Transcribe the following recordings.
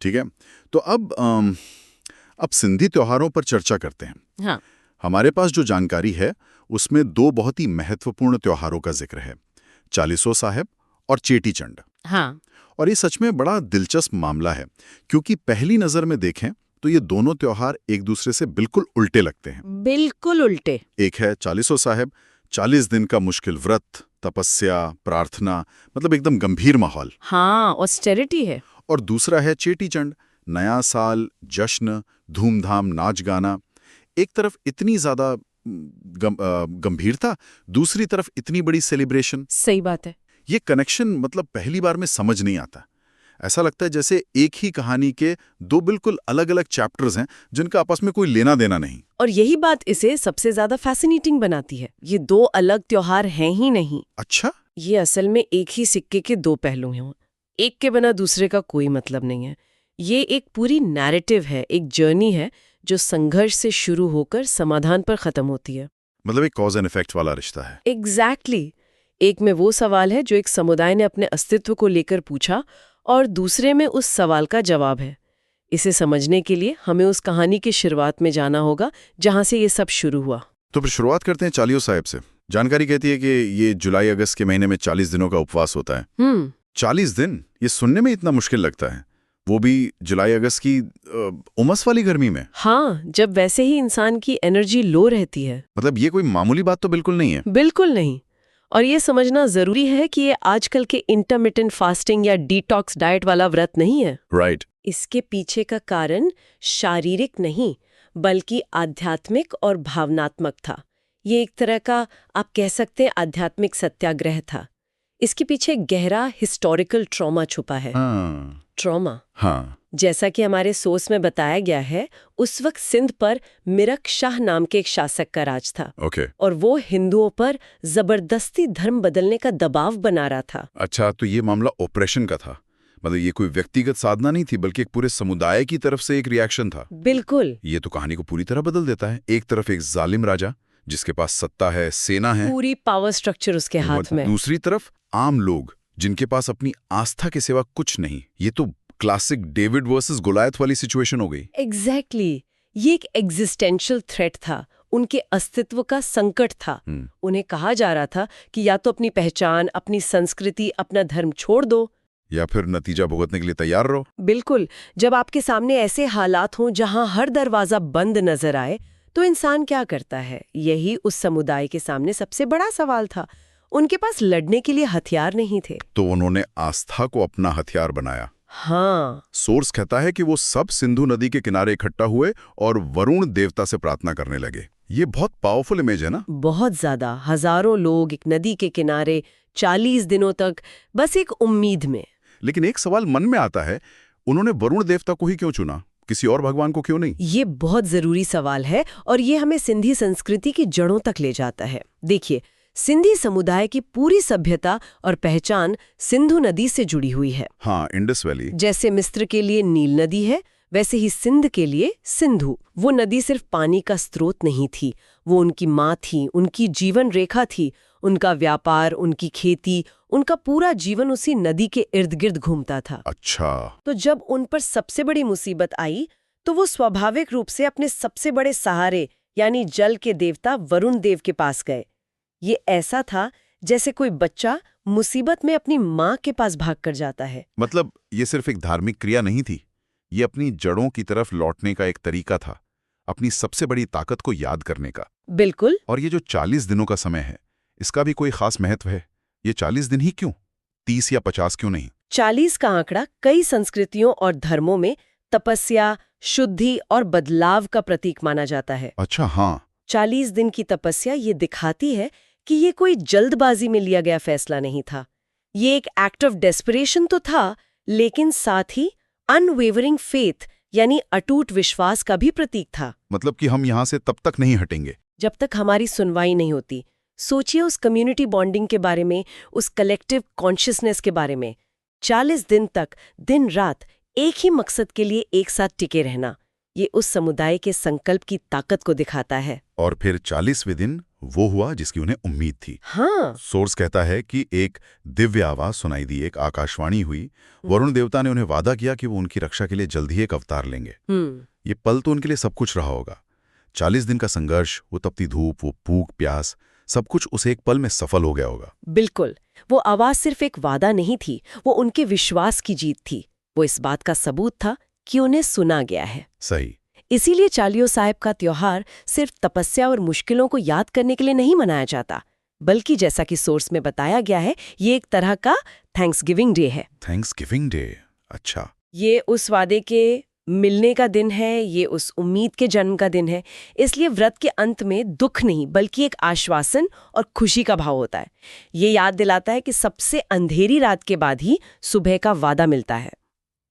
ठीक है, तो अब सिंधी त्योहारों पर चर्चा करते हैं। हाँ। हमारे पास जो जानकारी है उसमें दो बहुत ही महत्वपूर्ण त्योहारों का जिक्र है, चालीसो साहब और चेटी चंड। हाँ। और ये सच में बड़ा दिलचस्प मामला है, क्योंकि पहली नजर में देखें तो ये दोनों त्योहार एक दूसरे से बिल्कुल उल्टे लगते हैं। बिल्कुल उल्टे। एक है चालीसो साहब, 40 दिन का मुश्किल व्रत, तपस्या, प्रार्थना, मतलब एकदम गंभीर माहौल। हाँ, ऑस्टेरिटी है। और दूसरा है चेटी चंड, नया साल, जश्न, धूमधाम, नाच गाना। एक तरफ इतनी ज्यादा गंभीरता, दूसरी तरफ इतनी बड़ी सेलिब्रेशन। सही बात है। ये कनेक्शन मतलब पहली बार में समझ नहीं आता। ऐसा लगता है जैसे एक ही कहानी के दो बिल्कुल अलग अलग चैप्टर्स हैं जिनका आपस में कोई लेना देना नहीं। और यही बात इसे सबसे ज्यादा फैसिनेटिंग बनाती है। ये दो अलग त्योहार हैं ही नहीं। अच्छा। ये असल में एक ही सिक्के के दो पहलू हैं। एक के बिना दूसरे का कोई मतलब नहीं है। ये एक पूरी नैरेटिव है, एक जर्नी है जो संघर्ष से शुरू होकर समाधान पर खत्म होती है। मतलब एक कॉज एंड इफेक्ट वाला रिश्ता है। एग्जैक्टली। एक में वो सवाल है जो एक समुदाय ने अपने अस्तित्व को लेकर पूछा, और दूसरे में उस सवाल का जवाब है। इसे समझने के लिए हमें उस कहानी की शुरुआत में जाना होगा जहां से ये सब शुरू हुआ। तो फिर शुरुआत करते हैं चालीसो साहब से। जानकारी कहती है कि ये जुलाई अगस्त के महीने में 40 दिनों का उपवास होता है। 40 दिन, ये सुनने में इतना मुश्किल लगता है, वो भी जुलाई अगस्त की उमस वाली गर्मी में। हाँ, जब वैसे ही इंसान की एनर्जी लो रहती है। मतलब ये कोई मामूली बात तो बिल्कुल नहीं है। बिल्कुल नहीं। और ये समझना जरूरी है कि ये आजकल के इंटरमिटेंट फास्टिंग या डिटॉक्स डाइट वाला व्रत नहीं है। राइट। इसके पीछे का कारण शारीरिक नहीं बल्कि आध्यात्मिक और भावनात्मक था। ये एक तरह का, आप कह सकते हैं, आध्यात्मिक सत्याग्रह था। इसके पीछे गहरा हिस्टोरिकल ट्रॉमा छुपा है। ट्रॉमा, हाँ। जैसा कि हमारे सोर्स में बताया गया है, उस वक्त सिंध पर मिरक शाह नाम के एक शासक का राज था। ओके। और वो हिंदुओं पर जबरदस्ती धर्म बदलने का दबाव बना रहा था। अच्छा, तो ये मामला ऑपरेशन का था। मतलब ये कोई व्यक्तिगत साधना नहीं थी, बल्कि एक पूरे समुदाय की तरफ से एक रिएक्शन था। बिल्कुल। ये तो कहानी को पूरी तरह बदल देता है। एक तरफ एक जालिम राजा जिसके पास सत्ता है, सेना है, पूरी पावर स्ट्रक्चर उसके हाथ में। दूसरी तरफ आम लोग जिनके पास अपनी आस्था के सिवा कुछ नहीं। ये तो क्लासिक डेविड वर्सेस गोलायत वाली सिचुएशन हो गई। एग्जैक्टली। ये एक एग्जिस्टेंशियल थ्रेट था, उनके अस्तित्व का संकट था। उन्हें कहा जा रहा था कि या तो अपनी पहचान, अपनी संस्कृति, अपना धर्म छोड़ दो, या फिर नतीजा भुगतने के लिए तैयार रहो। बिल्कुल। जब आपके सामने ऐसे हालात हों जहां हर दरवाजा बंद नजर आए, तो इंसान क्या करता है? यही उस समुदाय के सामने सबसे बड़ा सवाल था। उनके पास लड़ने के लिए हथियार नहीं थे, तो उन्होंने आस्था को अपना हथियार बनाया। हाँ। सोर्स कहता है कि वो सब सिंधु नदी के किनारे इकट्ठा हुए और वरुण देवता से प्रार्थना करने लगे। ये बहुत पावरफुल इमेज है ना? बहुत ज्यादा। हजारों लोग एक नदी के किनारे 40 दिनों तक, बस एक उम्मीद में। लेकिन एक सवाल मन में आता है, उन्होंने वरुण देवता को ही क्यों चुना, किसी और भगवान को क्यों नहीं? ये बहुत जरूरी सवाल है, और ये हमें सिंधी संस्कृति की जड़ों तक ले जाता है। देखिए, सिंधी समुदाय की पूरी सभ्यता और पहचान सिंधु नदी से जुड़ी हुई है। हाँ, इंडस वैली। जैसे मिस्र के लिए नील नदी है, वैसे ही सिंध के लिए सिंधु। वो नदी सिर्फ पानी का स्रोत नहीं थी, वो उनकी माँ थी, उनकी जीवन रेखा थी। उनका व्यापार, उनकी खेती, उनका पूरा जीवन उसी नदी के इर्द गिर्द घूमता था। अच्छा। तो जब उन पर सबसे बड़ी मुसीबत आई, तो वो स्वाभाविक रूप से अपने सबसे बड़े सहारे यानी जल के देवता वरुण देव के पास गए। ये ऐसा था जैसे कोई बच्चा मुसीबत में अपनी माँ के पास भाग कर जाता है। मतलब ये सिर्फ एक धार्मिक क्रिया नहीं थी, ये अपनी जड़ों की तरफ लौटने का एक तरीका था, अपनी सबसे बड़ी ताकत को याद करने का। बिल्कुल। और ये जो 40 दिनों का समय है, इसका भी कोई खास महत्व है। ये 40 दिन ही क्यों, 30 या 50 क्यों नहीं? 40 का आंकड़ा कई संस्कृतियों और धर्मों में तपस्या, शुद्धि और बदलाव का प्रतीक माना जाता है। अच्छा, हाँ। 40 दिन की तपस्या ये दिखाती है कि ये कोई जल्दबाजी में लिया गया फैसला नहीं था। ये एक एक्ट ऑफ डेस्परेशन तो था, लेकिन साथ ही अनवेवरिंग फेथ यानी अटूट विश्वास का भी प्रतीक था। मतलब कि हम यहाँ से तब तक नहीं हटेंगे जब तक हमारी सुनवाई नहीं होती। सोचिए उस कम्युनिटी बॉन्डिंग के बारे में, उस कलेक्टिव कॉन्शियसनेस के बारे में। 40 दिन तक दिन रात एक ही मकसद के लिए एक साथ टिके रहना, ये उस समुदाय के संकल्प की ताकत को दिखाता है। और फिर 40वें दिन वो हुआ जिसकी उन्हें उम्मीद थी। हाँ। सोर्स कहता है कि एक दिव्य आवाज सुनाई दी, एक आकाशवाणी हुई। वरुण देवता ने उन्हें वादा किया कि वो उनकी रक्षा के लिए जल्द ही एक अवतार लेंगे। ये पल तो उनके लिए सब कुछ रहा होगा। 40 दिन का संघर्ष, वो तपती धूप, वो भूख प्यास, सब कुछ उस एक पल में सफल हो गया होगा। बिल्कुल। वो आवाज सिर्फ एक वादा नहीं थी, वो उनके विश्वास की जीत थी। वो इस बात का सबूत था कि उन्हें सुना गया है। सही। इसीलिए चालियो साहिब का त्योहार सिर्फ तपस्या और मुश्किलों को याद करने के लिए नहीं मनाया जाता, बल्कि जैसा कि सोर्स में बताया गया है, ये एक तरह का थैंक्सगिविंग डे है। थैंक्सगिविंग डे, अच्छा। ये उस वादे के मिलने का दिन है, ये उस उम्मीद के जन्म का दिन है। इसलिए व्रत के अंत में दुख नहीं बल्कि एक आश्वासन और खुशी का भाव होता है। ये याद दिलाता है कि सबसे अंधेरी रात के बाद ही सुबह का वादा मिलता है।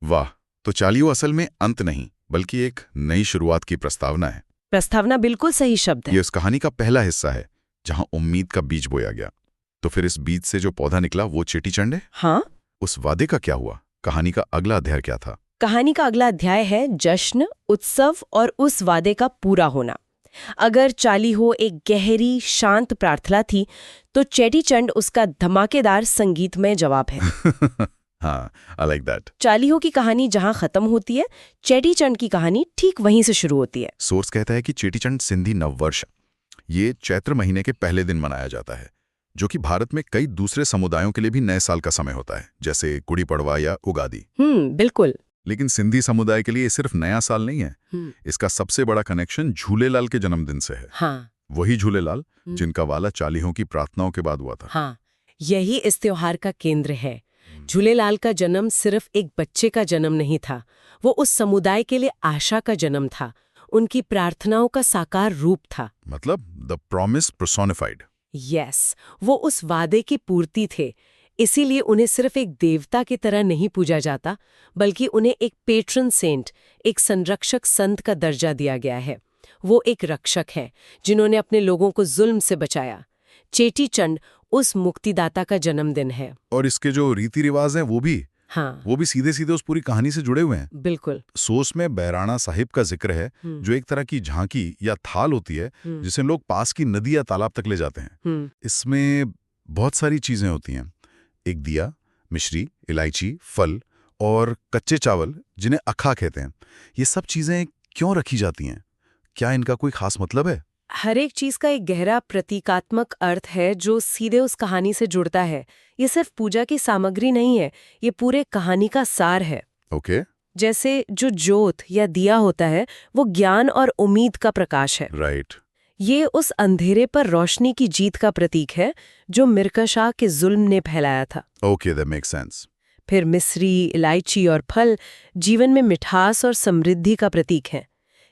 वाह, तो चालियो असल में अंत नहीं बल्कि एक नई शुरुआत की प्रस्तावना है। प्रस्तावना बिल्कुल सही शब्द है। ये उस कहानी का पहला हिस्सा है जहां उम्मीद का बीज बोया गया। तो फिर इस बीज से जो पौधा निकला वो चेटीचंड है। हाँ। उस वादे का क्या हुआ? कहानी का अगला अध्याय क्या था? कहानी का अगला अध्याय है जश्न, उत्सव और उस वादे का पूरा होना। अगर चालीहो एक गहरी शांत प्रार्थना थी, तो चेटीचंड उसका धमाकेदार संगीतमय जवाब है। हाँ, I like that. चालीहो की कहानी जहां खत्म होती है, चेटीचंड की कहानी ठीक वहीं से शुरू होती है। सोर्स कहता है कि चेटीचंड सिंधी नववर्ष ये चैत्र महीने के पहले दिन मनाया जाता है, जो कि भारत में कई दूसरे समुदायों के लिए भी नए साल का समय होता है, जैसे गुड़ी पड़वा या उगादी। बिल्कुल। लेकिन सिंधी समुदाय के लिए सिर्फ नया साल नहीं है। इसका सबसे बड़ा कनेक्शन झूलेलाल के जन्मदिन से है। हाँ। वही झूलेलाल जिनका वाला चालीहों की प्रार्थनाओं के बाद हुआ था। हाँ, यही इस त्योहार का केंद्र है। झूलेलाल का जन्म सिर्फ एक बच्चे का जन्म नहीं था, वो उस समुदाय के लिए आशा का जन्म था, उनकी प्रार्थनाओं का साकार रूप था। मतलब द प्रॉमिस पर्सोनिफाइड। यस, वो उस वादे की पूर्ति थे। इसीलिए उन्हें सिर्फ एक देवता की तरह नहीं पूजा जाता, बल्कि उन्हें एक पेट्रन सेंट, एक संरक्षक संत का दर्जा दिया गया है। वो एक रक्षक हैं जिन्होंने अपने लोगों को जुल्म से बचाया। चेटीचंड उस मुक्तिदाता का जन्मदिन है। और इसके जो रीति रिवाज हैं वो भी वो भी सीधे सीधे उस पूरी कहानी से जुड़े हुए हैं। बिल्कुल। सोर्स में बैराना साहिब का जिक्र है, जो एक तरह की झांकी या थाल होती है जिसे लोग पास की नदी या तालाब तक ले जाते हैं। इसमें बहुत सारी चीजें होती हैं। एक दिया, मिश्री, इलायची, फल और कच्चे चावल जिन्हें अखा कहते हैं। ये सब चीजें क्यों रखी जाती हैं? क्या इनका कोई खास मतलब है? हर एक चीज का एक गहरा प्रतीकात्मक अर्थ है जो सीधे उस कहानी से जुड़ता है। ये सिर्फ पूजा की सामग्री नहीं है, ये पूरे कहानी का सार है। ओके। जैसे जो ज्योत या दिया होता है, वो ज्ञान और उम्मीद का प्रकाश है। राइट। ये उस अंधेरे पर रोशनी की जीत का प्रतीक है जो मिर्कशा के जुल्म ने फैलाया था। Okay, that makes sense. फिर मिश्री, इलायची और फल जीवन में मिठास और समृद्धि का प्रतीक हैं।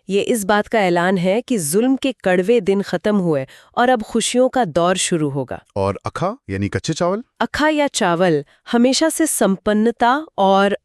ये इस बात का ऐलान है कि जुल्म के कड़वे दिन खत्म हुए और अब खुशियों का दौर शुरू होगा। और अखा यानी कच्चे चावल? अखा या चावल हमेशा से संपन्नता और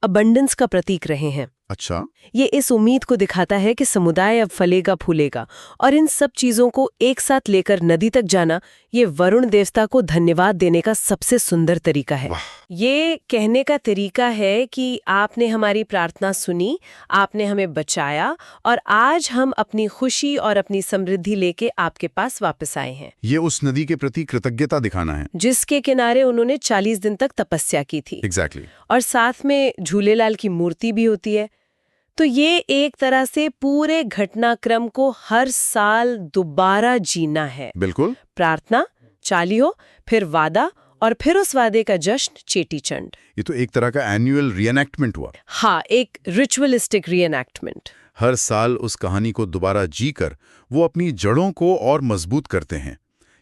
अबंडेंस का प्रतीक रहे हैं। अच्छा। ये इस उम्मीद को दिखाता है कि समुदाय अब फलेगा फूलेगा, और इन सब चीजों को एक साथ लेकर नदी तक जाना, ये वरुण देवता को धन्यवाद देने का सबसे सुंदर तरीका है। ये कहने का तरीका है कि आपने हमारी प्रार्थना सुनी, आपने हमें बचाया, और आज हम अपनी खुशी और अपनी समृद्धि लेके आपके पास वापस आए हैं। ये उस नदी के प्रति कृतज्ञता दिखाना है जिसके किनारे उन्होंने 40 दिन तक तपस्या की थी। एग्जैक्टली। और साथ में झूलेलाल की मूर्ति भी होती है। तो ये एक तरह से पूरे घटनाक्रम को हर साल दोबारा जीना है। बिल्कुल। प्रार्थना, चालियो, फिर वादा, और फिर उस वादे का जश्न चेटीचंड। ये तो एक तरह का एनुअल रीएनैक्टमेंट हुआ। हाँ, एक रिचुअलिस्टिक रीएनैक्टमेंट। हर साल उस कहानी को दोबारा जीकर वो अपनी जड़ों को और मजबूत करते हैं।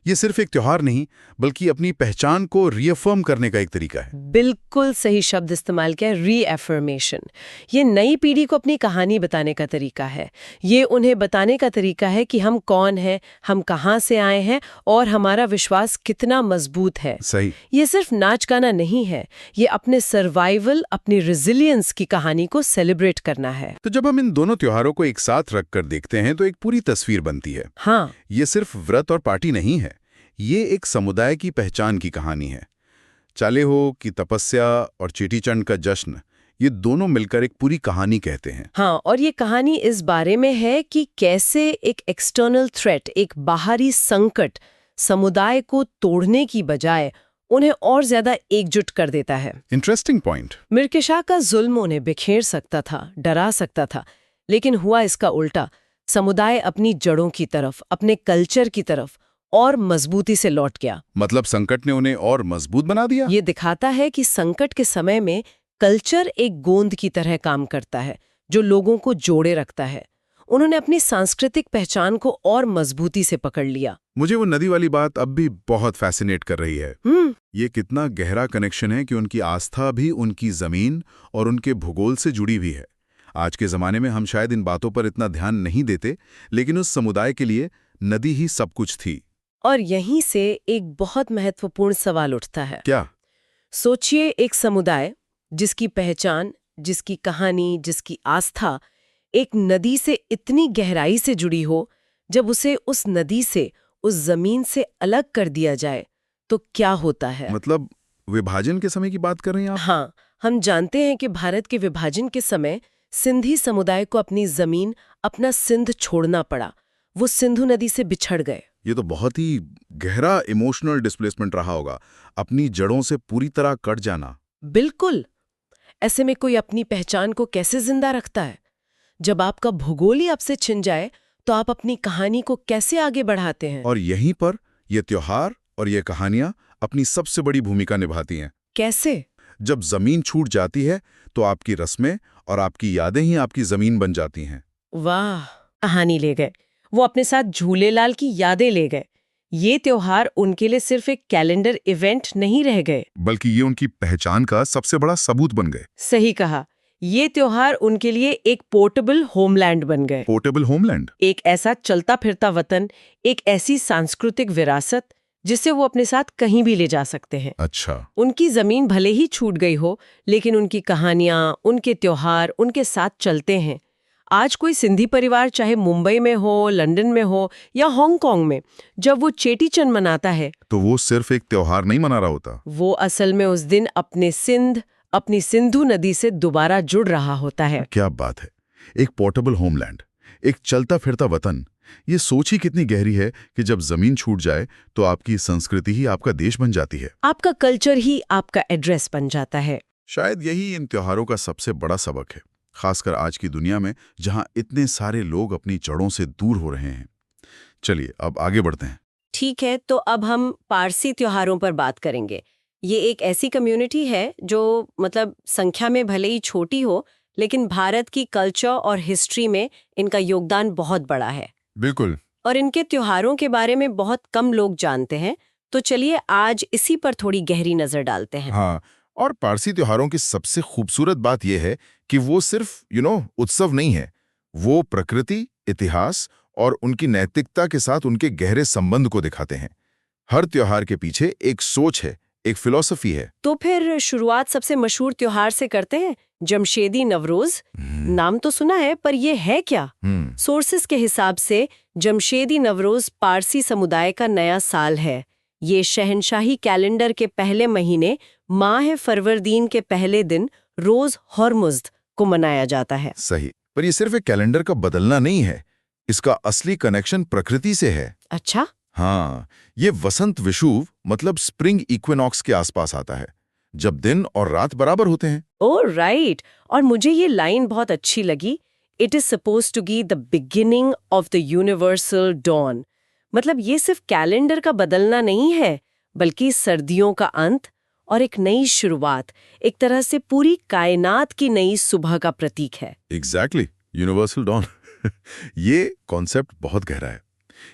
ये सिर्फ एक त्योहार नहीं, बल्कि अपनी पहचान को रीअफर्म करने का एक तरीका है। बिल्कुल सही शब्द इस्तेमाल किया, रीअफर्मेशन। ये नई पीढ़ी को अपनी कहानी बताने का तरीका है। ये उन्हें बताने का तरीका है कि हम कौन हैं, हम कहाँ से आए हैं, और हमारा विश्वास कितना मजबूत है। सही। ये सिर्फ नाच गाना नहीं है, ये अपने सर्वाइवल, अपनी रेजिलियंस की कहानी को सेलिब्रेट करना है। तो जब हम इन दोनों त्योहारों को एक साथ रखकर देखते हैं तो एक पूरी तस्वीर बनती है। हाँ, ये सिर्फ व्रत और पार्टी नहीं है, ये एक समुदाय की पहचान की कहानी है। चालिहो की तपस्या और चेटीचंड का जश्न, ये दोनों मिलकर एक पूरी कहानी कहते हैं। हाँ, और ये कहानी इस बारे में है कि कैसे एक एक्सटर्नल थ्रेट, एक बाहरी संकट समुदाय को तोड़ने की बजाय उन्हें और ज्यादा एकजुट कर देता है। Interesting point. मिर्केशा का जुल्म उन्हें बिखेर सकता था, डरा सकता था, लेकिन हुआ इसका उल्टा। समुदाय अपनी जड़ों की तरफ, अपने कल्चर की तरफ और मजबूती से लौट गया। मतलब संकट ने उन्हें और मजबूत बना दिया। ये दिखाता है कि संकट के समय में कल्चर एक गोंद की तरह काम करता है, जो लोगों को जोड़े रखता है। उन्होंने अपनी सांस्कृतिक पहचान को और मजबूती से पकड़ लिया। मुझे वो नदी वाली बात अब भी बहुत फैसिनेट कर रही है। ये कितना गहरा कनेक्शन है कि उनकी आस्था भी उनकी जमीन और उनके भूगोल से जुड़ी हुई है। आज के जमाने में हम शायद इन बातों पर इतना ध्यान नहीं देते, लेकिन उस समुदाय के लिए नदी ही सब कुछ थी। और यहीं से एक बहुत महत्वपूर्ण सवाल उठता है। क्या? सोचिए, एक समुदाय जिसकी पहचान, जिसकी कहानी, जिसकी आस्था एक नदी से इतनी गहराई से जुड़ी हो, जब उसे उस नदी से, उस जमीन से अलग कर दिया जाए तो क्या होता है? मतलब विभाजन के समय की बात कर रही हैं आप? हाँ, हम जानते हैं कि भारत के विभाजन के समय सिंधी समुदाय को अपनी जमीन, अपना सिंध छोड़ना पड़ा। वो सिंधु नदी से बिछड़ गए। ये तो बहुत ही गहरा इमोशनल डिस्प्लेसमेंट रहा होगा, अपनी जड़ों से पूरी तरह कट जाना। बिल्कुल। ऐसे में कोई अपनी पहचान को कैसे जिंदा रखता है? जब आपका भूगोल ही आपसे छिन जाए तो आप अपनी कहानी को कैसे आगे बढ़ाते हैं? और यहीं पर ये त्योहार और ये कहानियां अपनी सबसे बड़ी भूमिका निभाती हैं। कैसे? जब जमीन छूट जाती है तो आपकी रस्में और आपकी यादें ही आपकी जमीन बन जाती हैं। वाह, कहानी ले गए। वो अपने साथ झूलेलाल की यादें ले गए। ये त्योहार उनके लिए सिर्फ एक कैलेंडर इवेंट नहीं रह गए, बल्कि ये उनकी पहचान का सबसे बड़ा सबूत बन गए। सही कहा। ये त्योहार उनके लिए एक पोर्टेबल होमलैंड बन गए। Portable homeland? एक ऐसा चलता फिरता वतन, एक ऐसी सांस्कृतिक विरासत जिसे वो अपने साथ कहीं भी ले जा सकते हैं। अच्छा। उनकी जमीन भले ही छूट गई हो, लेकिन उनकी कहानियां, उनके त्योहार उनके साथ चलते हैं। आज कोई सिंधी परिवार चाहे मुंबई में हो, लंदन में हो या हांगकांग में, जब वो चेटीचंड मनाता है तो वो सिर्फ एक त्योहार नहीं मना रहा होता, वो असल में उस दिन अपनी सिंधु नदी से दोबारा जुड़ रहा होता है। क्या बात है! एक पोर्टेबल होमलैंड, एक चलता फिरता वतन। ये सोच ही कितनी गहरी है कि जब जमीन छूट जाए तो आपकी संस्कृति ही आपका देश बन जाती है, आपका कल्चर ही आपका एड्रेस बन जाता है। शायद यही इन त्योहारों का सबसे बड़ा सबक है, खासकर आज की दुनिया में जहां इतने सारे लोग अपनी जड़ों से दूर हो रहे हैं। चलिए अब आगे बढ़ते हैं। ठीक है, तो अब हम पारसी त्योहारों पर बात करेंगे। ये एक ऐसी कम्युनिटी है जो मतलब संख्या में भले ही छोटी हो, लेकिन भारत की कल्चर और हिस्ट्री में इनका योगदान बहुत बड़ा है। बिल्कुल। और इनके त्योहारों के बारे में बहुत कम लोग जानते हैं, तो चलिए आज इसी पर थोड़ी गहरी नजर डालते हैं। हाँ, और पारसी त्योहारों की सबसे खूबसूरत बात यह है कि वो सिर्फ उत्सव नहीं है, वो प्रकृति, इतिहास और उनकी नैतिकता के साथ उनके गहरे संबंध को दिखाते हैं। हर त्योहार के पीछे एक सोच है, एक फिलॉसफी है। तो फिर शुरुआत सबसे मशहूर त्योहार से करते हैं, जमशेदी नवरोज। नाम तो सुना है, पर ये है क्या? सोर्सेस के हिसाब से जमशेदी नवरोज पारसी समुदाय का नया साल है। ये शहनशाही कैलेंडर के पहले महीने माह फरवरदीन के पहले दिन रोज हॉर्मुज्द को मनाया जाता है। सही, पर ये सिर्फ एक कैलेंडर का बदलना नहीं है, इसका असली कनेक्शन प्रकृति से है। अच्छा? हाँ, ये वसंत विषुव मतलब स्प्रिंग इक्विनॉक्स के आसपास आता है, जब दिन और रात बराबर होते हैं। ओह राइट, और मुझे ये लाइन बहुत अच्छी लगी, it is suppose to be the beginning of the universal dawn. मतलब ये सिर्फ कैलेंडर का बदलना नहीं है, बल्कि सर्दियों का अंत और एक नई शुरुआत, एक तरह से पूरी कायनात की नई सुबह का प्रतीक है। Exactly, universal dawn. ये कॉन्सेप्ट बहुत गहरा है।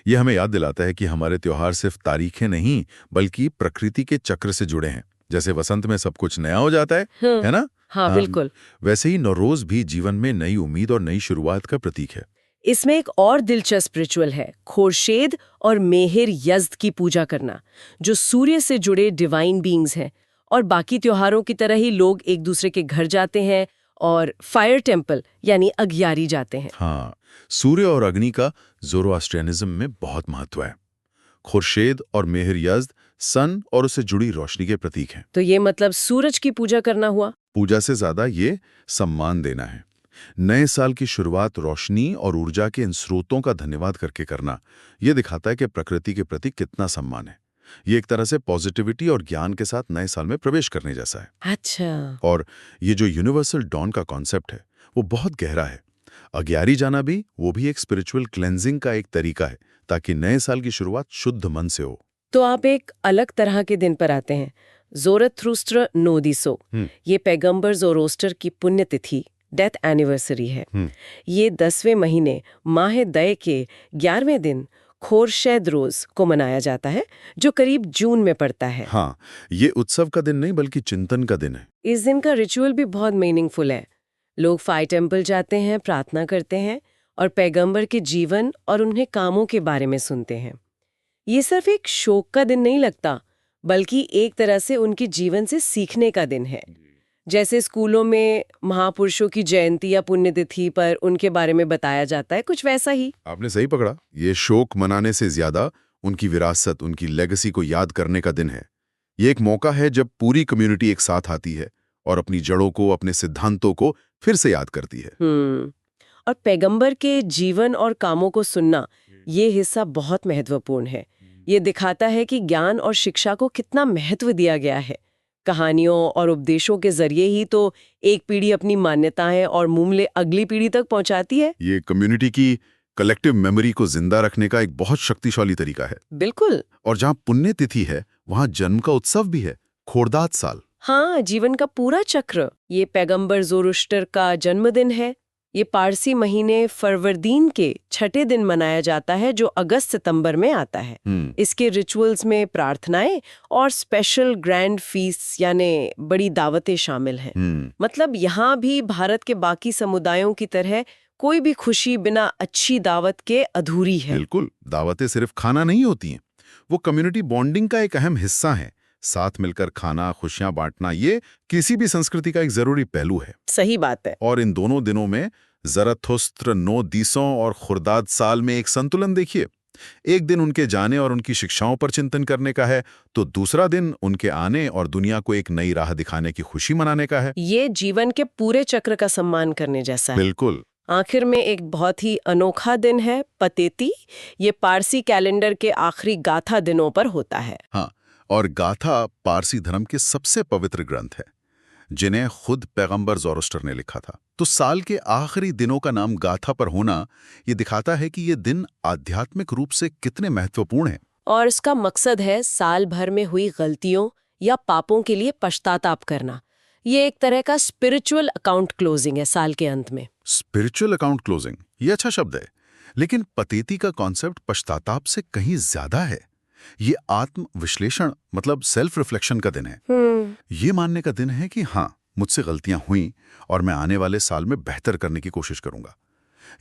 ये हमें याद दिलाता है कि हमारे त्योहार सिर्फ तारीखें नहीं, बल्कि प्रकृति के चक्र से जुड़े हैं। जैसे वसंत में सब कुछ नया हो जाता है ना? हाँ, बिल्कुल। वैसे ही नौरोज भी जीवन में नई उम्मीद और नई शुरुआत का प्रतीक है। इसमें एक और दिलचस्प रिचुअल है, खोर्शेद और मेहर यज़्द की पूजा करना, जो सूर्य से जुड़े डिवाइन बीइंग्स हैं। और बाकी त्योहारों की तरह ही लोग एक दूसरे के घर जाते हैं और फायर टेम्पल यानी अग्यारी जाते हैं। हाँ, सूर्य और अग्नि का ज़ोरोआस्ट्रियनिज्म में बहुत महत्व है। खुर्शेद और मेहर यज़्द सन और उससे जुड़ी रोशनी के प्रतीक हैं। तो ये मतलब सूरज की पूजा करना हुआ। पूजा से ज्यादा ये सम्मान देना है। नए साल की शुरुआत रोशनी और ऊर्जा के इन स्रोतों का धन्यवाद करके करना, ये दिखाता है कि प्रकृति के प्रति कितना सम्मान है। ये एक तरह से पॉजिटिविटी और ज्ञान के साथ नए साल में प्रवेश करने जैसा है। अच्छा। और ये जो यूनिवर्सल डॉन का कॉन्सेप्ट है, वो बहुत गहरा है। अग्यारी जाना भी, वो भी एक स्पिरिचुअल क्लेंजिंग का एक तरीका है, ताकि नए साल की शुरुआत शुद्ध मन से हो। तो आप एक अलग तरह के दिन पर आते हैं, ज़ोरथ्रुस्टर नोदिसो। ये पैगंबर ज़ोरोस्टर की पुण्यतिथि, डेथ एनिवर्सरी है। ये 10वें महीने माह दय के 11वें दिन खोरशैद रोज को मनाया जाता है, जो करीब जून में पड़ता है। हाँ, ये उत्सव का दिन नहीं बल्कि चिंतन का दिन है। इस दिन का रिचुअल भी बहुत मीनिंगफुल है। लोग फायर टेम्पल जाते हैं, प्रार्थना करते हैं और पैगंबर के जीवन और उन्हें कामों के बारे में सुनते हैं। ये सिर्फ एक शोक का दिन नहीं लगता, बल्कि एक तरह से उनके जीवन से सीखने का दिन है। जैसे स्कूलों में महापुरुषों की जयंती या पुण्यतिथि पर उनके बारे में बताया जाता है, कुछ वैसा ही। आपने सही पकड़ा। ये शोक मनाने से ज्यादा उनकी विरासत, उनकी लेगेसी को याद करने का दिन है। ये एक मौका है जब पूरी कम्युनिटी एक साथ आती है और अपनी जड़ों को, अपने सिद्धांतों को फिर से याद करती है। और पैगंबर के जीवन और कामों को सुनना, ये हिस्सा बहुत महत्वपूर्ण है। ये दिखाता है कि ज्ञान और शिक्षा को कितना महत्व दिया गया है। कहानियों और उपदेशों के जरिए ही तो एक पीढ़ी अपनी मान्यताएं और मूल्य अगली पीढ़ी तक पहुंचाती है। ये कम्युनिटी की कलेक्टिव मेमोरी को जिंदा रखने का एक बहुत शक्तिशाली तरीका है। बिल्कुल। और जहाँ पुण्यतिथि है, वहाँ जन्म का उत्सव भी है, खोरदाद साल। हाँ, जीवन का पूरा चक्र। ये पैगंबर ज़ोरोस्टर का जन्मदिन है। ये पारसी महीने फरवरदीन के 6ठे दिन मनाया जाता है, जो अगस्त-सितंबर में आता है। इसके रिचुअल्स में प्रार्थनाएं और स्पेशल ग्रैंड फीस्ट यानी बड़ी दावतें शामिल हैं। मतलब यहाँ भी भारत के बाकी समुदायों की तरह कोई भी खुशी बिना अच्छी दावत के अधूरी है। बिल्कुल, दावतें सिर्फ खाना नहीं होती हैं, वो कम्युनिटी बॉन्डिंग का एक अहम हिस्सा है। साथ मिलकर खाना, खुशियां बांटना, ये किसी भी संस्कृति का एक जरूरी पहलू है। सही बात है। और इन दोनों दिनों में ज़रथुस्त्र नो दीसों और खुर्दाद साल में एक संतुलन देखिए। एक दिन उनके जाने और उनकी शिक्षाओं पर चिंतन करने का है, तो दूसरा दिन उनके आने और दुनिया को एक नई राह दिखाने की खुशी मनाने का है। ये जीवन के पूरे चक्र का सम्मान करने जैसा है। बिल्कुल। आखिर में एक बहुत ही अनोखा दिन है, पतेती। ये पारसी कैलेंडर के आखिरी गाथा दिनों पर होता है। हाँ, और गाथा पारसी धर्म के सबसे पवित्र ग्रंथ है, जिन्हें खुद पैगंबर ज़ोरोस्टर ने लिखा था। तो साल के आखिरी दिनों का नाम गाथा पर होना, ये दिखाता है कि ये दिन आध्यात्मिक रूप से कितने महत्वपूर्ण हैं। और इसका मकसद है साल भर में हुई गलतियों या पापों के लिए पश्चाताप करना। ये एक तरह का स्पिरिचुअल अकाउंट क्लोजिंग है साल के अंत में। स्पिरिचुअल अकाउंट क्लोजिंग, ये अच्छा शब्द है, लेकिन पतेती का कॉन्सेप्ट पश्चाताप से कहीं ज्यादा है। ये आत्म विश्लेषण, मतलब सेल्फ रिफ्लेक्शन का दिन है। ये मानने का दिन है कि हाँ, मुझसे गलतियां हुई और मैं आने वाले साल में बेहतर करने की कोशिश करूंगा।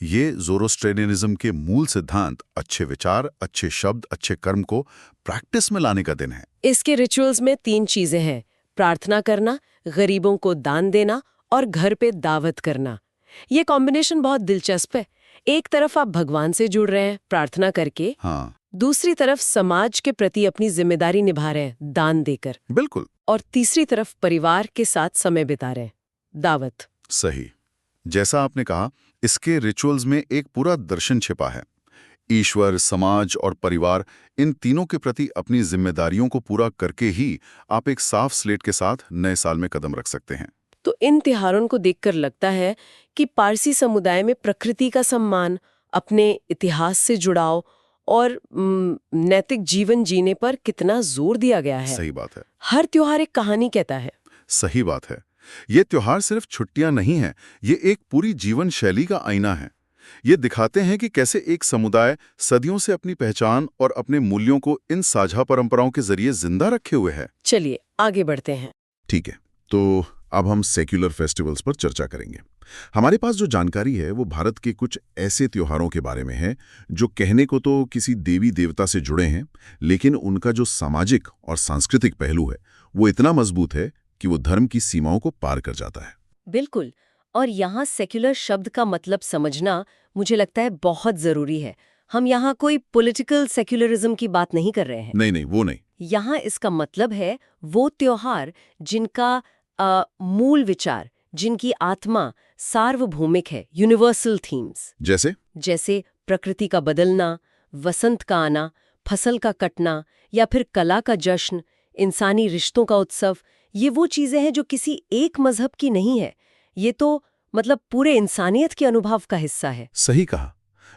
ये ज़ोरोस्ट्रियनिज्म के मूल सिद्धांत, अच्छे विचार, अच्छे शब्द, अच्छे कर्म को प्रैक्टिस में लाने का दिन है। इसके रिचुअल्स में 3 चीजें हैं: प्रार्थना करना, गरीबों को दान देना और घर पे दावत करना। ये कॉम्बिनेशन बहुत दिलचस्प है। एक तरफ आप भगवान से जुड़ रहे हैं प्रार्थना करके, हाँ, दूसरी तरफ समाज के प्रति अपनी जिम्मेदारी निभा रहे हैं दान देकर। बिल्कुल। और तीसरी तरफ परिवार के साथ समय बिता रहे हैं, दावत। सही। जैसा आपने कहा, इसके रिचुअल्स में एक पूरा दर्शन छिपा है। ईश्वर, समाज और परिवार, इन तीनों के प्रति अपनी जिम्मेदारियों को पूरा करके ही आप एक साफ स्लेट के साथ नए साल में कदम रख सकते हैं। तो इन त्योहारों को देखकर लगता है कि पारसी समुदाय में प्रकृति का सम्मान, अपने इतिहास से जुड़ाव और नैतिक जीवन जीने पर कितना जोर दिया गया है। सही बात है। हर त्योहार एक कहानी कहता है। सही बात है। ये त्योहार सिर्फ छुट्टियां नहीं हैं, ये एक पूरी जीवन शैली का आईना है। ये दिखाते हैं कि कैसे एक समुदाय सदियों से अपनी पहचान और अपने मूल्यों को इन साझा परंपराओं के जरिए जिंदा रखे हुए है। चलिए आगे बढ़ते हैं। ठीक है, तो अब हम सेक्युलर फेस्टिवल्स पर चर्चा करेंगे। हमारे पास जो जानकारी है वो भारत के कुछ ऐसे त्योहारों के बारे में है जो कहने को तो किसी देवी देवता से जुड़े हैं, लेकिन उनका जो सामाजिक और सांस्कृतिक पहलू है वो इतना मजबूत है कि वो धर्म की सीमाओं को पार कर जाता है। बिल्कुल। और यहाँ सेक्युलर शब्द का मतलब समझना मुझे लगता है बहुत जरूरी है। हम यहाँ कोई पॉलिटिकल सेक्युलरिज्म की बात नहीं कर रहे हैं। नहीं, वो नहीं। यहाँ इसका मतलब है वो त्योहार जिनका मूल विचार जिनकी आत्मा सार्वभौमिक है, यूनिवर्सल थीम्स, जैसे प्रकृति का बदलना, वसंत का आना, फसल का कटना या फिर कला का जश्न, इंसानी रिश्तों का उत्सव, ये वो चीजें हैं जो किसी एक मजहब की नहीं है। ये तो मतलब पूरे इंसानियत के अनुभव का हिस्सा है। सही कहा।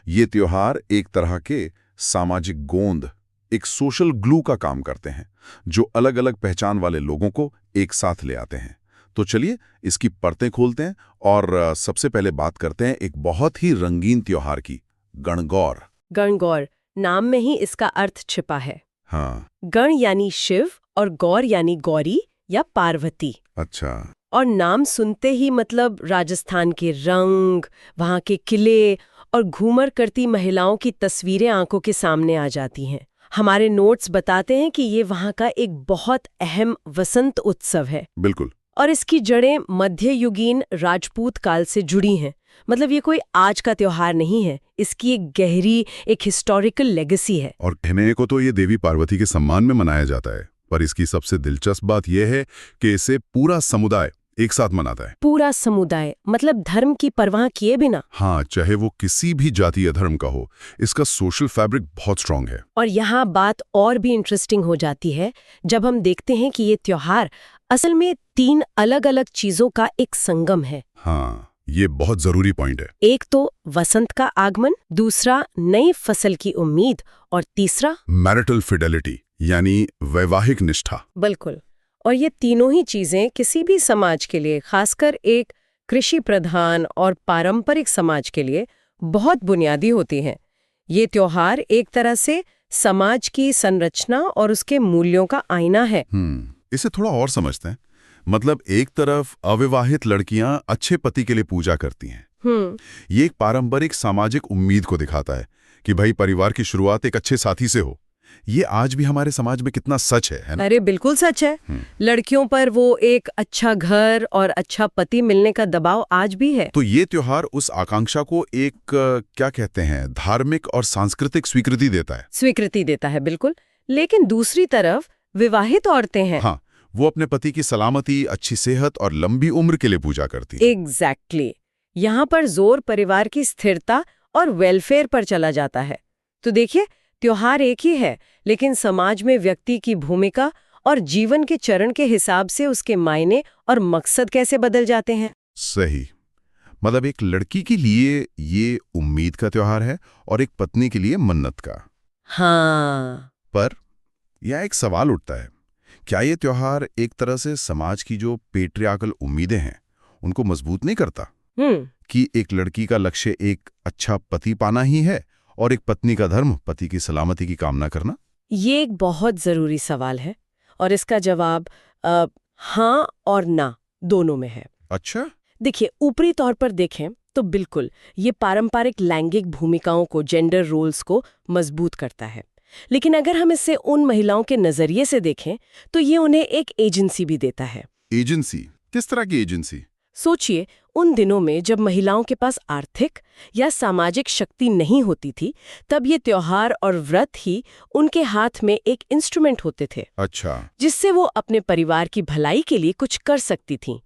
ये त्योहार एक तरह के सामाजिक गोंद, एक सोशल ग्लू का काम करते हैं, जो अलग अलग पहचान वाले लोगों को एक साथ ले आते हैं। तो चलिए इसकी परतें खोलते हैं और सबसे पहले बात करते हैं एक बहुत ही रंगीन त्योहार की, गणगौर। गणगौर, नाम में ही इसका अर्थ छिपा है। हाँ। गण यानी शिव और गौर यानी गौरी या पार्वती। अच्छा। और नाम सुनते ही मतलब राजस्थान के रंग, वहाँ के किले और घूमर करती महिलाओं की तस्वीरें आंखों के सामने आ जाती हैं। हमारे नोट्स बताते हैं कि ये वहाँ का एक बहुत अहम वसंत उत्सव है। बिल्कुल। और इसकी जड़ें मध्ययुगीन राजपूत काल से जुड़ी हैं। मतलब ये कोई आज का त्योहार नहीं है, इसकी एक गहरी, एक हिस्टोरिकल लेगेसी है। और कहने को तो ये देवी पार्वती के सम्मान में मनाया जाता है, पर इसकी सबसे दिलचस्प बात यह है कि इसे पूरा समुदाय एक साथ मनाता है। पूरा समुदाय मतलब धर्म की परवाह किए बिना। हाँ, चाहे वो किसी भी जाति या धर्म का हो, इसका सोशल फैब्रिक बहुत स्ट्रांग है। और यहाँ बात और भी इंटरेस्टिंग हो जाती है जब हम देखते हैं कि ये त्योहार असल में 3 अलग-अलग चीजों का एक संगम है। हाँ, ये बहुत जरूरी पॉइंट है। एक तो वसंत का आगमन, दूसरा नई फसल की उम्मीद और तीसरा मैरिटल फिडेलिटी यानी वैवाहिक निष्ठा। बिल्कुल। और ये तीनों ही चीजें किसी भी समाज के लिए, खासकर एक कृषि प्रधान और पारंपरिक समाज के लिए बहुत बुनियादी होती हैं। ये त्योहार एक तरह से समाज की संरचना और उसके मूल्यों का आईना है। इसे थोड़ा और समझते हैं। मतलब एक तरफ अविवाहित लड़कियां अच्छे पति के लिए पूजा करती हैं। ये एक पारंपरिक सामाजिक उम्मीद को दिखाता है कि भाई परिवार की शुरुआत एक अच्छे साथी से हो। ये आज भी हमारे समाज में कितना सच है ना? अरे बिल्कुल सच है। लड़कियों पर वो एक अच्छा घर और अच्छा पति मिलने का दबाव आज भी है। तो ये त्योहार उस आकांक्षा को एक क्या कहते हैं, धार्मिक और सांस्कृतिक स्वीकृति देता है। बिल्कुल। लेकिन दूसरी तरफ विवाहित औरतें हैं। हाँ, वो अपने पति की सलामती, अच्छी सेहत और लंबी उम्र के लिए पूजा करती हैं। एग्जैक्टली। यहाँ पर जोर परिवार की स्थिरता और वेलफेयर पर चला जाता है। तो देखिए, त्योहार एक ही है, लेकिन समाज में व्यक्ति की भूमिका और जीवन के चरण के हिसाब से उसके मायने और मकसद कैसे बदल जाते हैं। सही। मतलब एक लड़की के लिए ये उम्मीद का त्योहार है और एक पत्नी के लिए मन्नत का। हाँ। पर यह एक सवाल उठता है, क्या ये त्योहार एक तरह से समाज की जो पेट्रियार्कल उम्मीदें हैं उनको मजबूत नहीं करता? कि एक लड़की का लक्ष्य एक अच्छा पति पाना ही है और एक पत्नी का धर्म पति की सलामती की कामना करना? ये एक बहुत जरूरी सवाल है और इसका जवाब हाँ और ना दोनों में है। अच्छा। देखिए, ऊपरी तौर पर देखें तो बिल्कुल ये पारंपरिक लैंगिक भूमिकाओं को, जेंडर रोल्स को मजबूत करता है। लेकिन अगर हम इसे उन महिलाओं के नजरिए से देखें तो ये उन्हें एक एजेंसी भी देता है। एजेंसी? किस तरह की एजेंसी? सोचिए, उन दिनों में जब महिलाओं के पास आर्थिक या सामाजिक शक्ति नहीं होती थी, तब ये त्योहार और व्रत ही उनके हाथ में एक इंस्ट्रूमेंट होते थे। अच्छा। जिससे वो अपने परिवार की भलाई के लिए कुछ कर सकती थीं।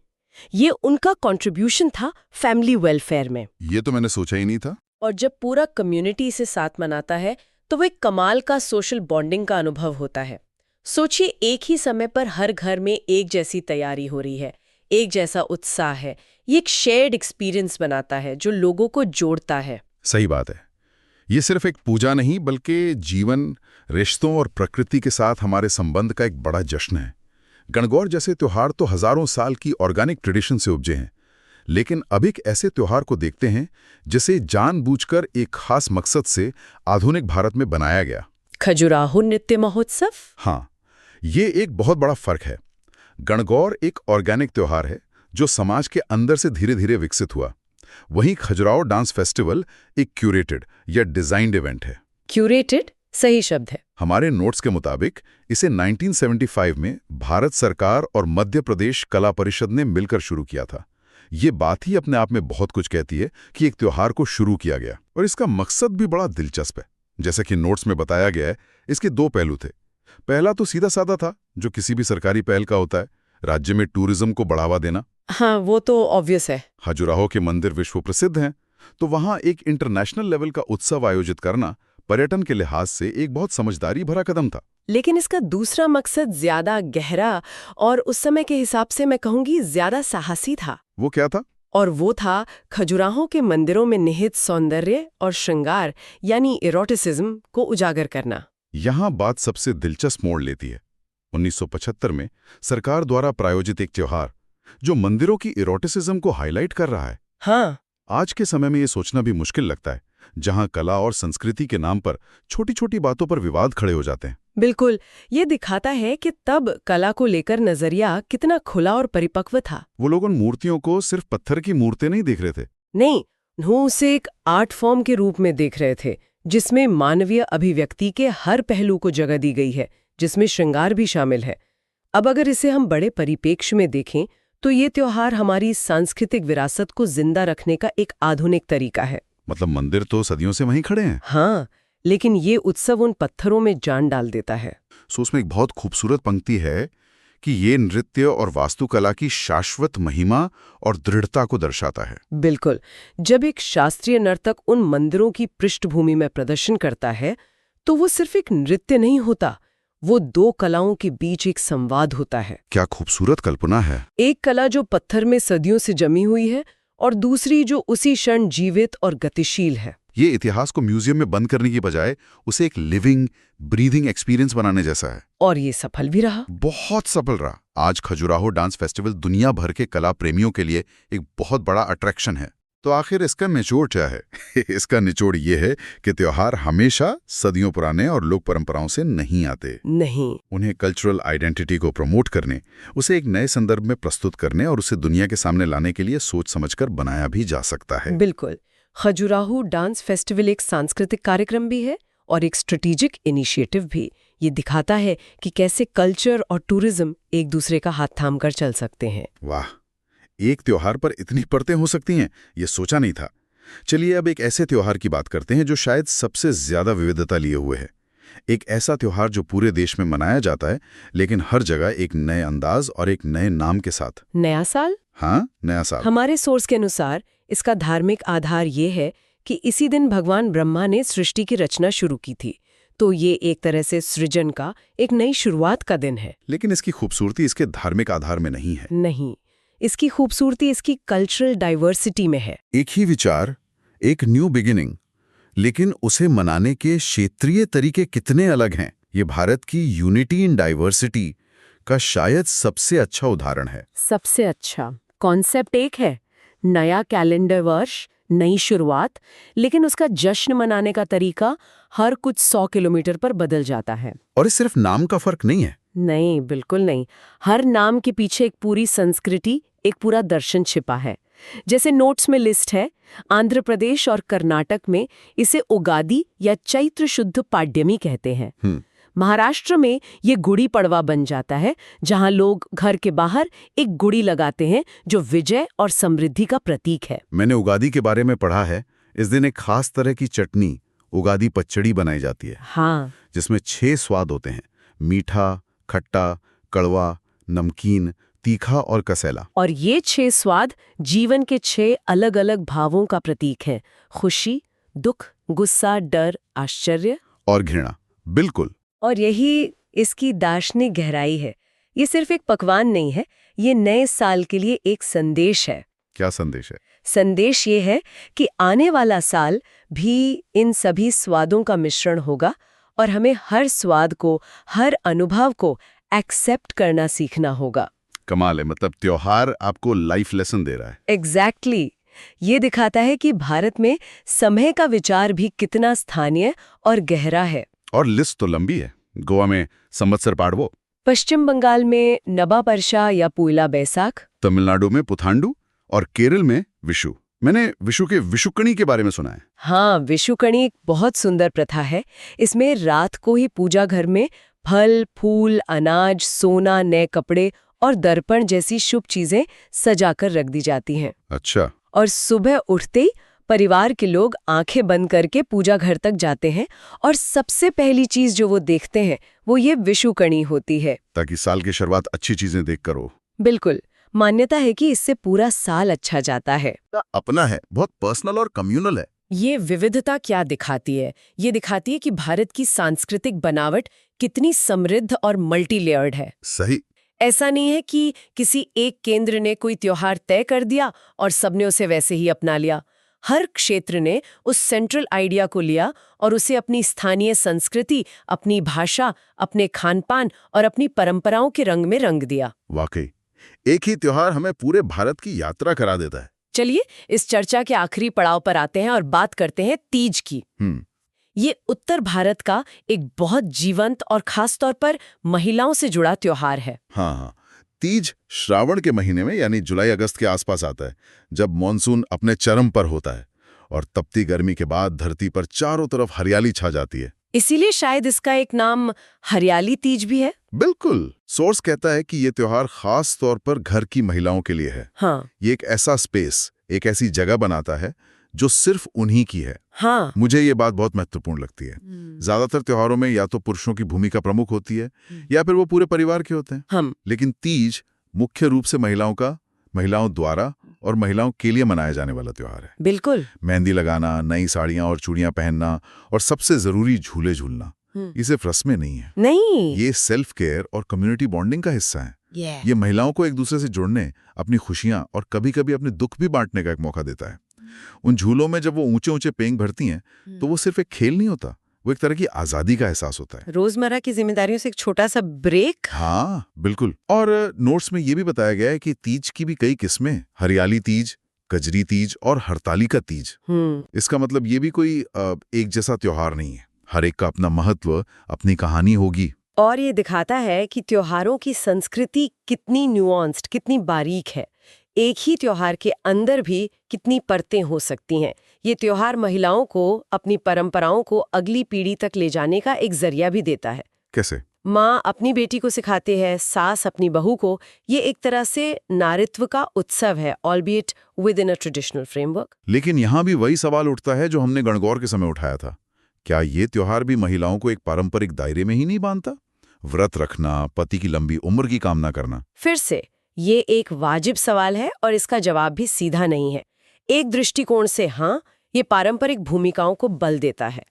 ये उनका कंट्रीब्यूशन था फैमिली वेलफेयर में। ये तो मैंने सोचा ही नहीं था। और जब पूरा कम्युनिटी इसे साथ मनाता है तो वो एक कमाल का सोशल बॉन्डिंग का अनुभव होता है। सोचिए, एक ही समय पर हर घर में एक जैसी तैयारी हो रही है, एक जैसा उत्साह है। ये एक शेयर्ड एक्सपीरियंस बनाता है जो लोगों को जोड़ता है। सही बात है। ये सिर्फ एक पूजा नहीं बल्कि जीवन, रिश्तों और प्रकृति के साथ हमारे संबंध का एक बड़ा जश्न है। गणगौर जैसे त्योहार तो हजारों साल की ऑर्गेनिक ट्रेडिशन से उपजे हैं, लेकिन अब एक ऐसे त्योहार को देखते हैं जिसे जानबूझकर एक खास मकसद से आधुनिक भारत में बनाया गया। खजुराहो नृत्य महोत्सव। हाँ, ये एक बहुत बड़ा फर्क है। गणगौर एक ऑर्गेनिक त्योहार है जो समाज के अंदर से धीरे धीरे विकसित हुआ। वहीं खजुराहो डांस फेस्टिवल एक क्यूरेटेड या डिजाइन्ड इवेंट है। क्यूरेटेड सही शब्द है। हमारे नोट्स के मुताबिक इसे 1975 में भारत सरकार और मध्य प्रदेश कला परिषद ने मिलकर शुरू किया था। ये बात ही अपने आप में बहुत कुछ कहती है कि एक त्योहार को शुरू किया गया, और इसका मकसद भी बड़ा दिलचस्प है। जैसा कि नोट्स में बताया गया है, इसके 2 पहलू थे। पहला तो सीधा साधा था, जो किसी भी सरकारी पहल का होता है, राज्य में टूरिज्म को बढ़ावा देना। हाँ, वो तो ऑब्वियस है। खजुराहो के मंदिर विश्व प्रसिद्ध हैं, तो वहां एक इंटरनेशनल लेवल का उत्सव आयोजित करना पर्यटन के लिहाज से एक बहुत समझदारी भरा कदम था। लेकिन इसका दूसरा मकसद ज्यादा गहरा और उस समय के हिसाब से मैं कहूंगी ज्यादा साहसी था। वो क्या था? और वो था खजुराहो के मंदिरों में निहित सौंदर्य और श्रृंगार यानी इरोटिसिज्म को उजागर करना। यहाँ बात सबसे दिलचस्प मोड़ लेती है। 1975 में सरकार द्वारा प्रायोजित एक त्योहार जो मंदिरों की इरोटिसिज्म को हाईलाइट कर रहा है। हाँ, आज के समय में ये सोचना भी मुश्किल लगता है, जहां कला और संस्कृति के नाम पर छोटी छोटी बातों पर विवाद खड़े हो जाते हैं। बिल्कुल। ये दिखाता है कि तब कला को लेकर नजरिया कितना खुला और परिपक्व था। वो लोग उन मूर्तियों को सिर्फ पत्थर की मूर्तें नहीं देख रहे थे। नहीं, वो उसे एक आर्ट फॉर्म के रूप में देख रहे थे, जिसमें मानवीय अभिव्यक्ति के हर पहलू को जगह दी गई है, जिसमें श्रृंगार भी शामिल है। अब अगर इसे हम बड़े परिप्रेक्ष्य में देखें तो ये त्योहार हमारी सांस्कृतिक विरासत को जिंदा रखने का एक आधुनिक तरीका है। मतलब मंदिर तो सदियों से वहीं खड़े हैं। हाँ, लेकिन ये उत्सव उन पत्थरों में जान डाल देता है। सो उसमें एक बहुत खूबसूरत पंक्ति है कि ये नृत्य और वास्तुकला की शाश्वत महिमा और दृढ़ता को दर्शाता है। बिल्कुल। जब एक शास्त्रीय नर्तक उन मंदिरों की पृष्ठभूमि में प्रदर्शन करता है तो वो सिर्फ एक नृत्य नहीं होता, वो दो कलाओं के बीच एक संवाद होता है। क्या खूबसूरत कल्पना है। एक कला जो पत्थर में सदियों से जमी हुई है और दूसरी जो उसी क्षण जीवित और गतिशील है। ये इतिहास को म्यूजियम में बंद करने की बजाय उसे एक लिविंग ब्रीदिंग एक्सपीरियंस बनाने जैसा है। और ये सफल भी रहा। बहुत सफल रहा। आज खजुराहो डांस फेस्टिवल दुनिया भर के कला प्रेमियों के लिए एक बहुत बड़ा अट्रैक्शन है। तो आखिर इसका निचोड़ क्या है? इसका निचोड़ ये है कि त्योहार हमेशा सदियों पुराने और लोक परंपराओं से नहीं आते। नहीं, उन्हें कल्चरल आइडेंटिटी को प्रमोट करने, उसे एक नए संदर्भ में प्रस्तुत करने और उसे दुनिया के सामने लाने के लिए सोच समझकर बनाया भी जा सकता है। बिल्कुल। खजुराहो डांस फेस्टिवल एक सांस्कृतिक कार्यक्रम भी है और एक स्ट्रेटेजिक इनिशिएटिव भी। ये दिखाता है कि कैसे कल्चर और टूरिज्म एक दूसरे का हाथ थाम कर चल सकते हैं। वाह, एक त्योहार पर इतनी परतें हो सकती हैं, ये सोचा नहीं था। चलिए अब एक ऐसे त्योहार की बात करते हैं जो शायद सबसे ज्यादा विविधता लिए हुए है। एक ऐसा त्योहार जो पूरे देश में मनाया जाता है, लेकिन हर जगह एक नए अंदाज और एक नए नाम के साथ। नया साल? हाँ, नया साल। हमारे सोर्स के अनुसार इसका धार्मिक आधार ये है कि इसी दिन भगवान ब्रह्मा ने सृष्टि की रचना शुरू की थी, तो ये एक तरह से सृजन का एक नई शुरुआत का दिन है। लेकिन इसकी खूबसूरती इसके धार्मिक आधार में नहीं है। नहीं, इसकी खूबसूरती इसकी कल्चरल डाइवर्सिटी में है। एक ही विचार, एक न्यू बिगिनिंग, लेकिन उसे मनाने के क्षेत्रीय तरीके कितने अलग हैं। ये भारत की यूनिटी इन डाइवर्सिटी का शायद सबसे अच्छा उदाहरण है। सबसे अच्छा कॉन्सेप्ट एक है, नया कैलेंडर वर्ष, नई शुरुआत, लेकिन उसका जश्न मनाने का तरीका हर कुछ 100 किलोमीटर पर बदल जाता है। और ये सिर्फ नाम का फर्क नहीं है। नहीं, बिल्कुल नहीं। हर नाम के पीछे एक पूरी संस्कृति, एक पूरा दर्शन छिपा है। जैसे नोट्स में लिस्ट है, आंध्र प्रदेश और कर्नाटक में इसे उगादी या चैत्र शुद्ध पाड्यमी कहते हैं। महाराष्ट्र में ये गुड़ी पड़वा बन जाता है, जहां लोग घर के बाहर एक गुड़ी लगाते हैं जो विजय और समृद्धि का प्रतीक है। मैंने उगादी के बारे में पढ़ा है। इस दिन एक खास तरह की चटनी, उगादी पचड़ी बनाई जाती है। हाँ, जिसमें 6 स्वाद होते हैं, मीठा, खट्टा, कड़वा, नमकीन, तीखा और कसेला। और ये 6 स्वाद जीवन के 6 अलग अलग भावों का प्रतीक है। खुशी, दुख, गुस्सा, डर, आश्चर्य और घृणा। बिल्कुल। और यही इसकी दार्शनिक गहराई है। ये सिर्फ एक पकवान नहीं है, ये नए साल के लिए एक संदेश है। क्या संदेश है? संदेश ये है कि आने वाला साल भी इन सभी स्वादों का मिश्रण होगा और हमें हर स्वाद को, हर अनुभव को एक्सेप्ट करना सीखना होगा। कमाल है। मतलब त्योहार आपको लाइफ लेसन दे रहा है। एग्जैक्टली। ये दिखाता है कि भारत में समय का विचार भी कितना स्थानीय और गहरा है। और लिस्ट तो लंबी है। गोवा में संवत्सर पाड़वो, पश्चिम बंगाल में नबापर्षा या पुइला बैसाख, तमिलनाडु में पुथांडु और केरल में विशु। मैंने विशु के विशुकणी के बारे में सुना है। हाँ, विशुकणी एक बहुत सुंदर प्रथा है। इसमें रात को ही पूजा घर में फल, फूल, अनाज, सोना, नए कपड़े और दर्पण जैसी शुभ चीजें सजाकर रख दी जाती हैं। अच्छा। और सुबह उठते ही परिवार के लोग आंखें बंद करके पूजा घर तक जाते हैं और सबसे पहली चीज जो वो देखते हैं वो ये विशुकणी होती है। ताकि साल की शुरुआत अच्छी चीजें देख कर हो। बिल्कुल, मान्यता है कि इससे पूरा साल अच्छा जाता है। अपना है, बहुत पर्सनल और कम्युनल है। ये विविधता क्या दिखाती है? ये दिखाती है कि भारत की सांस्कृतिक बनावट कितनी समृद्ध और मल्टी लेयर्ड है। सही। ऐसा नहीं है कि किसी एक केंद्र ने कोई त्योहार तय कर दिया और सबने उसे वैसे ही अपना लिया। हर क्षेत्र ने उस सेंट्रल आइडिया को लिया और उसे अपनी स्थानीय संस्कृति, अपनी भाषा, अपने खानपान और अपनी परंपराओं के रंग में रंग दिया। वाकई, एक ही त्योहार हमें पूरे भारत की यात्रा करा देता है। चलिए इस चर्चा के आखिरी पड़ाव पर आते हैं और बात करते हैं तीज की। ये उत्तर भारत का एक बहुत जीवंत और खास तौर पर महिलाओं से जुड़ा त्योहार है। हाँ, तीज श्रावण के महीने में यानी जुलाई अगस्त के आसपास आता है, जब मॉनसून अपने चरम पर होता है और तपती गर्मी के बाद धरती पर चारों तरफ हरियाली छा जाती है। इसीलिए शायद इसका एक नाम हरियाली तीज भी है। बिल्कुल। सोर्स कहता है कि ये त्योहार खास तौर पर घर की महिलाओं के लिए है। हाँ। ये एक ऐसा स्पेस, एक ऐसी जगह बनाता है जो सिर्फ उन्हीं की है। हाँ। मुझे ये बात बहुत महत्वपूर्ण लगती है। ज्यादातर त्योहारों में या तो पुरुषों की भूमिका प्रमुख होती है या फिर वो पूरे परिवार के होते हैं। लेकिन तीज मुख्य रूप से महिलाओं द्वारा और महिलाओं के लिए मनाया जाने वाला त्योहार है। बिल्कुल। मेहंदी लगाना, नई साड़ियां और चूड़ियां पहनना और सबसे जरूरी झूले झूलना, ये सिर्फ रस्में नहीं है। नहीं, ये सेल्फ केयर और कम्युनिटी बॉन्डिंग का हिस्सा है। ये महिलाओं को एक दूसरे से जुड़ने, अपनी खुशियां और कभी-कभी अपने दुख भी बांटने का एक मौका देता है। उन झूलों में जब वो ऊंचे-ऊंचे पेंग भरती हैं, तो वो सिर्फ एक खेल नहीं होता, वो एक तरह की आजादी का एहसास होता है। रोजमर्रा की जिम्मेदारियों से एक छोटा सा ब्रेक। हाँ, बिल्कुल। और नोट्स में ये भी बताया गया है कि तीज की भी कई किस्में, हरियाली तीज, कजरी तीज और हरतालिका तीज। इसका मतलब ये भी कोई एक जैसा त्योहार नहीं है। हर एक का अपना महत्व, अपनी कहानी होगी। और ये दिखाता है कि त्योहारों की संस्कृति कितनी न्यूआंस्ड, कितनी बारीक है। एक ही त्योहार के अंदर भी कितनी परतें हो सकती हैं। ये त्योहार महिलाओं को अपनी परंपराओं को अगली पीढ़ी तक ले जाने का एक जरिया भी देता है। कैसे? माँ अपनी बेटी को सिखाते हैं, सास अपनी बहू को। ये एक तरह से नारित्व का उत्सव है, albeit within a traditional framework. लेकिन यहाँ भी वही सवाल उठता है जो हमने गणगौर के समय उठाया था। क्या ये त्योहार भी महिलाओं को एक पारंपरिक दायरे में ही नहीं बांधता? व्रत रखना, पति की लंबी उम्र की कामना करना। फिर से ये एक वाजिब सवाल है और इसका जवाब भी सीधा नहीं है। एक दृष्टिकोण से हाँ, ये पारंपरिक भूमिकाओं को बल देता है,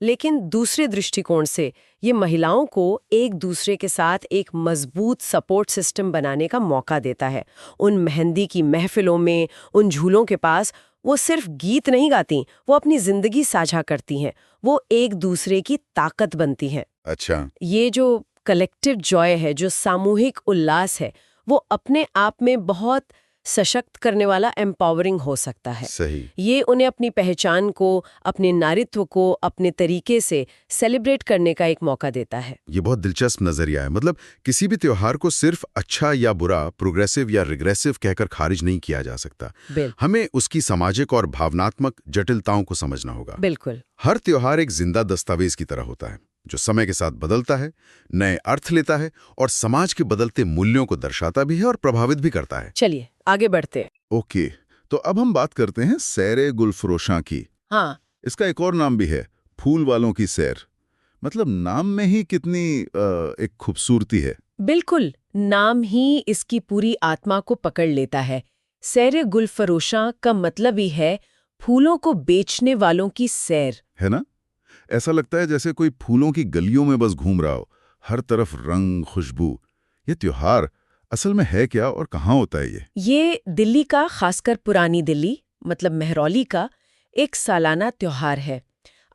लेकिन दूसरे दृष्टिकोण से ये महिलाओं को एक दूसरे के साथ एक मजबूत सपोर्ट सिस्टम बनाने का मौका देता है। उन मेहंदी की महफिलों में, उन झूलों के पास वो सिर्फ गीत नहीं गाती, वो अपनी जिंदगी साझा करती हैं। वो एक दूसरे की ताकत बनती हैं। अच्छा। ये जो कलेक्टिव जॉय है, जो सामूहिक उल्लास है, वो अपने आप में बहुत सशक्त करने वाला, एम्पावरिंग हो सकता है। सही। ये उन्हें अपनी पहचान को, अपने नारित्व को अपने तरीके से सेलिब्रेट करने का एक मौका देता है। ये बहुत दिलचस्प नजरिया है। मतलब किसी भी त्योहार को सिर्फ अच्छा या बुरा, प्रोग्रेसिव या रिग्रेसिव कहकर खारिज नहीं किया जा सकता। हमें उसकी सामाजिक और भावनात्मक जटिलताओं को समझना होगा। बिल्कुल। हर त्योहार एक जिंदा दस्तावेज की तरह होता है, जो समय के साथ बदलता है, नए अर्थ लेता है और समाज के बदलते मूल्यों को दर्शाता भी है और प्रभावित भी करता है। चलिए आगे बढ़ते हैं। ओके, तो अब हम बात करते हैं सैरे गुलफरोशां की। हाँ। इसका एक और नाम भी है, फूल वालों की सैर। मतलब नाम में ही कितनी एक खूबसूरती है। बिल्कुल, नाम ही इसकी पूरी आत्मा को पकड़ लेता है। सैरे गुलफरोशां का मतलब ही है फूलों को बेचने वालों की सैर, है ना? ऐसा लगता है जैसे कोई फूलों की गलियों में बस घूम रहा हो, हर तरफ रंग, खुशबू। ये त्योहार असल में है क्या और कहाँ होता है ये दिल्ली का, खासकर पुरानी दिल्ली मतलब मेहरौली का एक सालाना त्योहार है।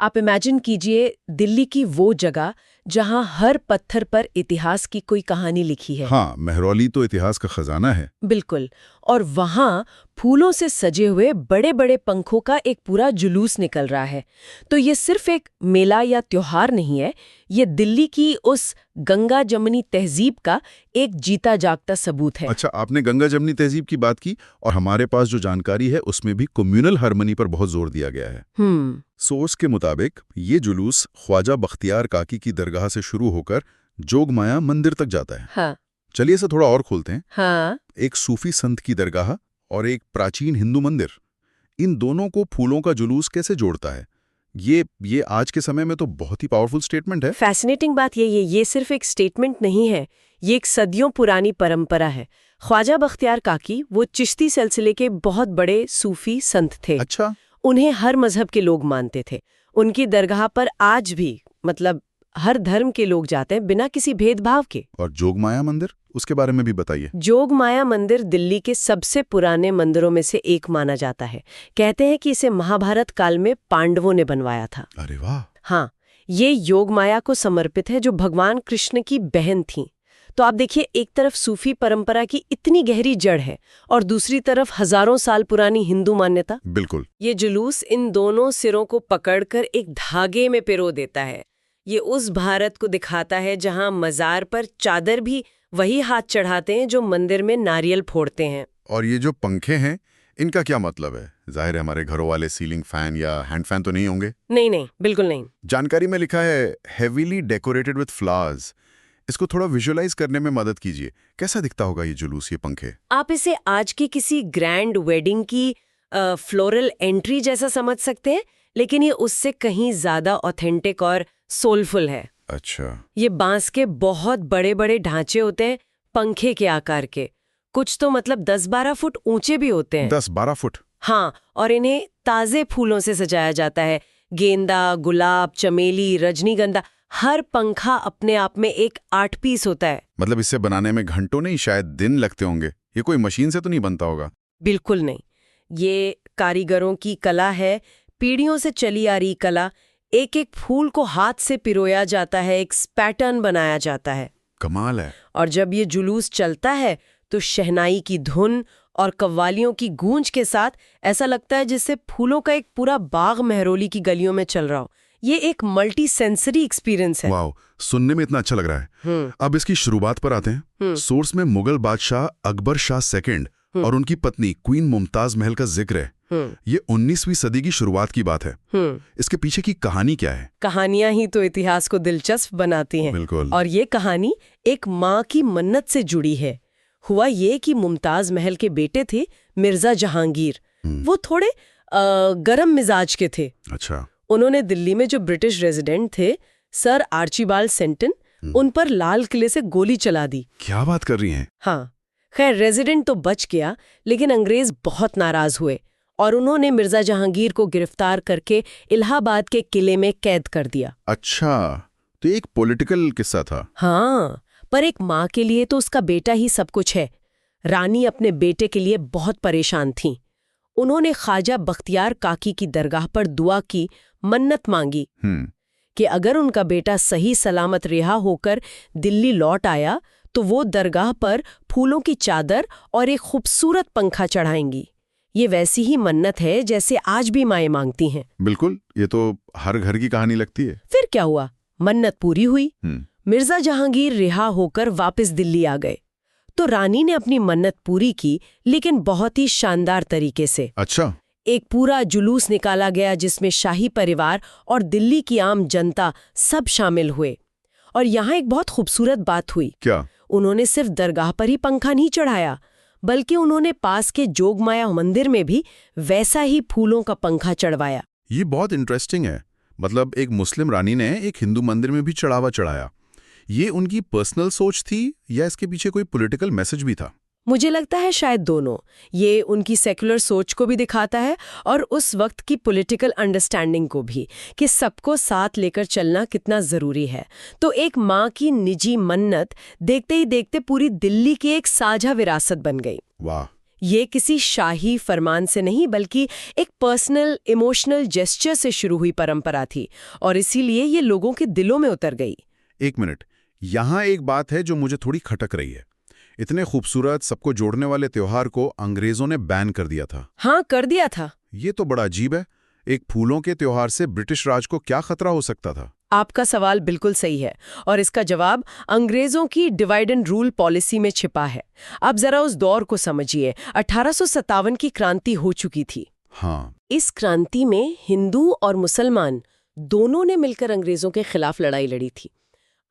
आप इमेजिन कीजिए दिल्ली की वो जगह जहां हर पत्थर पर इतिहास की कोई कहानी लिखी है। हाँ, मेहरौली तो इतिहास का खजाना है। बिल्कुल। और वहां फूलों से सजे हुए बड़े बड़े पंखों का एक पूरा जुलूस निकल रहा है। तो ये सिर्फ एक मेला या त्योहार नहीं है, ये दिल्ली की उस गंगा जमनी तहजीब का एक जीता जागता सबूत है। अच्छा, आपने गंगा जमनी तहजीब की बात की और हमारे पास जो जानकारी है उसमें भी कम्युनल हार्मनी पर बहुत जोर दिया गया है। सोर्स के मुताबिक ये जुलूस ख्वाजा बख्तियार काकी की दरगाह से शुरू होकर जोगमाया मंदिर तक जाता है। हाँ। चलिए इसे थोड़ा और खोलते हैं। हाँ। एक सूफी संत की दरगाह और एक प्राचीन हिंदू मंदिर, इन दोनों को फूलों का जुलूस कैसे जोड़ता है? ये आज के समय में तो बहुत ही पावरफुल स्टेटमेंट है। फैसिनेटिंग बात ये सिर्फ एक स्टेटमेंट नहीं है, ये एक सदियों पुरानी परंपरा है। ख्वाजा बख्तियार काकी वो चिश्ती सिलसिले के बहुत बड़े सूफी संत थे। अच्छा। उन्हें हर मजहब के लोग मानते थे। उनकी दरगाह पर आज भी मतलब हर धर्म के लोग जाते हैं बिना किसी भेदभाव के। और जोगमाया मंदिर, उसके बारे में भी बताइए। जोगमाया मंदिर दिल्ली के सबसे पुराने मंदिरों में से एक माना जाता है। कहते हैं कि इसे महाभारत काल में पांडवों ने बनवाया था। अरे वाह। हाँ, ये योगमाया को समर्पित है जो भगवान कृष्ण की बहन थीं। तो आप देखिए, एक तरफ सूफी परंपरा की इतनी गहरी जड़ है और दूसरी तरफ हजारों साल पुरानी हिंदू मान्यता। बिल्कुल। ये जुलूस इन दोनों सिरों को पकड़कर एक धागे में पिरो देता है। ये उस भारत को दिखाता है जहां मजार पर चादर भी वही हाथ चढ़ाते हैं जो मंदिर में नारियल फोड़ते हैं। और ये जो पंखे हैं, इनका क्या मतलब है? जाहिर है हमारे घरों वाले सीलिंग फैन या हैंड फैन तो नहीं होंगे? नहीं, बिल्कुल नहीं। जानकारी में लिखा है हेवीली डेकोरेटेड विथ फ्लावर्स। इसको थोड़ा विजुअलाइज करने में मदद कीजिए। कैसा दिखता होगा ये जुलूस, ये पंखे? आप इसे आज की किसी ग्रैंड वेडिंग की फ्लोरल एंट्री जैसा समझ सकते हैं, लेकिन ये उससे कहीं ज्यादा ऑथेंटिक और सोलफुल है। अच्छा। ये बांस के बहुत बड़े बड़े ढांचे होते हैं, पंखे के आकार के। कुछ तो मतलब 10-12 फुट ऊंचे भी होते हैं। 10-12 फुट? हाँ, और इन्हें ताजे फूलों से सजाया जाता है। गेंदा, गुलाब, चमेली, रजनीगंधा, हर पंखा अपने आप में एक आर्ट पीस होता है। मतलब इसे बनाने में घंटों नहीं, शायद दिन लगते होंगे। ये कोई मशीन से तो नहीं बनता होगा? बिल्कुल नहीं, ये कारीगरों की कला है, पीढ़ियों से चली आ रही कला। एक एक फूल को हाथ से पिरोया जाता है, एक पैटर्न बनाया जाता है। कमाल है। और जब ये जुलूस चलता है तो शहनाई की धुन और कव्वालियों की गूंज के साथ ऐसा लगता है जैसे फूलों का एक पूरा बाग मेहरोली की गलियों में चल रहा हो। ये एक मल्टी सेंसरी एक्सपीरियंस है। वाह, सुनने में इतना अच्छा लग रहा है। अब इसकी शुरुआत पर आते हैं। सोर्स में मुगल बादशाह अकबर शाह सेकंड और उनकी पत्नी क्वीन मुमताज महल का जिक्र है। ये 19वीं सदी की शुरुआत की बात है। इसके पीछे की कहानी क्या है? कहानियां ही तो इतिहास को दिलचस्प बनाती हैं। बिल्कुल। और ये कहानी एक माँ की मन्नत से जुड़ी है। हुआ ये कि मुमताज महल के बेटे थे मिर्जा जहांगीर। वो थोड़े गरम मिजाज के थे। अच्छा। उन्होंने दिल्ली में जो ब्रिटिश रेजिडेंट थे सर आर्चीबाल्ड सेंटन, उन पर लाल किले से गोली चला दी। क्या बात कर रही हैं? हाँ, खैर रेजिडेंट तो बच गया, लेकिन अंग्रेज बहुत नाराज हुए और उन्होंने मिर्जा जहांगीर को गिरफ्तार करके इलाहाबाद के किले में कैद कर दिया। अच्छा, तो एक पॉलिटिकल किस्सा था। हाँ, पर एक माँ के लिए तो उसका बेटा ही सब कुछ है। रानी अपने बेटे के लिए बहुत परेशान थीं। उन्होंने ख्वाजा बख्तियार काकी की दरगाह पर दुआ की, मन्नत मांगी कि अगर उनका बेटा सही सलामत रिहा होकर दिल्ली लौट आया तो वो दरगाह पर फूलों की चादर और एक खूबसूरत पंखा चढ़ाएंगी। ये वैसी ही मन्नत है जैसे आज भी माएँ मांगती हैं। बिल्कुल, ये तो हर घर की कहानी लगती है। फिर क्या हुआ? मन्नत पूरी हुई। मिर्जा जहांगीर रिहा होकर वापस दिल्ली आ गए तो रानी ने अपनी मन्नत पूरी की, लेकिन बहुत ही शानदार तरीके से। अच्छा। एक पूरा जुलूस निकाला गया जिसमें शाही परिवार और दिल्ली की आम जनता सब शामिल हुए। और यहाँ एक बहुत खूबसूरत बात हुई। क्या? उन्होंने सिर्फ दरगाह पर ही पंखा नहीं चढ़ाया, बल्कि उन्होंने पास के जोगमाया मंदिर में भी वैसा ही फूलों का पंखा चढ़वाया। ये बहुत इंटरेस्टिंग है। मतलब एक मुस्लिम रानी ने एक हिंदू मंदिर में भी चढ़ावा चढ़ाया। ये उनकी पर्सनल सोच थी या इसके पीछे कोई पॉलिटिकल मैसेज भी था? मुझे लगता है शायद दोनों। ये उनकी सेक्युलर सोच को भी दिखाता है और उस वक्त की पॉलिटिकल अंडरस्टैंडिंग को भी, कि सबको साथ लेकर चलना कितना जरूरी है। तो एक माँ की निजी मन्नत देखते ही देखते पूरी दिल्ली की एक साझा विरासत बन गई। वाह। ये किसी शाही फरमान से नहीं, बल्कि एक पर्सनल इमोशनल जेस्चर से शुरू हुई परंपरा थी और इसीलिए ये लोगों के दिलों में उतर गई। एक मिनट, यहाँ एक बात है जो मुझे थोड़ी खटक रही है। इतने खूबसूरत सबको जोड़ने वाले त्योहार को अंग्रेजों ने बैन कर दिया था। हाँ, कर दिया था। ये तो बड़ा अजीब है। एक फूलों के त्योहार से ब्रिटिश राज को क्या खतरा हो सकता था? आपका सवाल बिल्कुल सही है और इसका जवाब अंग्रेजों की डिवाइड एंड रूल पॉलिसी में छिपा है। आप जरा उस दौर को समझिए। 1857 की क्रांति हो चुकी थी। हाँ। इस क्रांति में हिंदू और मुसलमान दोनों ने मिलकर अंग्रेजों के खिलाफ लड़ाई लड़ी थी।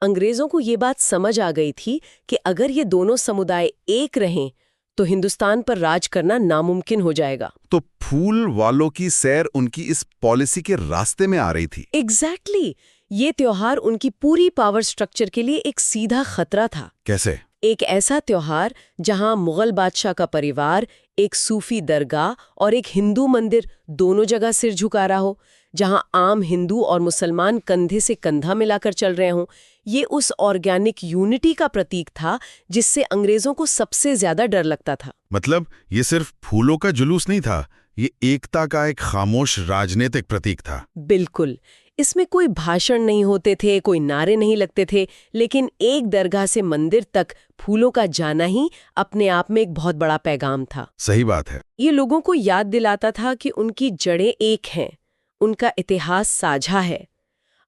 अंग्रेजों को ये बात समझ आ गई थी कि अगर ये दोनों समुदाय एक रहें तो हिंदुस्तान पर राज करना नामुमकिन हो जाएगा। तो फूल वालों की सैर उनकी इस पॉलिसी के रास्ते में आ रही थी। एग्जैक्टली। ये त्योहार उनकी पूरी पावर स्ट्रक्चर के लिए एक सीधा खतरा था। कैसे? एक ऐसा त्योहार जहां मुगल बादशाह का परिवार, एक सूफी दरगाह और एक हिंदू मंदिर दोनों जगह सिर झुका रहा हो, जहां आम हिंदू और मुसलमान कंधे से कंधा मिलाकर चल रहे हों। ये उस ऑर्गेनिक यूनिटी का प्रतीक था जिससे अंग्रेजों को सबसे ज्यादा डर लगता था। मतलब ये सिर्फ फूलों का जुलूस नहीं था, ये एकता का एक खामोश राजनीतिक प्रतीक था। बिल्कुल। इसमें कोई भाषण नहीं होते थे, कोई नारे नहीं लगते थे, लेकिन एक दरगाह से मंदिर तक फूलों का जाना ही अपने आप में एक बहुत बड़ा पैगाम था। सही बात है। ये लोगों को याद दिलाता था कि उनकी जड़ें एक हैं, उनका इतिहास साझा है।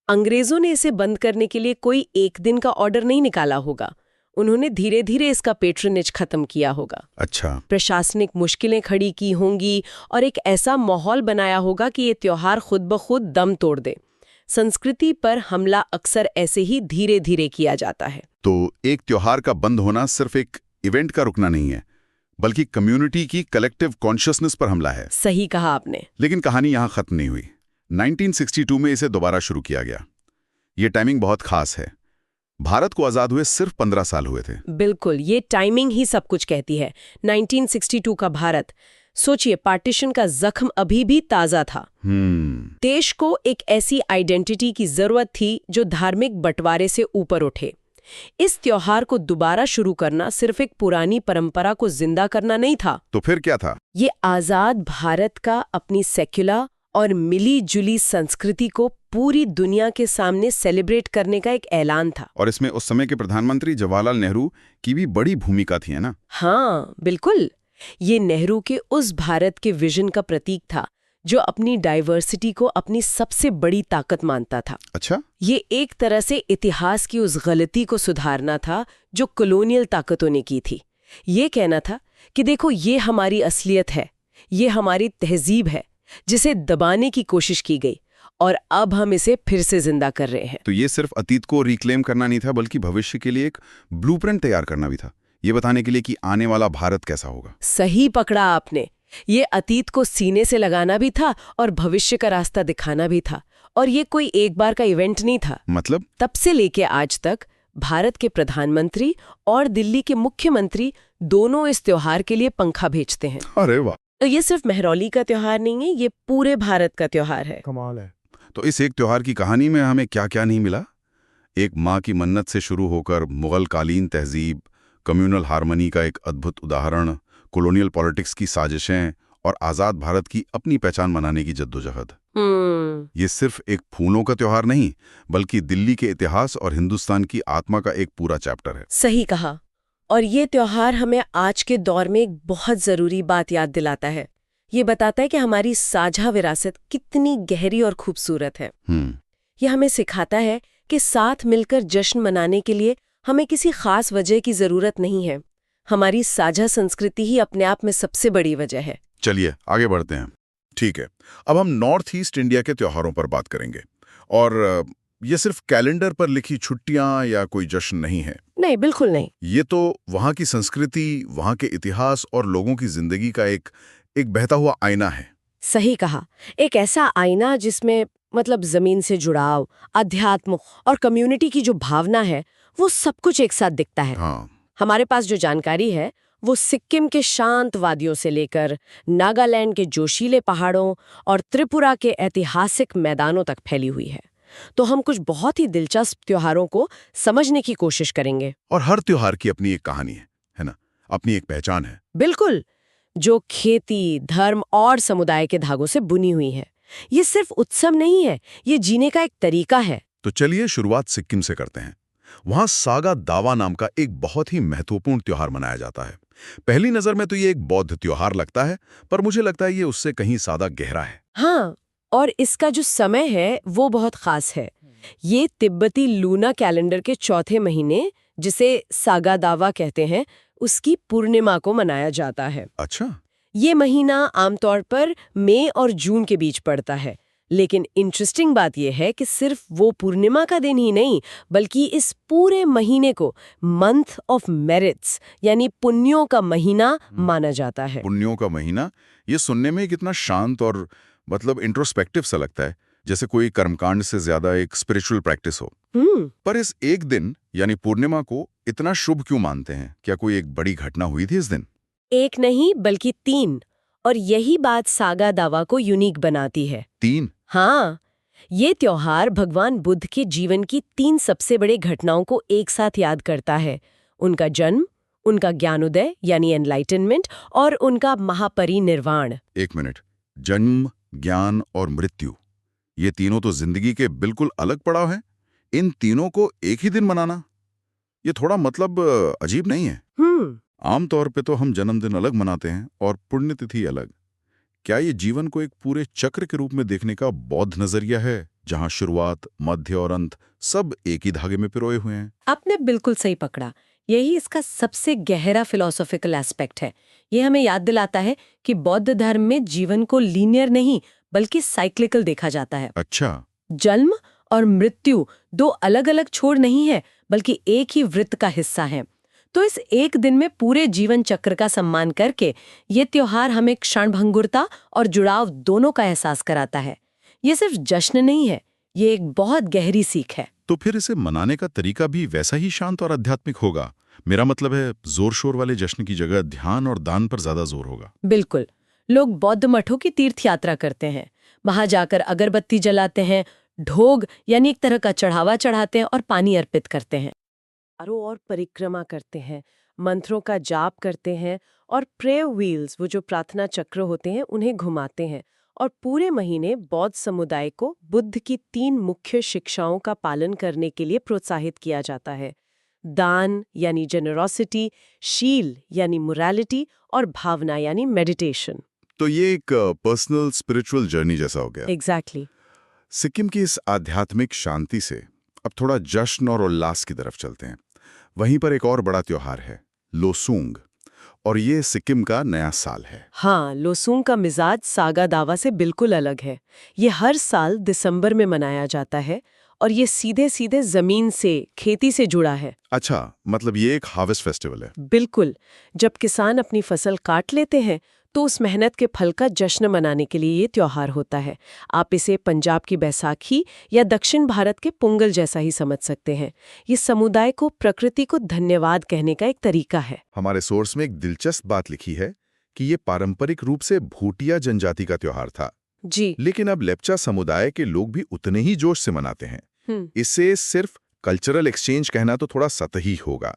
अंग्रेजों ने इसे बंद करने के लिए कोई एक दिन का ऑर्डर नहीं निकाला होगा। उन्होंने धीरे धीरे इसका पेट्रनेज खत्म किया होगा। अच्छा। प्रशासनिक मुश्किलें खड़ी की होंगी और एक ऐसा माहौल बनाया होगा कि ये त्योहार खुद ब खुद दम तोड़ दे। संस्कृति पर हमला अक्सर ऐसे ही धीरे धीरे किया जाता है। तो एक त्योहार का बंद होना सिर्फ एक इवेंट का रुकना नहीं है, बल्कि कम्युनिटी की कलेक्टिव कॉन्शियसनेस पर हमला है। सही कहा आपने। लेकिन कहानी यहाँ खत्म नहीं हुई। 1962 में इसे दोबारा शुरू किया गया। ये टाइमिंग बहुत खास है। भारत को आजाद हुए सिर्फ 15 साल हुए थे। बिल्कुल, ये टाइमिंग ही सब कुछ कहती है। 1962 का भारत, सोचिए, पार्टीशन का जख्म अभी भी ताजा था। देश को एक ऐसी आइडेंटिटी की जरूरत थी जो धार्मिक बंटवारे से ऊपर उठे। इस त्योहार को दोबारा शुरू करना सिर्फ एक पुरानी परंपरा को जिंदा करना नहीं था। तो फिर क्या था? ये आजाद भारत का अपनी सेक्युलर और मिली जुली संस्कृति को पूरी दुनिया के सामने सेलिब्रेट करने का एक ऐलान था। और इसमें उस समय के प्रधानमंत्री जवाहरलाल नेहरू की भी बड़ी भूमिका थी, है ना? हाँ, बिल्कुल। ये नेहरू के उस भारत के विजन का प्रतीक था जो अपनी डाइवर्सिटी को अपनी सबसे बड़ी ताकत मानता था। अच्छा। ये एक तरह से इतिहास की उस गलती को सुधारना था जो कॉलोनियल ताकतों ने की थी। ये कहना था कि देखो, ये हमारी असलियत है, ये हमारी तहजीब है जिसे दबाने की कोशिश की गई और अब हम इसे फिर से जिंदा कर रहे हैं। तो ये सिर्फ अतीत को रिक्लेम करना नहीं था, बल्कि भविष्य के लिए एक ब्लूप्रिंट तैयार करना भी था, ये बताने के लिए कि आने वाला भारत कैसा होगा। सही पकड़ा आपने। ये अतीत को सीने से लगाना भी था और भविष्य का रास्ता दिखाना भी था। और ये कोई एक बार का इवेंट नहीं था। मतलब? तब से लेके आज तक भारत के प्रधानमंत्री और दिल्ली के मुख्यमंत्री दोनों इस त्योहार के लिए पंखा भेजते हैं। अरे वाह। तो ये सिर्फ मेहरौली का त्योहार नहीं है, ये पूरे भारत का त्योहार है। कमाल है। तो इस एक त्योहार की कहानी में हमें क्या क्या नहीं मिला? एक माँ की मन्नत से शुरू होकर मुगल कालीन तहजीब, कम्युनल हार्मनी का एक अद्भुत उदाहरण, कॉलोनियल पॉलिटिक्स की साजिशें और आज़ाद भारत की अपनी पहचान बनाने की जद्दोजहद। ये सिर्फ एक फूलों का त्योहार नहीं, बल्कि दिल्ली के इतिहास और हिंदुस्तान की आत्मा का एक पूरा चैप्टर है। सही कहा। और ये त्योहार हमें आज के दौर में एक बहुत जरूरी बात याद दिलाता है। ये बताता है कि हमारी साझा विरासत कितनी गहरी और खूबसूरत है। ये हमें सिखाता है कि साथ मिलकर जश्न मनाने के लिए हमें किसी खास वजह की जरूरत नहीं है। हमारी साझा संस्कृति ही अपने आप में सबसे बड़ी वजह है। चलिए आगे बढ़ते हैं। ठीक है, अब हम नॉर्थ ईस्ट इंडिया के त्योहारों पर बात करेंगे। और ये सिर्फ कैलेंडर पर लिखी छुट्टियां या कोई जश्न नहीं है। नहीं, बिल्कुल नहीं। ये तो वहाँ की संस्कृति, वहाँ के इतिहास और लोगों की जिंदगी का एक बहता हुआ आईना है। सही कहा। एक ऐसा आईना जिसमें मतलब जमीन से जुड़ाव, अध्यात्म और कम्युनिटी की जो भावना है, वो सब कुछ एक साथ दिखता है। हाँ। हमारे पास जो जानकारी है वो सिक्किम के शांत वादियों से लेकर नागालैंड के जोशीले पहाड़ों और त्रिपुरा के ऐतिहासिक मैदानों तक फैली हुई है। तो हम कुछ बहुत ही दिलचस्प त्योहारों को समझने की कोशिश करेंगे। और हर त्योहार की अपनी एक कहानी है ना? अपनी एक पहचान है। बिल्कुल, जो खेती, धर्म और समुदाय के धागों से बुनी हुई है। ये सिर्फ उत्सव नहीं है, ये जीने का एक तरीका है। तो चलिए शुरुआत सिक्किम से करते हैं। वहाँ सागा दावा नाम का एक बहुत ही महत्वपूर्ण त्योहार मनाया जाता है। पहली नजर में तो ये एक बौद्ध त्योहार लगता है, पर मुझे लगता है ये उससे कहीं ज्यादा गहरा है। हाँ, और इसका जो समय है वो बहुत खास है। ये तिब्बती लूना कैलेंडर के चौथे महीने, जिसे सागा दावा कहते हैं, उसकी पूर्णिमा को मनाया जाता है। अच्छा। ये महीना आमतौर पर मई और जून के बीच पड़ता है। लेकिन इंटरेस्टिंग बात यह है कि सिर्फ वो पूर्णिमा का दिन ही नहीं, बल्कि इस पूरे महीने को मंथ ऑफ मेरिट्स यानी पुण्यों का महीना माना जाता है। पुण्यों का महीना, ये सुनने में कितना शांत और मतलब इंट्रोस्पेक्टिव सा लगता है, जैसे कोई कर्मकांड से ज्यादा एक स्पिरिचुअल प्रैक्टिस हो। पर इस एक दिन यानी पूर्णिमा को इतना शुभ क्यों मानते हैं? क्या कोई एक बड़ी घटना हुई थी इस दिन? एक नहीं बल्कि 3, और यही बात सागा दावा को यूनिक बनाती है। 3? हाँ, ये त्योहार भगवान बुद्ध के जीवन की 3 सबसे बड़े घटनाओं को एक साथ याद करता है। उनका जन्म, उनका ज्ञानोदय यानी एनलाइटनमेंट, और उनका महापरिनिर्वाण। एक मिनट, जन्म, ज्ञान और मृत्यु, ये तीनों तो जिंदगी के बिल्कुल अलग पड़ाव हैं। इन तीनों को एक ही दिन मनाना, ये थोड़ा अजीब नहीं है? आमतौर पे तो हम जन्मदिन अलग मनाते हैं और पुण्यतिथि अलग। क्या ये जीवन को एक पूरे चक्र के रूप में देखने का बौद्ध नजरिया है, जहां शुरुआत, मध्य और अंत सब एक ही धागे में पिरोए हुए हैं? आपने बिल्कुल सही पकड़ा। यही इसका सबसे गहरा फिलॉसॉफिकल एस्पेक्ट है। ये हमें याद दिलाता है कि बौद्ध धर्म में जीवन को लीनियर नहीं बल्कि साइक्लिकल देखा जाता है। अच्छा। जन्म और मृत्यु 2 अलग-अलग छोर नहीं है, बल्कि एक ही वृत्त का हिस्सा है। तो इस एक दिन में पूरे जीवन चक्र का सम्मान करके ये त्योहार हमें क्षणभंगुरता और जुड़ाव दोनों का एहसास कराता है। ये सिर्फ जश्न नहीं है, ये एक बहुत गहरी सीख है। तो फिर इसे मनाने का तरीका भी वैसा ही शांत और आध्यात्मिक होगा? मेरा मतलब है, जोर शोर वाले जश्न की जगह ध्यान और दान पर ज्यादा जोर होगा। बिल्कुल। लोग बौद्ध मठों की तीर्थ यात्रा करते हैं, वहां जाकर अगरबत्ती जलाते हैं, ढोग यानी एक तरह का चढ़ावा चढ़ाते हैं और पानी अर्पित करते हैं। और परिक्रमा करते हैं, मंत्रों का जाप करते हैं और प्रेयर व्हील्स, वो जो प्रार्थना चक्र होते हैं, उन्हें घुमाते हैं। और पूरे महीने बौद्ध समुदाय को बुद्ध की 3 मुख्य शिक्षाओं का पालन करने के लिए प्रोत्साहित किया जाता है। दान यानी जेनरोसिटी, शील यानी मोरालिटी, और भावना यानी मेडिटेशन। तो ये एक पर्सनल स्पिरिचुअल जर्नी जैसा हो गया। एग्जैक्टली। सिक्किम की इस आध्यात्मिक शांति से अब थोड़ा जश्न और उल्लास की तरफ चलते हैं। वहीं पर एक और बड़ा त्योहार है, लोसूंग, और ये सिक्किम का नया साल है। हाँ, लोसूंग का मिजाज सागा दावा से बिल्कुल अलग है। ये हर साल दिसंबर में मनाया जाता है और ये सीधे सीधे जमीन से, खेती से जुड़ा है। अच्छा, मतलब ये एक हार्वेस्ट फेस्टिवल है? बिल्कुल। जब किसान अपनी फसल काट लेते हैं तो उस मेहनत के फल का जश्न मनाने के लिए ये त्योहार होता है। आप इसे पंजाब की बैसाखी या दक्षिण भारत के पोंगल जैसा ही समझ सकते हैं। ये समुदाय को प्रकृति को धन्यवाद कहने का एक तरीका है। हमारे सोर्स में एक दिलचस्प बात लिखी है कि ये पारंपरिक रूप से भूटिया जनजाति का त्योहार था जी, लेकिन अब लेप्चा समुदाय के लोग भी उतने ही जोश से मनाते हैं। इसे सिर्फ कल्चरल एक्सचेंज कहना तो थोड़ा सतही होगा।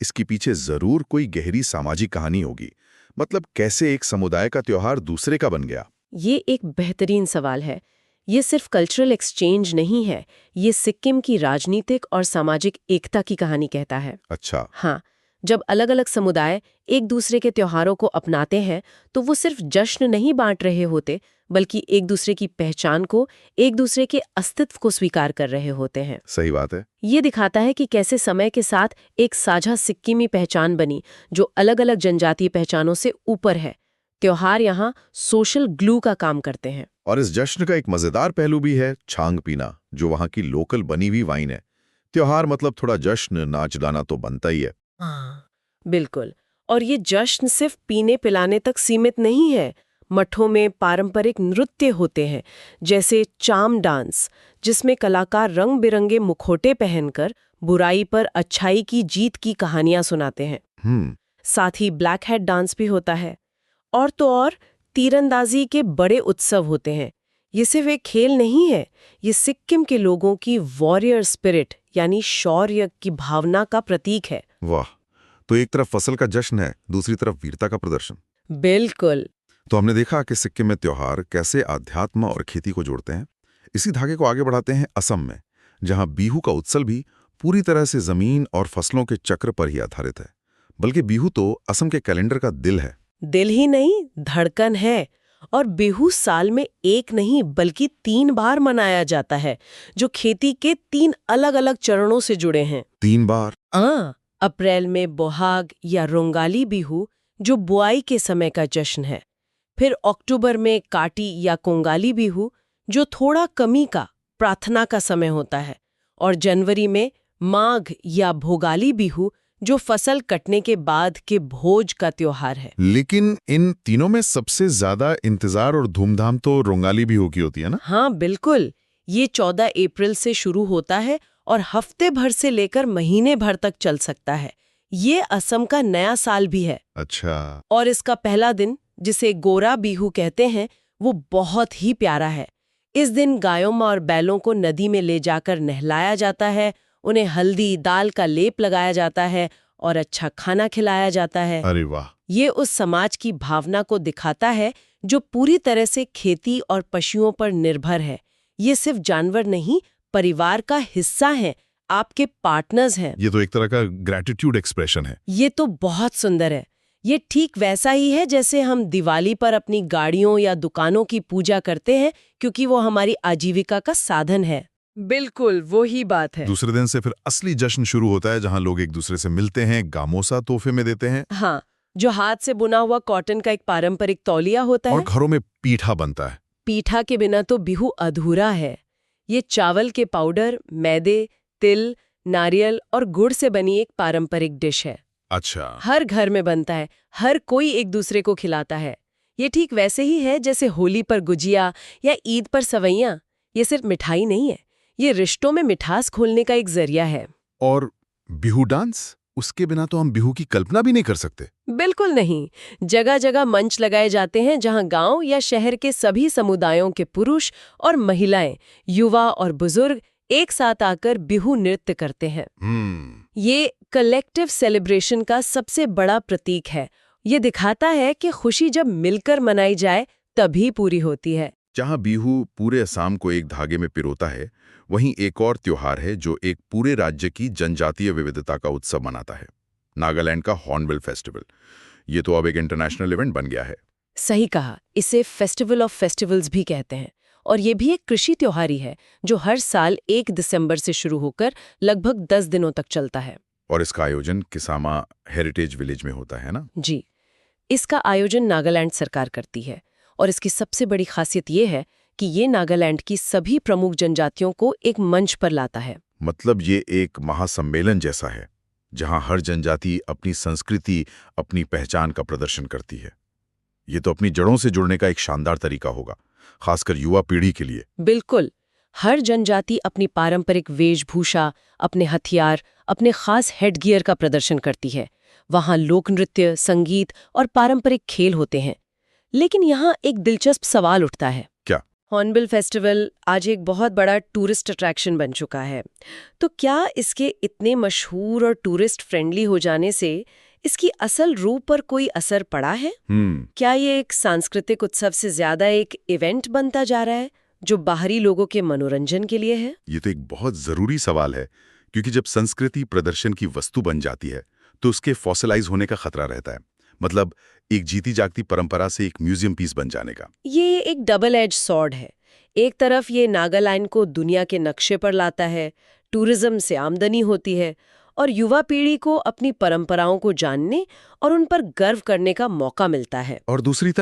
इसके पीछे जरूर कोई गहरी सामाजिक कहानी होगी। मतलब कैसे एक समुदाय का त्योहार दूसरे का बन गया? ये एक बेहतरीन सवाल है। ये सिर्फ कल्चरल एक्सचेंज नहीं है, ये सिक्किम की राजनीतिक और सामाजिक एकता की कहानी कहता है। अच्छा। हाँ, जब अलग अलग समुदाय एक दूसरे के त्योहारों को अपनाते हैं तो वो सिर्फ जश्न नहीं बांट रहे होते, बल्कि एक दूसरे की पहचान को, एक दूसरे के अस्तित्व को स्वीकार कर रहे होते हैं। सही बात है। ये दिखाता है कि कैसे समय के साथ एक साझा सिक्किमी पहचान बनी जो अलग अलग जनजातीय पहचानों से ऊपर है। त्योहार यहाँ सोशल ग्लू का काम करते हैं। और इस जश्न का एक मजेदार पहलू भी है, छांग पीना, जो वहाँ की लोकल बनी हुई वाइन है। त्योहार मतलब थोड़ा जश्न, नाच गाना तो बनता ही है। बिल्कुल। और ये जश्न सिर्फ पीने पिलाने तक सीमित नहीं है। मठों में पारंपरिक नृत्य होते हैं, जैसे चाम डांस, जिसमें कलाकार रंग बिरंगे मुखौटे पहनकर बुराई पर अच्छाई की जीत की कहानियां सुनाते हैं। साथ ही ब्लैक हैट डांस भी होता है। और तो और तीरंदाजी के बड़े उत्सव होते हैं। ये सिर्फ एक खेल नहीं है, ये सिक्किम के लोगों की वॉरियर स्पिरिट यानी शौर्य की भावना का प्रतीक है। वाह, तो एक तरफ फसल का जश्न है, दूसरी तरफ वीरता का प्रदर्शन। बिल्कुल। तो हमने देखा कि सिक्किम में त्योहार कैसे आध्यात्म और खेती को जोड़ते हैं। इसी धागे को आगे बढ़ाते हैं असम में, जहां बिहू का उत्सव भी पूरी तरह से जमीन और फसलों के चक्र पर ही आधारित है। बल्कि बिहू तो असम के कैलेंडर का दिल है। दिल ही नहीं, धड़कन है। और बिहू साल में एक नहीं बल्कि 3 बार मनाया जाता है, जो खेती के 3 अलग-अलग चरणों से जुड़े हैं। 3 बार? अप्रैल में बोहाग या रोंगाली बिहू, जो बुआई के समय का जश्न है। फिर अक्टूबर में काटी या कोंगाली बिहू, जो थोड़ा कमी का, प्रार्थना का समय होता है। और जनवरी में माघ या भोगाली बिहू, जो फसल कटने के बाद के भोज का त्योहार है। लेकिन इन तीनों में सबसे ज्यादा इंतजार और धूमधाम तो रोंगाली बिहू की होती है ना? हाँ बिल्कुल। ये 14 अप्रैल से शुरू होता है और हफ्ते भर से लेकर महीने भर तक चल सकता है। ये असम का नया साल भी है। अच्छा। और इसका पहला दिन, जिसे गोरा बिहू कहते हैं, वो बहुत ही प्यारा है। इस दिन गायों और बैलों को नदी में ले जाकर नहलाया जाता है, उन्हें हल्दी दाल का लेप लगाया जाता है और अच्छा खाना खिलाया जाता है। अरे वाह। ये उस समाज की भावना को दिखाता है जो पूरी तरह से खेती और पशुओं पर निर्भर है। ये सिर्फ जानवर नहीं, परिवार का हिस्सा हैं, आपके पार्टनर्स हैं। ये तो एक तरह का ग्रैटिट्यूड एक्सप्रेशन है। ये तो बहुत सुंदर है। ये ठीक वैसा ही है जैसे हम दिवाली पर अपनी गाड़ियों या दुकानों की पूजा करते हैं, क्योंकि वो हमारी आजीविका का साधन है। बिल्कुल वही बात है। दूसरे दिन से फिर असली जश्न शुरू होता है, जहां लोग एक दूसरे से मिलते हैं, गामोसा तोहफे में देते हैं। हाँ, जो हाथ से बुना हुआ कॉटन का एक पारंपरिक तौलिया होता है। और घरों में पीठा बनता है। पीठा के बिना तो बिहू अधूरा है। ये चावल के पाउडर, मैदे, तिल, नारियल और गुड़ से बनी एक पारंपरिक डिश है। अच्छा। हर घर में बनता है, हर कोई एक दूसरे को खिलाता है। ये ठीक वैसे ही है जैसे होली पर गुजिया या ईद पर सवैयां। ये सिर्फ मिठाई नहीं है, ये रिश्तों में मिठास खोलने का एक जरिया है। और बिहू डांस, उसके बिना तो हम बिहू की कल्पना भी नहीं कर सकते। बिल्कुल नहीं। जगह जगह मंच लगाए जाते हैं जहां गांव या शहर के सभी समुदायों के पुरुष और महिलाएं, युवा और बुजुर्ग एक साथ आकर बिहू नृत्य करते हैं। ये कलेक्टिव सेलिब्रेशन का सबसे बड़ा प्रतीक है। ये दिखाता है कि खुशी जब मिलकर मनाई जाए तभी पूरी होती है। जहां बिहू पूरे असम को एक धागे में पिरोता है, वहीं एक और त्योहार है जो एक पूरे राज्य की जनजातीय विविधता का उत्सव मनाता है, नागालैंड का हॉर्नबिल फेस्टिवल। ये तो अब एक इंटरनेशनल इवेंट बन गया है। सही कहा, इसे फेस्टिवल ऑफ फेस्टिवल्स भी कहते हैं। और ये भी एक कृषि त्योहार ही है जो हर साल 1 दिसंबर से शुरू होकर लगभग 10 दिनों तक चलता है। और इसका आयोजन किसामा हेरिटेज विलेज में होता है ना? जी, इसका आयोजन नागालैंड सरकार करती है और इसकी सबसे बड़ी खासियत ये है कि ये नागालैंड की सभी प्रमुख जनजातियों को एक मंच पर लाता है। मतलब ये एक महासम्मेलन जैसा है जहां हर जनजाति अपनी संस्कृति, अपनी पहचान का प्रदर्शन करती है। ये तो अपनी जड़ों से जुड़ने का एक शानदार तरीका होगा, खासकर युवा पीढ़ी के लिए। बिल्कुल, हर जनजाति अपनी पारंपरिक वेशभूषा, अपने हथियार, अपने खास हेडगियर का प्रदर्शन करती है। वहाँ लोक नृत्य, संगीत और पारंपरिक खेल होते हैं। लेकिन यहाँ एक दिलचस्प सवाल उठता है। क्या? हॉर्नबिल फेस्टिवल आज एक बहुत बड़ा टूरिस्ट अट्रैक्शन बन चुका है, तो क्या इसके इतने मशहूर और टूरिस्ट फ्रेंडली हो जाने से इसकी असल रूप पर कोई असर पड़ा है? क्या ये एक सांस्कृतिक उत्सव से ज्यादा एक इवेंट बनता जा रहा है जो बाहरी लोगों के मनोरंजन के लिए है? ये तो एक बहुत जरूरी सवाल है, क्योंकि जब संस्कृति प्रदर्शन की वस्तु बन जाती है तो उसके फॉसिलाइज होने का खतरा रहता है। मतलब एक जीती जागती परंपरा से एक म्यूजियम पीस बन जाने का। ये एक डबल एज सॉर्ड है। एक तरफ ये नागालैंड को दुनिया के नक्शे पर लाता है, टूरिज्म से आमदनी होती है और युवा पीढ़ी को अपनी परंपराओं को जानने और उन पर गर्व करने का मौका मिलता है। और दूसरी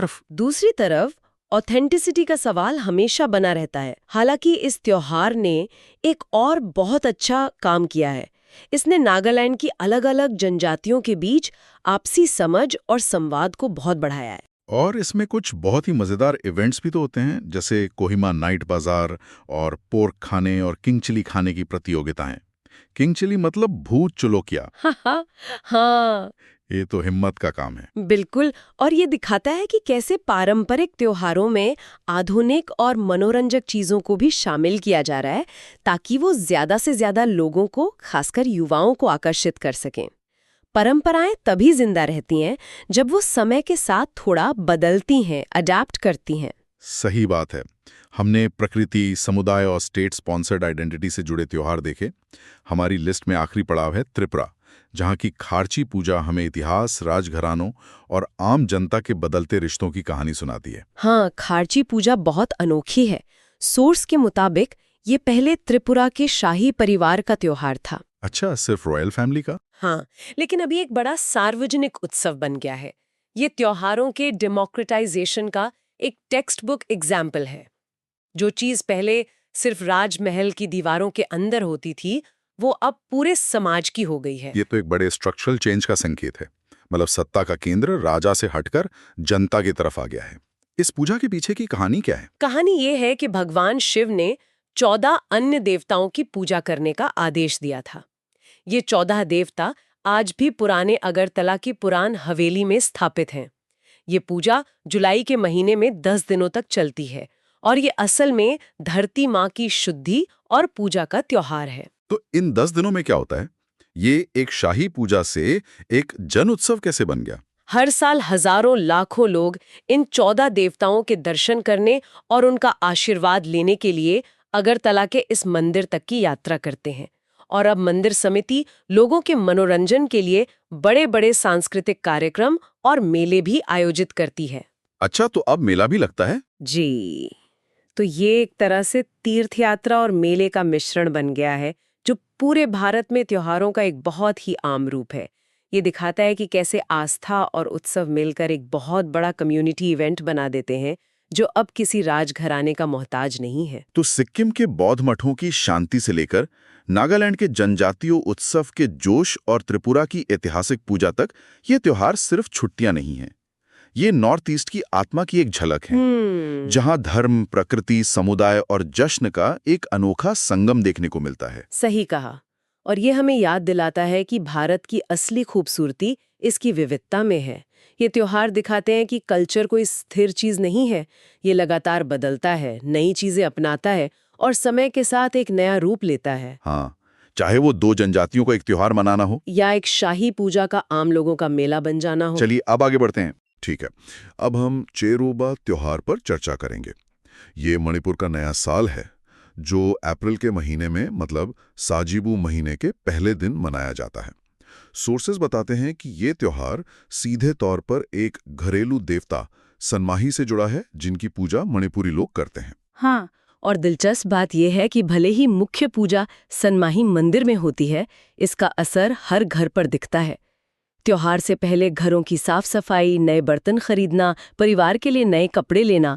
तरफ ऑथेंटिसिटी का सवाल हमेशा बना रहता है। हालांकि इस त्योहार ने एक और बहुत अच्छा काम किया है। इसने नागालैंड की अलग-अलग जनजातियों के बीच आपसी समझ और संवाद को बहुत बढ़ाया है। और इसमें कुछ बहुत ही मजेदार इवेंट्स भी तो होते हैं, जैसे कोहिमा नाइट बाजार और पोर्क खाने और किंग चिली खाने की प्रतियोगिताएं। किंग चिली मतलब भूत चुलोकिया। हाँ, ये तो हिम्मत का काम है। बिल्कुल। और ये दिखाता है कि कैसे पारंपरिक त्योहारों में आधुनिक और मनोरंजक चीजों को भी शामिल किया जा रहा है, ताकि वो ज्यादा से ज्यादा लोगों को, खासकर युवाओं को आकर्षित कर सकें। परंपराएं तभी जिंदा रहती हैं जब वो समय के साथ थोड़ा बदलती हैं, अडैप्ट करती हैं। सही बात है। हमने प्रकृति, समुदाय और स्टेट स्पॉन्सर्ड आइडेंटिटी से जुड़े त्योहार देखे। हमारी लिस्ट में आखिरी पड़ाव है त्रिपुरा, जहाँ की खार्ची पूजा हमें इतिहास, राजघरानों और आम जनता के बदलते रिश्तों की कहानी सुनाती है। हाँ, खार्ची पूजा बहुत अनोखी है। सोर्स के मुताबिक ये पहले त्रिपुरा के शाही परिवार का त्योहार था। अच्छा, सिर्फ रॉयल फैमिली का? हाँ, लेकिन अभी एक बड़ा सार्वजनिक उत्सव बन गया है। ये त्योहारों के डेमोक्रेटाइजेशन का एक टेक्स्ट बुक एग्जाम्पल है। जो चीज पहले सिर्फ राजमहल की दीवारों के अंदर होती थी, वो अब पूरे समाज की हो गई है। ये तो एक बड़े स्ट्रक्चरल चेंज का संकेत है। मतलब सत्ता का केंद्र राजा से हटकर जनता की तरफ आ गया है। इस पूजा के पीछे की कहानी क्या है? कहानी ये है कि भगवान शिव ने 14 अन्य देवताओं की पूजा करने का आदेश दिया था। ये 14 देवता आज भी पुराने अगरतला की पुरान हवेली में स्थापित हैं। ये पूजा जुलाई के महीने में 10 दिनों तक चलती है और ये असल में धरती माँ की शुद्धि और पूजा का त्योहार है। तो इन 10 दिनों में क्या होता है? ये एक शाही पूजा से एक जन उत्सव कैसे बन गया? हर साल हजारों लाखों लोग इन 14 देवताओं के दर्शन करने और उनका आशीर्वाद लेने के लिए अगरतला के इस मंदिर तक की यात्रा करते हैं। और अब मंदिर समिति लोगों के मनोरंजन के लिए बड़े बड़े सांस्कृतिक कार्यक्रम और मेले भी आयोजित करती है। अच्छा, तो अब मेला भी लगता है? जी, तो ये एक तरह से तीर्थ यात्रा और मेले का मिश्रण बन गया है, जो पूरे भारत में त्योहारों का एक बहुत ही आम रूप है। ये दिखाता है कि कैसे आस्था और उत्सव मिलकर एक बहुत बड़ा कम्युनिटी इवेंट बना देते हैं, जो अब किसी राजघराने का मोहताज नहीं है। तो सिक्किम के बौद्ध मठों की शांति से लेकर नागालैंड के जनजातीय उत्सव के जोश और त्रिपुरा की ऐतिहासिक पूजा तक ये त्योहार सिर्फ छुट्टियां नहीं हैं। ये नॉर्थ ईस्ट की आत्मा की एक झलक है, जहां धर्म, प्रकृति, समुदाय और जश्न का एक अनोखा संगम देखने को मिलता है। सही कहा। और ये हमें याद दिलाता है कि भारत की असली खूबसूरती इसकी विविधता में है। ये त्योहार दिखाते हैं कि कल्चर कोई स्थिर चीज नहीं है, ये लगातार बदलता है, नई चीजें अपनाता है और समय के साथ एक नया रूप लेता है। हाँ, चाहे वो दो जनजातियों का एक त्योहार मनाना हो या एक शाही पूजा का आम लोगों का मेला बन जाना हो। चलिए अब आगे बढ़ते हैं। ठीक है, अब हम चेरोबा त्योहार पर चर्चा करेंगे। ये मणिपुर का नया साल है, जो अप्रैल के महीने में मतलब साजिबू महीने के पहले दिन मनाया जाता है। सोर्सेज बताते हैं कि ये त्योहार सीधे तौर पर एक घरेलू देवता सनमाही से जुड़ा है, जिनकी पूजा मणिपुरी लोग करते हैं। हाँ, और दिलचस्प बात यह है कि भले ही मुख्य पूजा सनमाही मंदिर में होती है, इसका असर हर घर पर दिखता है। त्योहार से पहले घरों की साफ सफाई, नए बर्तन खरीदना, परिवार के लिए नए कपड़े लेना,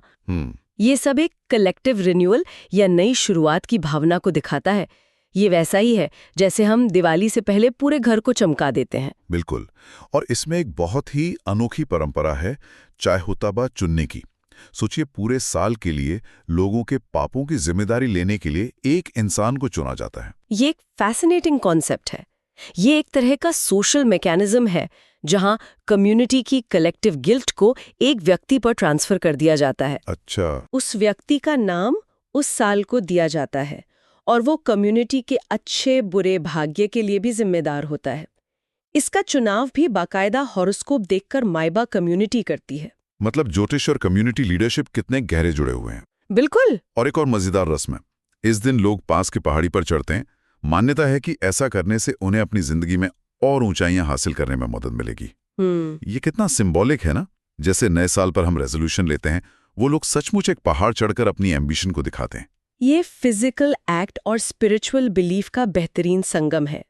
ये सब एक कलेक्टिव रिन्यूअल या नई शुरुआत की भावना को दिखाता है। ये वैसा ही है जैसे हम दिवाली से पहले पूरे घर को चमका देते हैं। बिल्कुल, और इसमें एक बहुत ही अनोखी परंपरा है चायहुताबा चुनने की। सोचिए, पूरे साल के लिए लोगों के पापों की जिम्मेदारी लेने के लिए एक इंसान को चुना जाता है। ये एक फैसिनेटिंग कॉन्सेप्ट है। ये एक तरह का सोशल मैकेनिज्म है, जहां कम्युनिटी की कलेक्टिव गिल्ट को एक व्यक्ति पर ट्रांसफर कर दिया जाता है। अच्छा। उस व्यक्ति का नाम उस साल को दिया जाता है और वो कम्युनिटी के अच्छे बुरे भाग्य के लिए भी जिम्मेदार होता है। इसका चुनाव भी बाकायदा हॉरोस्कोप देखकर माइबा कम्युनिटी करती है। मतलब ज्योतिष और कम्युनिटी लीडरशिप कितने गहरे जुड़े हुए हैं। बिल्कुल। और एक और मजेदार रस्म है, इस दिन लोग पास की पहाड़ी पर चढ़ते हैं। मान्यता है कि ऐसा करने से उन्हें अपनी जिंदगी में और ऊंचाइयां हासिल करने में मदद मिलेगी। ये कितना सिंबॉलिक है ना। जैसे नए साल पर हम रेजोल्यूशन लेते हैं, वो लोग सचमुच एक पहाड़ चढ़कर अपनी एम्बिशन को दिखाते हैं। ये फिजिकल एक्ट और स्पिरिचुअल बिलीफ का बेहतरीन संगम है।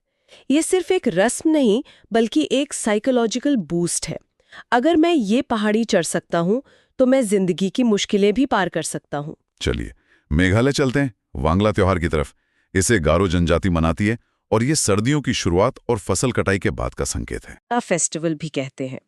ये सिर्फ एक रस्म नहीं, बल्कि एक साइकोलॉजिकल बूस्ट है। अगर मैं ये पहाड़ी चढ़ सकता हूँ, तो मैं जिंदगी की मुश्किलें भी पार कर सकता हूँ। चलिए मेघालय चलते हैं, वांगला त्योहार की तरफ। इसे गारो जनजाति मनाती है और ये सर्दियों की शुरुआत और फसल कटाई के बाद का संकेत है। फेस्टिवल भी कहते हैं।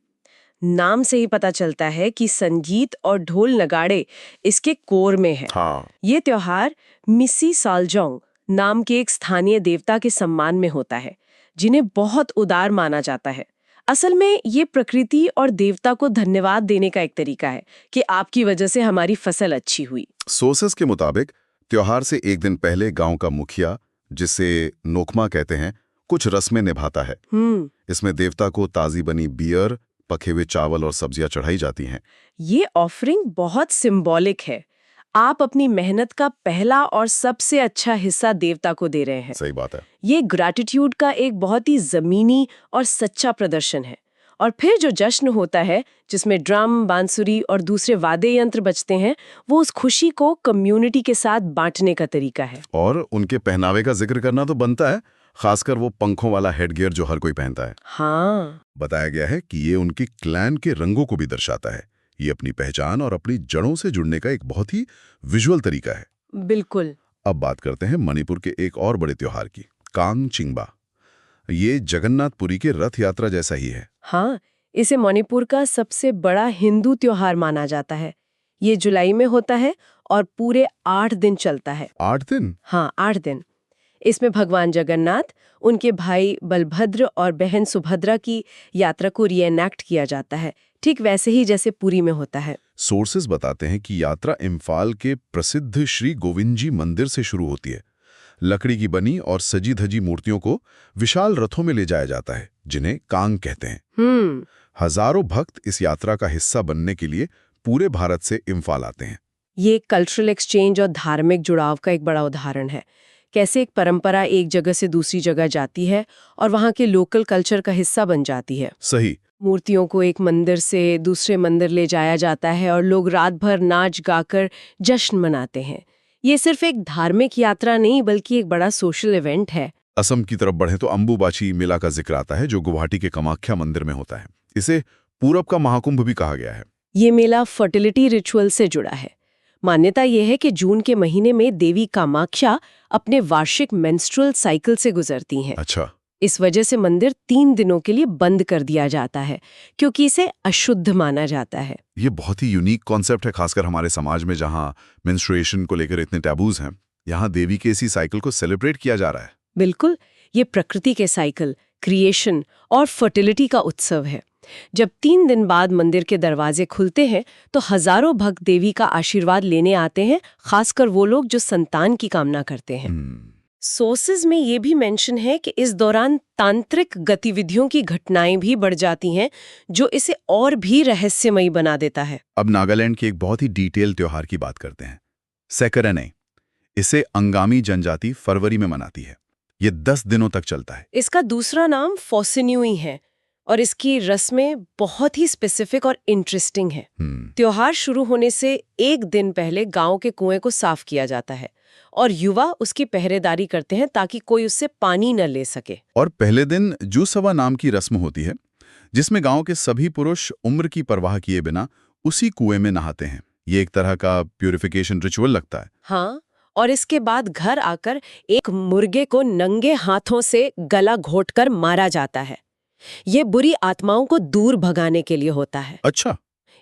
नाम से ही पता चलता है कि संगीत और ढोल नगाड़े इसके कोर में है। हाँ। ये त्योहार मिसी सालजोंग नाम के एक स्थानीय देवता के सम्मान में होता है, जिन्हें बहुत उदार माना जाता है। असल में ये प्रकृति और देवता को धन्यवाद देने का एक तरीका है कि आपकी वजह से हमारी फसल अच्छी हुई। सोर्सेस के मुताबिक त्योहार से एक दिन पहले गांव का मुखिया, जिसे नोकमा कहते हैं, कुछ रस्में निभाता है। इसमें देवता को ताजी बनी बियर, पके हुए चावल और सब्जियां चढ़ाई जाती हैं। ये ऑफरिंग बहुत सिंबॉलिक है। आप अपनी मेहनत का पहला और सबसे अच्छा हिस्सा देवता को दे रहे हैं। सही बात है। ये ग्रैटिट्यूड का एक बहुत ही जमीनी और सच्चा प्रदर्शन है। और फिर जो जश्न होता है, जिसमें ड्रम, बांसुरी और दूसरे वाद्य यंत्र बजते हैं, वो उस खुशी को कम्युनिटी के साथ बांटने का तरीका है। और उनके पहनावे का जिक्र करना तो बनता है, खासकर वो पंखों वाला हेडगियर जो हर कोई पहनता है। हाँ। बताया गया है कि ये उनकी क्लैन के रंगों को भी दर्शाता है। ये अपनी पहचान और अपनी जड़ों से जुड़ने का एक बहुत ही विजुअल तरीका है। बिल्कुल। अब बात करते हैं मणिपुर के एक और बड़े त्योहार की, कांग चिंगबा। ये जगन्नाथपुरी के रथ यात्रा जैसा ही है। हाँ, इसे मणिपुर का सबसे बड़ा हिंदू त्योहार माना जाता है। ये जुलाई में होता है और पूरे 8 दिन चलता है। 8 दिन? हाँ, 8 दिन। इसमें भगवान जगन्नाथ, उनके भाई बलभद्र और बहन सुभद्रा की यात्रा को रीएनैक्ट किया जाता है, ठीक वैसे ही जैसे पुरी में होता है। सोर्सेज बताते हैं कि यात्रा इम्फाल के प्रसिद्ध श्री गोविंद जी मंदिर से शुरू होती है। लकड़ी की बनी और सजी धजी मूर्तियों को विशाल रथों में ले जाया जाता है, जिन्हें कांग कहते हैं। हजारों भक्त इस यात्रा का हिस्सा बनने के लिए पूरे भारत से इम्फाल आते हैं। ये कल्चरल एक्सचेंज और धार्मिक जुड़ाव का एक बड़ा उदाहरण है। कैसे एक परंपरा एक जगह से दूसरी जगह जाती है और वहाँ के लोकल कल्चर का हिस्सा बन जाती है। सही। मूर्तियों को एक मंदिर से दूसरे मंदिर ले जाया जाता है और लोग रात भर नाच गाकर जश्न मनाते हैं। ये सिर्फ एक धार्मिक यात्रा नहीं बल्कि एक बड़ा सोशल इवेंट है। असम की तरफ बढ़े तो अंबुबाची मेला का जिक्र आता है, जो गुवाहाटी के कामाख्या मंदिर में होता है। इसे पूरब का महाकुंभ भी कहा गया है। ये मेला फर्टिलिटी रिचुअल से जुड़ा है। मान्यता यह है कि जून के महीने में देवी कामाख्या अपने वार्षिक मेंस्ट्रुअल साइकिल से गुजरती हैं। अच्छा। इस वजह से मंदिर 3 दिनों के लिए बंद कर दिया जाता है, क्योंकि इसे अशुद्ध माना जाता है। ये बहुत ही यूनिक कॉन्सेप्ट है, खासकर हमारे समाज में जहाँ मेंस्ट्रुएशन को लेकर इतने टैबूज हैं। यहाँ देवी के इसी साइकिल को सेलिब्रेट किया जा रहा है। बिल्कुल, ये प्रकृति के साइकिल, क्रिएशन और फर्टिलिटी का उत्सव है। जब 3 दिन बाद मंदिर के दरवाजे खुलते हैं तो हजारों भक्त देवी का आशीर्वाद लेने आते हैं, खासकर वो लोग जो संतान की कामना करते हैं। सोर्सेज में ये भी मेंशन है कि इस दौरान तांत्रिक गतिविधियों की घटनाएं भी बढ़ जाती हैं, जो इसे और भी रहस्यमयी बना देता है। अब नागालैंड के एक बहुत ही डिटेल त्योहार की बात करते हैं, सेकरने। इसे अंगामी जनजाति फरवरी में मनाती है। ये 10 दिनों तक चलता है। इसका दूसरा नाम फोसिन्युई है और इसकी रस्में बहुत ही स्पेसिफिक और इंटरेस्टिंग है। त्योहार शुरू होने से 1 दिन पहले गांव के कुएं को साफ किया जाता है और युवा उसकी पहरेदारी करते हैं ताकि कोई उससे पानी न ले सके। और पहले दिन जूसवा नाम की रस्म होती है, जिसमें गांव के सभी पुरुष उम्र की परवाह किए बिना उसी कुएं में नहाते हैं। ये एक तरह का प्यूरिफिकेशन रिचुअल लगता है। हाँ, और इसके बाद घर आकर एक मुर्गे को नंगे हाथों से गला घोंटकर मारा जाता है। ये बुरी आत्माओं को दूर भगाने के लिए होता है। अच्छा।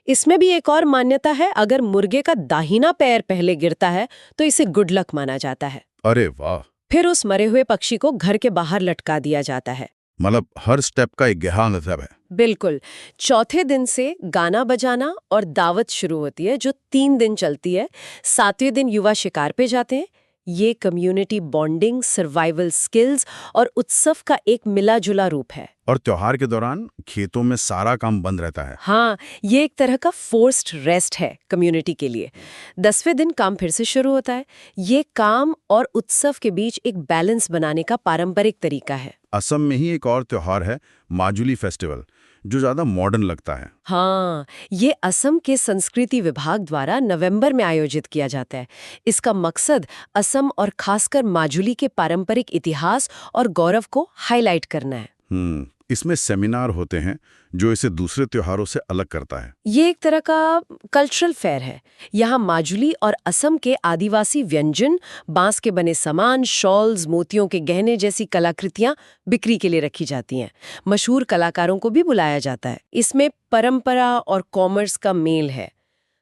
इसमें भी एक और मान्यता है, अगर मुर्गे का दाहिना पैर पहले गिरता है तो इसे गुड लक माना जाता है। अरे वाह। फिर उस मरे हुए पक्षी को घर के बाहर लटका दिया जाता है। मतलब हर स्टेप का एक गहरा मतलब है। बिल्कुल। चौथे दिन से गाना बजाना और दावत शुरू होती है, जो 3 दिन चलती है। 7वें दिन युवा शिकार पे जाते हैं। ये कम्युनिटी बॉन्डिंग, सर्वाइवल स्किल्स और उत्सव का एक मिला जुला रूप है। और त्योहार के दौरान खेतों में सारा काम बंद रहता है। हाँ, ये एक तरह का फोर्स्ड रेस्ट है कम्युनिटी के लिए। 10वें दिन काम फिर से शुरू होता है। ये काम और उत्सव के बीच एक बैलेंस बनाने का पारंपरिक तरीका है। असम में ही एक और त्योहार है, माजुली फेस्टिवल, जो ज्यादा मॉडर्न लगता है। हाँ, ये असम के संस्कृति विभाग द्वारा नवंबर में आयोजित किया जाता है। इसका मकसद असम और खासकर माजुली के पारंपरिक इतिहास और गौरव को हाईलाइट करना है। इसमें सेमिनार होते हैं जो इसे दूसरे त्योहारों से अलग करता है। ये एक तरह का कल्चरल फेयर है। यहाँ माजुली और असम के आदिवासी व्यंजन, बांस के बने सामान, शॉल्स, मोतियों के गहने जैसी कलाकृतियां बिक्री के लिए रखी जाती हैं। मशहूर कलाकारों को भी बुलाया जाता है। इसमें परंपरा और कॉमर्स का मेल है।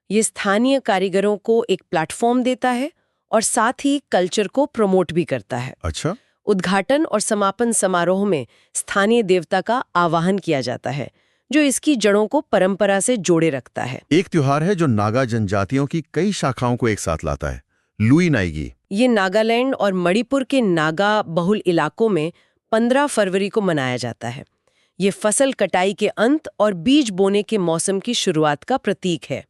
ये स्थानीय कारीगरों को एक प्लेटफॉर्म देता है और साथ ही कल्चर को प्रमोट भी करता है। अच्छा। उद्घाटन और समापन समारोह में स्थानीय देवता का आवाहन किया जाता है, जो इसकी जड़ों को परंपरा से जोड़े रखता है। एक त्योहार है जो नागा जनजातियों की कई शाखाओं को एक साथ लाता है, लुई नाइगी। ये नागालैंड और मणिपुर के नागा बहुल इलाकों में 15 फरवरी को मनाया जाता है। ये फसल कटाई के अंत और बीज बोने के मौसम की शुरुआत का प्रतीक है।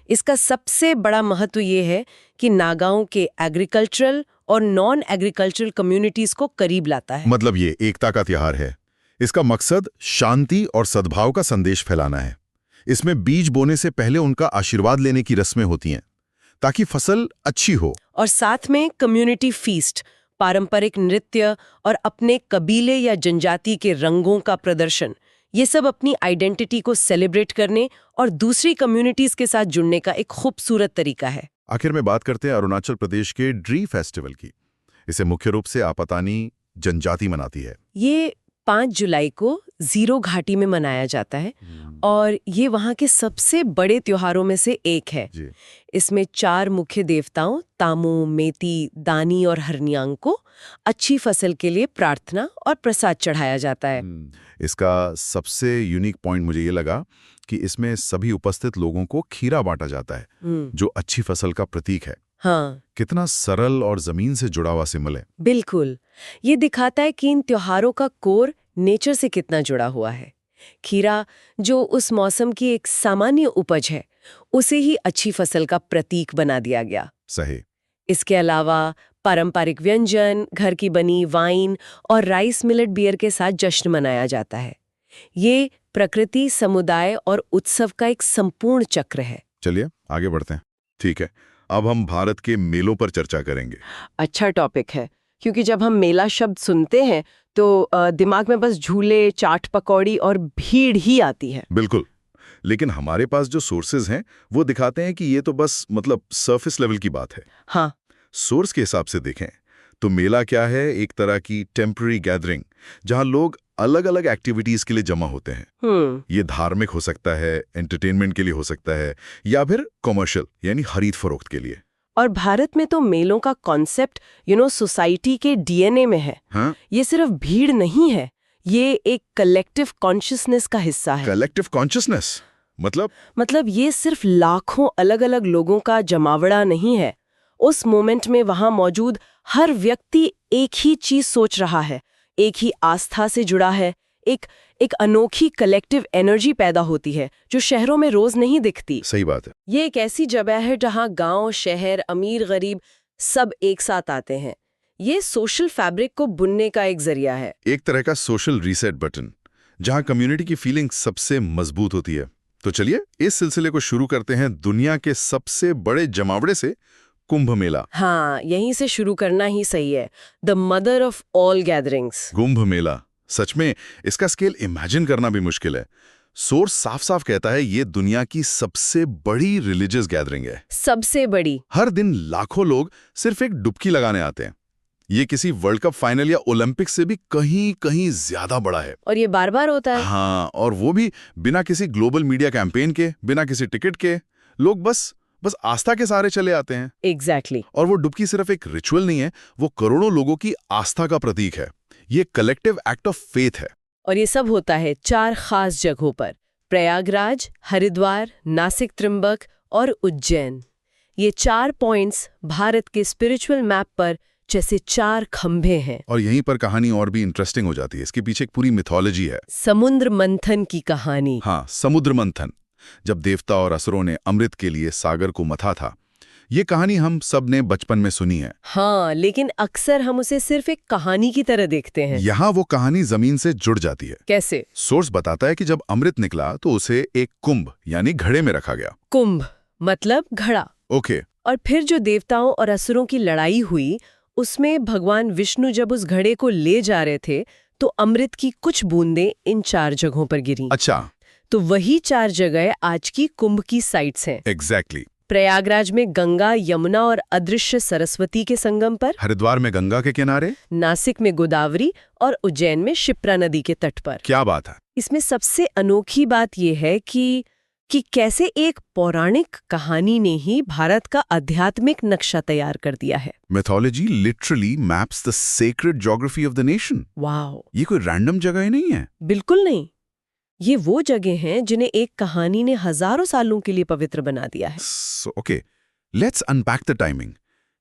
इसका सबसे बड़ा महत्व ये है कि नागाओं के एग्रीकल्चरल और नॉन एग्रीकल्चरल कम्युनिटीज को करीब लाता है। मतलब ये एकता का त्योहार है। इसका मकसद शांति और सद्भाव का संदेश फैलाना है। इसमें बीज बोने से पहले उनका आशीर्वाद लेने की रस्में होती हैं ताकि फसल अच्छी हो। और साथ में कम्युनिटी फीस्ट, पारंपरिक नृत्य और अपने कबीले या जनजाति के रंगों का प्रदर्शन, ये सब अपनी आइडेंटिटी को सेलिब्रेट करने और दूसरी कम्युनिटीज के साथ जुड़ने का एक खूबसूरत तरीका है। आखिर में बात करते हैं अरुणाचल प्रदेश के ड्री फेस्टिवल की। इसे मुख्य रूप से आपातानी जनजाति मनाती है। ये 5 जुलाई को जीरो घाटी में मनाया जाता है और ये वहाँ के सबसे बड़े त्योहारों में से एक है। जी। इसमें 4 मुख्य देवताओं तामू, मेती, दानी और हरनियांग को अच्छी फसल के लिए प्रार्थना और प्रसाद चढ़ाया जाता है। इसका सबसे यूनिक पॉइंट मुझे ये लगा कि इसमें सभी उपस्थित लोगों को खीरा बांटा जाता है, जो अच्छी फसल का प्रतीक है। हाँ, कितना सरल और जमीन से जुड़ा हुआ सिंबल है। बिल्कुल। ये दिखाता है कि इन त्योहारों का कोर नेचर से कितना जुड़ा हुआ है। खीरा, जो उस मौसम की एक सामान्य उपज है, उसे ही अच्छी फसल का प्रतीक बना दिया गया। सही। इसके अलावा पारंपरिक व्यंजन, घर की बनी वाइन और राइस मिलेट बियर के साथ जश्न मनाया जाता है। ये प्रकृति, समुदाय और उत्सव का एक संपूर्ण चक्र है। चलिए आगे बढ़ते हैं। ठीक है, अब हम भारत के मेलों पर चर्चा करेंगे। अच्छा टॉपिक है, क्योंकि जब हम मेला शब्द सुनते हैं तो दिमाग में बस झूले, चाट पकौड़ी और भीड़ ही आती है। बिल्कुल, लेकिन हमारे पास जो सोर्सेज हैं वो दिखाते हैं कि ये तो बस सरफेस लेवल की बात है। हाँ, सोर्स के हिसाब से देखें तो मेला क्या है? एक तरह की टेम्पररी गैदरिंग जहां लोग अलग अलग एक्टिविटीज के लिए जमा होते हैं। ये धार्मिक हो सकता है, एंटरटेनमेंट के लिए हो सकता है, या फिर कमर्शियल यानी खरीद फरोख्त के लिए। और भारत में तो मेलों का कॉन्सेप्ट सोसाइटी के डीएनए में है। हाँ? ये सिर्फ भीड़ नहीं है, ये एक कलेक्टिव कॉन्शियसनेस का हिस्सा है। कलेक्टिव कॉन्शियसनेस मतलब ये सिर्फ लाखों अलग अलग लोगों का जमावड़ा नहीं है। उस मोमेंट में वहां मौजूद हर व्यक्ति एक ही चीज सोच रहा है, एक ही आस्था से जुड़ा है। एक अनोखी कलेक्टिव एनर्जी पैदा होती है जो शहरों में रोज नहीं दिखती। सही बात है। ये एक ऐसी जगह है जहां गांव, शहर, अमीर, गरीब सब एक साथ आते हैं। ये सोशल फैब्रिक को बुनने का एक जरिया है। एक तरह का सोशल रीसेट बटन जहां कम्युनिटी की फीलिंग सबसे मजबूत होती है। तो चलिए इस सिलसिले को शुरू करते हैं दुनिया के सबसे बड़े जमावड़े से, कुंभ मेला। हाँ, यहीं से शुरू करना ही सही है। The mother of all gatherings. Kumbh Mela, सच में इसका स्केल इमेजिन करना भी मुश्किल है। सोर्स साफ साफ कहता है ये दुनिया की सबसे बड़ी रिलीजियस गैदरिंग है। सबसे बड़ी। हर दिन लाखों लोग सिर्फ एक डुबकी लगाने आते हैं। ये किसी वर्ल्ड कप फाइनल या ओलंपिक से भी कहीं कहीं ज्यादा बड़ा है। और ये बार बार होता है। हाँ, और वो भी बिना किसी ग्लोबल मीडिया कैंपेन के, बिना किसी टिकट के। लोग बस आस्था के सहारे चले आते हैं। एग्जैक्टली। और वो डुबकी सिर्फ एक रिचुअल नहीं है, वो करोड़ों लोगों की आस्था का प्रतीक है। ये कलेक्टिव एक्ट ऑफ फेथ है। और ये सब होता है 4 खास जगहों पर: प्रयागराज, हरिद्वार, नासिक, त्रिंबक और उज्जैन। ये 4 पॉइंट्स भारत के स्पिरिचुअल मैप पर जैसे 4 खंभे हैं। और यहीं पर कहानी और भी इंटरेस्टिंग हो जाती है। इसके पीछे एक पूरी मिथोलॉजी है। समुद्र मंथन की कहानी। हाँ, समुद्र मंथन, जब देवता और असुरों ने अमृत के लिए सागर को मथा था। ये कहानी हम सब ने बचपन में सुनी है। हाँ, लेकिन अक्सर हम उसे सिर्फ एक कहानी की तरह देखते हैं। यहाँ वो कहानी जमीन से जुड़ जाती है। कैसे? सोर्स बताता है कि जब अमृत निकला तो उसे एक कुंभ यानी घड़े में रखा गया। कुंभ मतलब घड़ा। ओके। और फिर जो देवताओं और असुरों की लड़ाई हुई, उसमें भगवान विष्णु जब उस घड़े को ले जा रहे थे तो अमृत की कुछ बूंदें इन 4 जगहों पर गिरी। अच्छा। तो वही 4 जगह आज की कुंभ की साइट्स हैं। एग्जैक्टली। प्रयागराज में गंगा, यमुना और अदृश्य सरस्वती के संगम पर, हरिद्वार में गंगा के किनारे, नासिक में गोदावरी और उज्जैन में शिप्रा नदी के तट पर। क्या बात है। इसमें सबसे अनोखी बात यह है कि कैसे एक पौराणिक कहानी ने ही भारत का आध्यात्मिक नक्शा तैयार कर दिया है। Mythology literally maps the sacred geography of the nation. वाह, ये कोई रैंडम जगह ही नहीं है। बिल्कुल नहीं। ये वो जगह हैं जिन्हें एक कहानी ने हजारों सालों के लिए पवित्र बना दिया है। Okay, let's unpack the timing.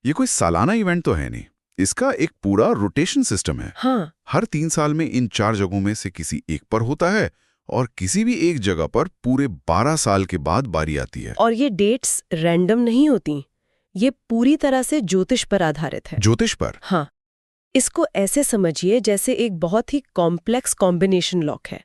ये कोई सालाना इवेंट तो है नहीं, इसका एक पूरा रोटेशन सिस्टम है। हाँ। हर 3 साल में इन 4 जगहों में से किसी एक पर होता है और किसी भी एक जगह पर पूरे 12 साल के बाद बारी आती है। और ये डेट्स रैंडम नहीं होती, ये पूरी तरह से ज्योतिष पर आधारित है। ज्योतिष पर? हाँ, इसको ऐसे समझिए जैसे एक बहुत ही कॉम्प्लेक्स कॉम्बिनेशन लॉक है।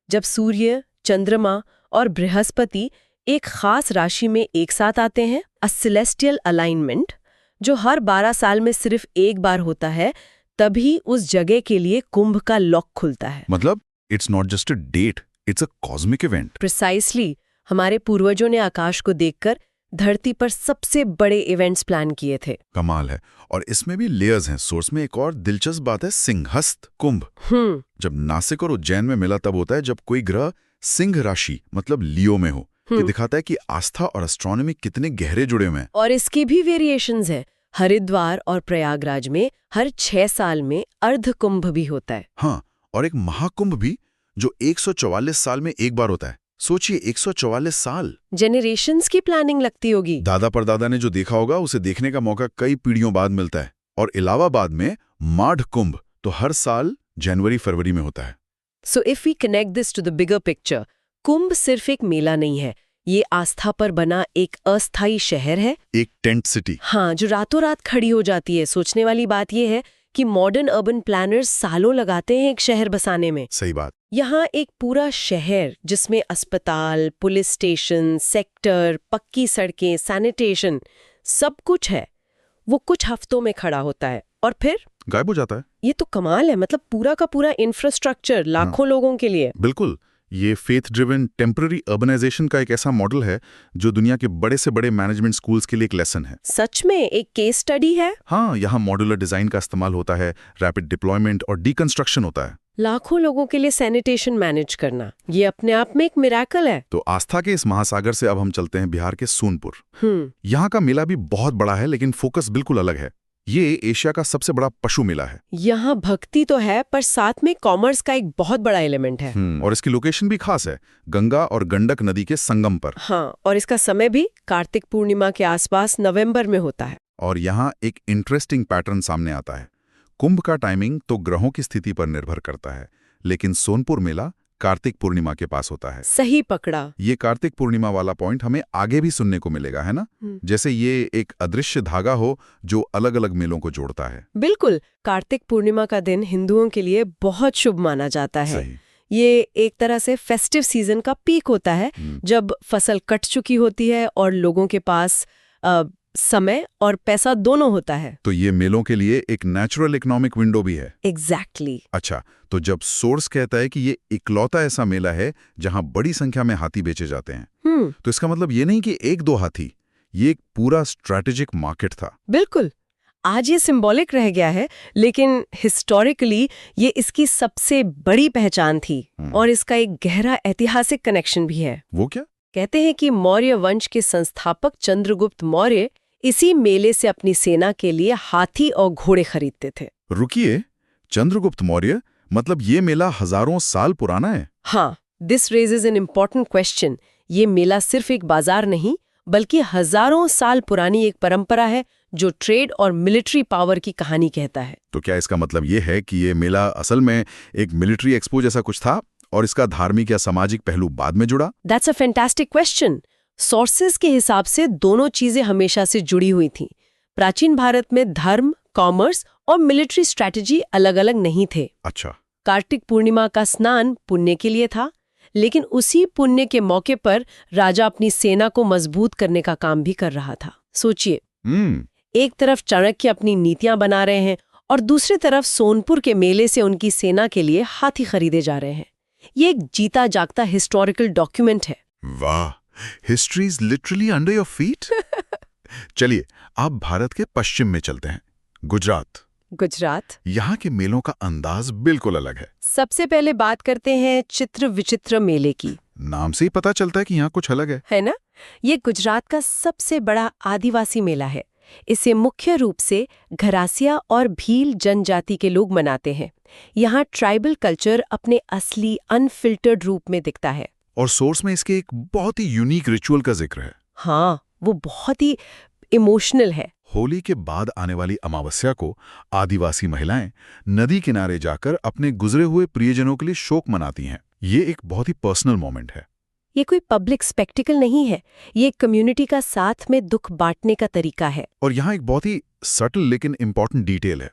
जब सूर्य, चंद्रमा और बृहस्पति एक खास राशि में एक साथ आते हैं, अ सेलेस्टियल अलाइनमेंट, जो हर 12 साल में सिर्फ एक बार होता है, तभी उस जगह के लिए कुंभ का लॉक खुलता है। मतलब it's not just a date, it's a cosmic event. Precisely. हमारे पूर्वजों ने आकाश को देखकर धरती पर सबसे बड़े इवेंट्स प्लान किए थे। कमाल है। और इसमें भी लेयर्स हैं। सोर्स में एक और दिलचस्प बात है, सिंहस्थ कुंभ। जब नासिक और उज्जैन में मिला तब होता है जब कोई ग्रह सिंह राशि मतलब लियो में हो। ये दिखाता है कि आस्था और एस्ट्रोनॉमी कितने गहरे जुड़े हुए हैं। और इसकी भी वेरिएशंस है। हरिद्वार और प्रयागराज में हर 6 साल में अर्ध कुंभ भी होता है। हाँ, और एक महाकुंभ भी जो 144 साल में एक बार होता है। सोचिए 144 साल। जेनरेशंस की प्लानिंग लगती होगी। दादा परदादा ने जो देखा होगा उसे देखने का मौका कई पीढ़ियों बाद मिलता है। और इलाहाबाद में माढ़ कुंभ तो हर साल जनवरी-फरवरी में होता है। So if we connect this to the bigger picture, Kumbh सिर्फ एक मेला नहीं है, ये आस्था पर बना एक अस्थायी शहर है, एक टेंट सिटी। हाँ, जो रातों रात खड़ी हो जाती है। सोचने वाली बात यह है कि मॉडर्न अर्बन प्लानर्स सालों लगाते हैं एक शहर बसाने में। सही बात। यहाँ एक पूरा शहर जिसमें अस्पताल, पुलिस स्टेशन, सेक्टर, पक्की सड़कें, सैनिटेशन, सब कुछ है, वो कुछ हफ्तों में खड़ा होता है और फिर गायब हो जाता है। ये तो कमाल है। मतलब पूरा का पूरा इंफ्रास्ट्रक्चर लाखों लोगों के लिए। बिल्कुल। ये फेथ ड्रिवन टेम्पररी अर्बनाइजेशन का एक ऐसा मॉडल है जो दुनिया के बड़े से बड़े मैनेजमेंट स्कूल्स के लिए एक लेसन है। सच में एक केस स्टडी है। हाँ, यहाँ मॉड्यूलर डिजाइन का इस्तेमाल होता है, रैपिड डिप्लॉयमेंट और डीकंस्ट्रक्शन होता है। लाखों लोगों के लिए सैनिटेशन मैनेज करना, ये अपने आप में एक मिरेकल है। तो आस्था के इस महासागर से अब हम चलते हैं बिहार के सोनपुर। यहाँ का मेला भी बहुत बड़ा है लेकिन फोकस बिल्कुल अलग है। ये एशिया का सबसे बड़ा पशु मेला है। यहाँ भक्ति तो है पर साथ में कॉमर्स का एक बहुत बड़ा एलिमेंट है। और इसकी लोकेशन भी खास है, गंगा और गंडक नदी के संगम पर। हाँ, और इसका समय भी कार्तिक पूर्णिमा के आसपास नवंबर में होता है। और यहाँ एक इंटरेस्टिंग पैटर्न सामने आता है। कुंभ का टाइमिंग तो ग्रहों की स्थिति पर निर्भर करता है, लेकिन सोनपुर मेला कार्तिक पूर्णिमा के पास होता है। सही पकड़ा। ये कार्तिक पूर्णिमा वाला पॉइंट हमें आगे भी सुनने को मिलेगा, है ना? जैसे ये एक अदृश्य धागा हो जो अलग अलग मेलों को जोड़ता है। बिल्कुल। कार्तिक पूर्णिमा का दिन हिंदुओं के लिए बहुत शुभ माना जाता है। सही। ये एक तरह से फेस्टिव सीजन का पीक होता है, जब फसल कट चुकी होती है और लोगों के पास समय और पैसा दोनों होता है। तो ये मेलों के लिए एक नेचुरल इकोनॉमिक विंडो भी है। एग्जैक्टली। अच्छा, तो जब सोर्स कहता है कि ये इकलौता ऐसा मेला है जहां बड़ी संख्या में हाथी बेचे जाते हैं, तो इसका मतलब ये नहीं कि एक दो हाथी, ये एक पूरा स्ट्रैटेजिक मार्केट था। बिल्कुल। आज ये सिंबॉलिक रह गया है, लेकिन हिस्टोरिकली ये इसकी सबसे बड़ी पहचान थी। और इसका एक गहरा ऐतिहासिक कनेक्शन भी है। वो क्या? कहते हैं कि मौर्य वंश के संस्थापक चंद्रगुप्त मौर्य इसी मेले से अपनी सेना के लिए हाथी और घोड़े खरीदते थे। रुकिए, चंद्रगुप्त मौर्य मतलब ये मेला हजारों साल पुराना है? हाँ, this raises an important question. ये मेला सिर्फ एक बाजार नहीं, बल्कि हजारों साल पुरानी एक परंपरा है जो ट्रेड और मिलिट्री पावर की कहानी कहता है। तो क्या इसका मतलब ये है कि ये मेला असल में एक मिलिट्री एक्सपो जैसा कुछ था और इसका धार्मिक या सामाजिक पहलू बाद में जुड़ा? That's a fantastic question. Sources के हिसाब से दोनों चीजें हमेशा से जुड़ी हुई थीं। प्राचीन भारत में धर्म, कॉमर्स और मिलिट्री स्ट्रैटेजी अलग अलग नहीं थे। अच्छा। कार्तिक पूर्णिमा का स्नान पुण्य के लिए था, लेकिन उसी पुण्य के मौके पर राजा अपनी सेना को मजबूत करने का काम भी कर रहा था। सोचिए, एक तरफ चाणक्य अपनी नीतियां बना रहे हैं और दूसरी तरफ सोनपुर के मेले से उनकी सेना के लिए हाथी खरीदे जा रहे हैं। ये एक जीता जागता हिस्टोरिकल डॉक्यूमेंट है। वाह, history is literally under your feet. चलिए अब भारत के पश्चिम में चलते हैं, गुजरात। यहाँ के मेलों का अंदाज बिल्कुल अलग है। सबसे पहले बात करते हैं चित्र विचित्र मेले की। नाम से ही पता चलता है कि यहाँ कुछ अलग है ना? ये गुजरात का सबसे बड़ा आदिवासी मेला है। इसे मुख्य रूप से घरासिया और भील जनजाति के लोग मनाते हैं। यहाँ ट्राइबल कल्चर अपने असली अनफिल्टर्ड रूप में दिखता है। और सोर्स में इसके एक बहुत ही यूनिक रिचुअल का जिक्र है। हाँ, वो बहुत ही इमोशनल है। होली के बाद आने वाली अमावस्या को आदिवासी महिलाएं नदी किनारे जाकर अपने गुजरे हुए प्रियजनों के लिए शोक मनाती हैं। ये एक बहुत ही पर्सनल मोमेंट है। ये कोई पब्लिक स्पेक्टिकल नहीं है, ये कम्युनिटी का साथ में दुख बांटने का तरीका है। और यहाँ एक बहुत ही सटल लेकिन इंपॉर्टेंट डिटेल है।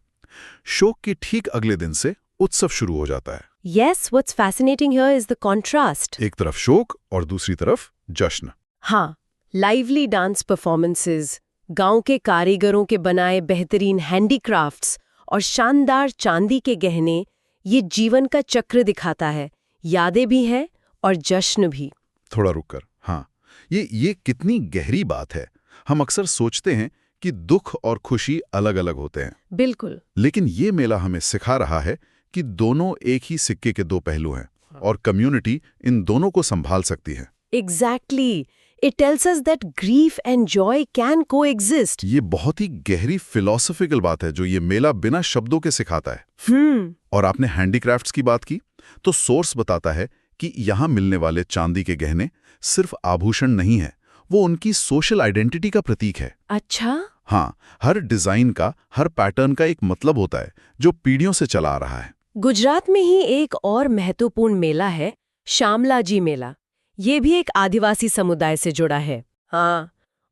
शोक के ठीक अगले दिन से उत्सव शुरू हो जाता है। Yes, what's fascinating here is the contrast. एक तरफ शोक और दूसरी तरफ जश्न। हाँ, लाइवली डांस परफॉर्मेंसेस, गांव के कारीगरों के बनाए बेहतरीन हैंडीक्राफ्ट्स और शानदार चांदी के गहने, ये जीवन का चक्र दिखाता है। यादें भी हैं और जश्न भी। थोड़ा रुककर, हाँ, ये कितनी गहरी बात है। हम अक्सर सोचते हैं कि दुख और खुशी अलग अलग होते हैं, बिल्कुल। लेकिन ये मेला हमें सिखा रहा है कि दोनों एक ही सिक्के के दो पहलू हैं और कम्युनिटी इन दोनों को संभाल सकती है। Exactly. It tells us that grief and joy can coexist. ये बहुत ही गहरी फिलॉसफिकल बात है जो ये मेला बिना शब्दों के सिखाता है। और आपने हैंडीक्राफ्ट्स की बात की, तो सोर्स बताता है कि यहाँ मिलने वाले चांदी के गहने सिर्फ आभूषण नहीं है, वो उनकी सोशल आइडेंटिटी का प्रतीक है। अच्छा। हाँ, हर डिजाइन का, हर पैटर्न का एक मतलब होता है जो पीढ़ियों से चला आ रहा है। गुजरात में ही एक और महत्वपूर्ण मेला है, शामलाजी मेला। ये भी एक आदिवासी समुदाय से जुड़ा है। हाँ,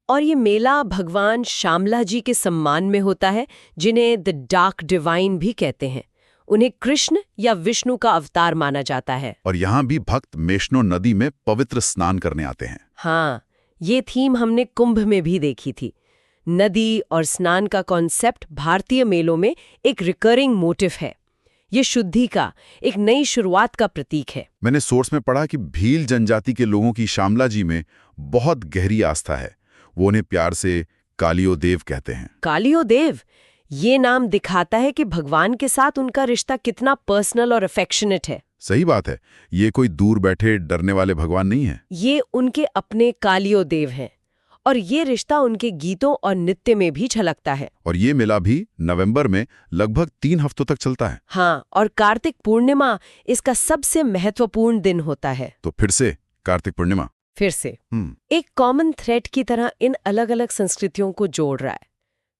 और ये मेला भगवान शामला जी के सम्मान में होता है, जिन्हें द डार्क डिवाइन भी कहते हैं। उन्हें कृष्ण या विष्णु का अवतार माना जाता है। और यहाँ भी भक्त मेषनो नदी में पवित्र स्नान करने आते हैं। हाँ, ये थीम हमने कुंभ में भी देखी थी। नदी और स्नान का कॉन्सेप्ट भारतीय मेलों में एक रिकरिंग मोटिव है। ये शुद्धि का, एक नई शुरुआत का प्रतीक है। मैंने सोर्स में पढ़ा कि भील जनजाति के लोगों की शामला जी में बहुत गहरी आस्था है। वो उन्हें प्यार से कालियो देव कहते हैं। कालियो देव, ये नाम दिखाता है कि भगवान के साथ उनका रिश्ता कितना पर्सनल और अफेक्शनेट है। सही बात है, ये कोई दूर बैठे डरने वाले भगवान नहीं है। ये उनके अपने कालियो देव हैं, और ये रिश्ता उनके गीतों और नृत्य में भी झलकता है। और ये मेला भी नवंबर में लगभग 3 हफ्तों तक चलता है। हाँ, और कार्तिक पूर्णिमा इसका सबसे महत्वपूर्ण दिन होता है। तो फिर से कार्तिक पूर्णिमा फिर से एक कॉमन थ्रेड की तरह इन अलग अलग संस्कृतियों को जोड़ रहा है।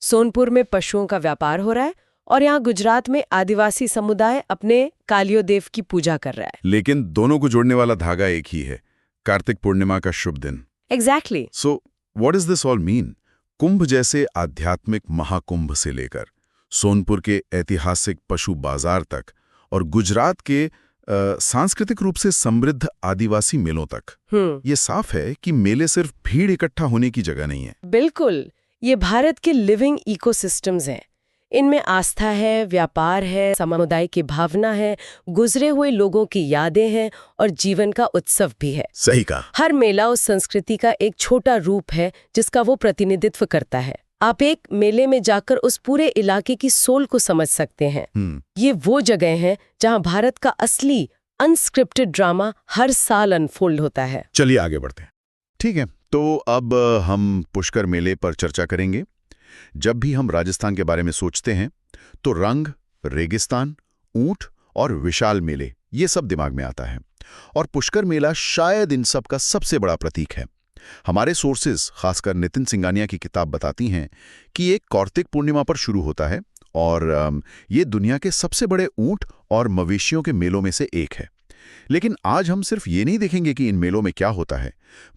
सोनपुर में पशुओं का व्यापार हो रहा है, और यहाँ गुजरात में आदिवासी समुदाय अपने कालियो देव की पूजा कर रहा है। लेकिन दोनों को जोड़ने वाला धागा एक ही है, कार्तिक पूर्णिमा का शुभ दिन। Exactly. So what is this all mean? Kumbh जैसे आध्यात्मिक महाकुंभ से लेकर सोनपुर के ऐतिहासिक पशु बाजार तक और गुजरात के सांस्कृतिक रूप से समृद्ध आदिवासी मेलों तक, ये साफ है कि मेले सिर्फ भीड़ इकट्ठा होने की जगह नहीं है। बिल्कुल, ये भारत के लिविंग इकोसिस्टम्स हैं। इनमें आस्था है, व्यापार है, समुदाय की भावना है, गुजरे हुए लोगों की यादें हैं, और जीवन का उत्सव भी है। सही कहा। हर मेला उस संस्कृति का एक छोटा रूप है जिसका वो प्रतिनिधित्व करता है। आप एक मेले में जाकर उस पूरे इलाके की सोल को समझ सकते हैं। ये वो जगह है जहां भारत का असली अनस्क्रिप्टेड ड्रामा हर साल अनफोल्ड होता है। चलिए आगे बढ़ते हैं। ठीक है, तो अब हम पुष्कर मेले पर चर्चा करेंगे। जब भी हम राजस्थान के बारे में सोचते हैं तो रंग, रेगिस्तान, ऊंट और विशाल मेले, ये सब दिमाग में आता है। और पुष्कर मेला शायद इन सब का सबसे बड़ा प्रतीक है। हमारे सोर्सेज, खासकर नितिन सिंगानिया की किताब बताती हैं कि ये कार्तिक पूर्णिमा पर शुरू होता है, और ये दुनिया के सबसे बड़े ऊंट और मवेशियों के मेलों में से एक है। लेकिन आज हम सिर्फ ये नहीं देखेंगे कि इन मेलों में क्या होता है,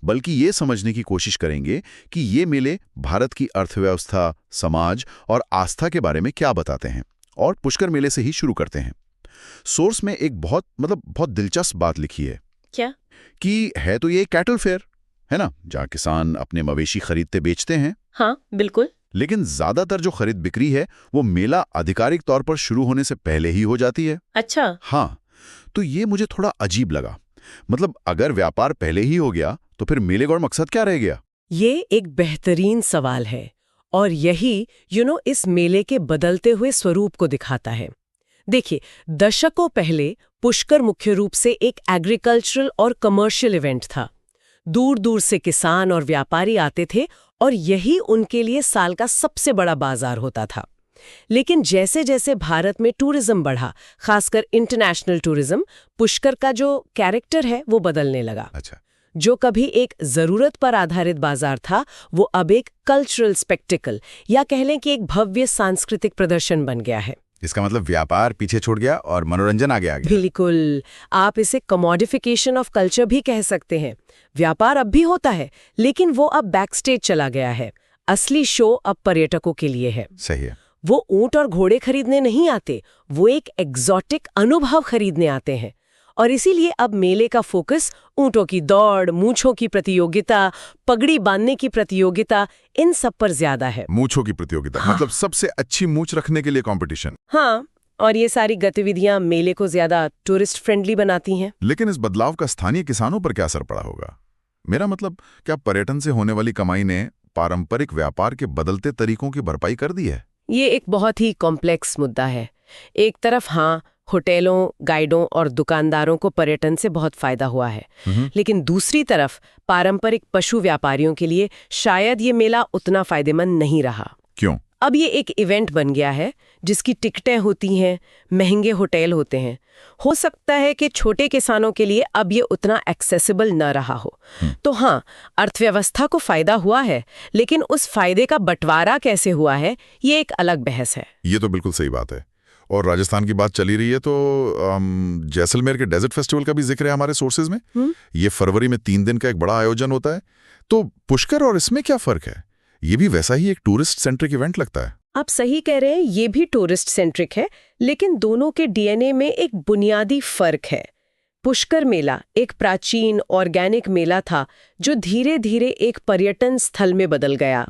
बल्कि ये समझने की कोशिश करेंगे कि ये मेले भारत की अर्थव्यवस्था, समाज और आस्था के बारे में क्या बताते हैं। और पुष्कर मेले से ही शुरू करते हैं। सोर्स में एक बहुत दिलचस्प बात लिखी है। क्या? कि है तो ये कैटल फेयर है ना, जहाँ किसान अपने मवेशी खरीदते बेचते हैं। हाँ, बिल्कुल। लेकिन ज्यादातर जो खरीद बिक्री है वो मेला आधिकारिक तौर पर शुरू होने से पहले ही हो जाती है। अच्छा। हाँ, तो ये मुझे थोड़ा अजीब लगा। मतलब अगर व्यापार पहले ही हो गया तो फिर मेले का मकसद क्या रह गया? ये एक बेहतरीन सवाल है, और यही इस मेले के बदलते हुए स्वरूप को दिखाता है। देखिए, दशकों पहले पुष्कर मुख्य रूप से एक एग्रीकल्चरल और कमर्शियल इवेंट था। दूर दूर से किसान और व्यापारी आते थे, और यही उनके लिए साल का सबसे बड़ा बाजार होता था। लेकिन जैसे जैसे भारत में टूरिज्म बढ़ा, खासकर इंटरनेशनल टूरिज्म, पुष्कर का जो कैरेक्टर है वो बदलने लगा। अच्छा। जो कभी एक जरूरत पर आधारित बाजार था, वो अब एक कल्चरल स्पेक्टिकल, या कह लें कि एक भव्य सांस्कृतिक प्रदर्शन बन गया है। इसका मतलब व्यापार पीछे छूट गया और मनोरंजन आगे आ गया। बिल्कुल, आप इसे कमोडिफिकेशन ऑफ कल्चर भी कह सकते हैं। व्यापार अब भी होता है, लेकिन वो अब बैकस्टेज चला गया है। असली शो अब पर्यटकों के लिए है। सही है। वो ऊंट और घोड़े खरीदने नहीं आते, वो एक एग्जॉटिक अनुभव खरीदने आते हैं। और इसीलिए अब मेले का फोकस ऊंटों की दौड़, मूंछों की प्रतियोगिता, पगड़ी बांधने की प्रतियोगिता, इन सब पर ज्यादा है। मूंछों की प्रतियोगिता, हाँ। मतलब सबसे अच्छी मूंछ रखने के लिए कंपटीशन। हाँ, और ये सारी गतिविधियां मेले को ज्यादा टूरिस्ट फ्रेंडली बनाती हैं। लेकिन इस बदलाव का स्थानीय किसानों पर क्या असर पड़ा होगा? मेरा मतलब, क्या पर्यटन से होने वाली कमाई ने पारंपरिक व्यापार के बदलते तरीकों की भरपाई कर दी है? ये एक बहुत ही कॉम्प्लेक्स मुद्दा है। एक तरफ हाँ, होटलों, गाइडों और दुकानदारों को पर्यटन से बहुत फायदा हुआ है, लेकिन दूसरी तरफ पारंपरिक पशु व्यापारियों के लिए शायद ये मेला उतना फायदेमंद नहीं रहा। क्यों? अब ये एक इवेंट बन गया है जिसकी टिकटें होती हैं, महंगे होटल होते हैं। हो सकता है कि छोटे किसानों के लिए अब ये उतना एक्सेसिबल न रहा हो। तो हाँ, अर्थव्यवस्था को फायदा हुआ है, लेकिन उस फायदे का बंटवारा कैसे हुआ है, ये एक अलग बहस है। ये तो बिल्कुल सही बात है। और राजस्थान की बात चली रही है तो जैसलमेर के डेजर्ट फेस्टिवल का भी जिक्र है हमारे सोर्सेज में। ये फरवरी में 3 दिन का एक बड़ा आयोजन होता है। तो पुष्कर और इसमें क्या फर्क है? ये भी वैसा ही एक टूरिस्ट सेंट्रिक इवेंट लगता है। आप सही कह रहे हैं, ये भी टूरिस्ट सेंट्रिक है, लेकिन दोनों के डीएनए में एक बुनियादी फर्क है। पुष्कर मेला एक प्राचीन ऑर्गेनिक मेला था जो धीरे धीरे एक पर्यटन स्थल में बदल गया,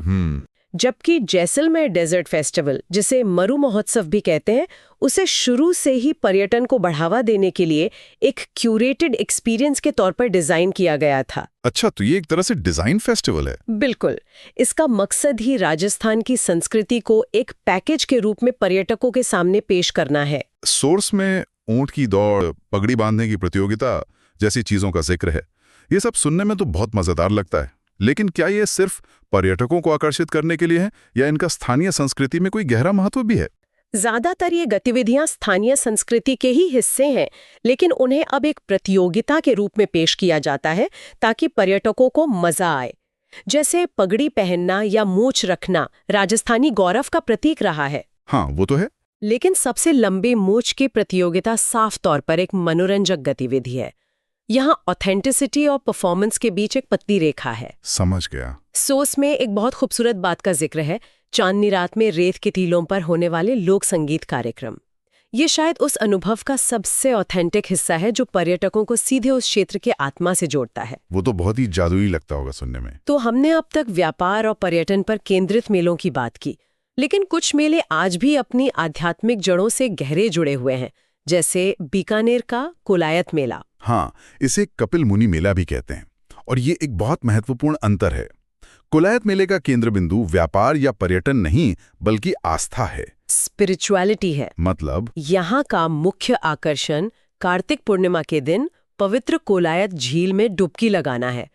जबकि जैसलमेर डेजर्ट फेस्टिवल, जिसे मरु महोत्सव भी कहते हैं, उसे शुरू से ही पर्यटन को बढ़ावा देने के लिए एक क्यूरेटेड एक्सपीरियंस के तौर पर डिजाइन किया गया था। अच्छा, तो ये एक तरह से डिजाइन फेस्टिवल है। बिल्कुल। इसका मकसद ही राजस्थान की संस्कृति को एक पैकेज के रूप में पर्यटकों के सामने पेश करना है। सोर्स में ऊंट की दौड़, पगड़ी बांधने की प्रतियोगिता जैसी चीजों का जिक्र है। ये सब सुनने में तो बहुत मजेदार लगता है, लेकिन क्या ये सिर्फ पर्यटकों को आकर्षित करने के लिए है या इनका स्थानीय संस्कृति में कोई गहरा महत्व भी है? ज्यादातर ये गतिविधियां स्थानीय संस्कृति के ही हिस्से हैं, लेकिन उन्हें अब एक प्रतियोगिता के रूप में पेश किया जाता है ताकि पर्यटकों को मजा आए। जैसे पगड़ी पहनना या मूछ रखना राजस्थानी गौरव का प्रतीक रहा है। हाँ, वो तो है। लेकिन सबसे लंबे मूछ की प्रतियोगिता साफ तौर पर एक मनोरंजक गतिविधि है। यहाँ ऑथेंटिसिटी और परफॉर्मेंस के बीच एक पतली रेखा है। समझ गया। सोर्स में एक बहुत खूबसूरत बात का जिक्र है, चांदनी रात में रेत के टीलों पर होने वाले लोक संगीत कार्यक्रम। ये शायद उस अनुभव का सबसे ऑथेंटिक हिस्सा है जो पर्यटकों को सीधे उस क्षेत्र के आत्मा से जोड़ता है। वो तो बहुत ही जादुई लगता होगा सुनने में। तो हमने अब तक व्यापार और पर्यटन पर केंद्रित मेलों की बात की, लेकिन कुछ मेले आज भी अपनी आध्यात्मिक जड़ों से गहरे जुड़े हुए हैं, जैसे बीकानेर का कोलायत मेला। हाँ, इसे कपिल मुनि मेला भी कहते हैं, और ये एक बहुत महत्वपूर्ण अंतर है। कोलायत मेले का केंद्र बिंदु व्यापार या पर्यटन नहीं, बल्कि आस्था है, स्पिरिचुअलिटी है। मतलब यहाँ का मुख्य आकर्षण कार्तिक पूर्णिमा के दिन पवित्र कोलायत झील में डुबकी लगाना है।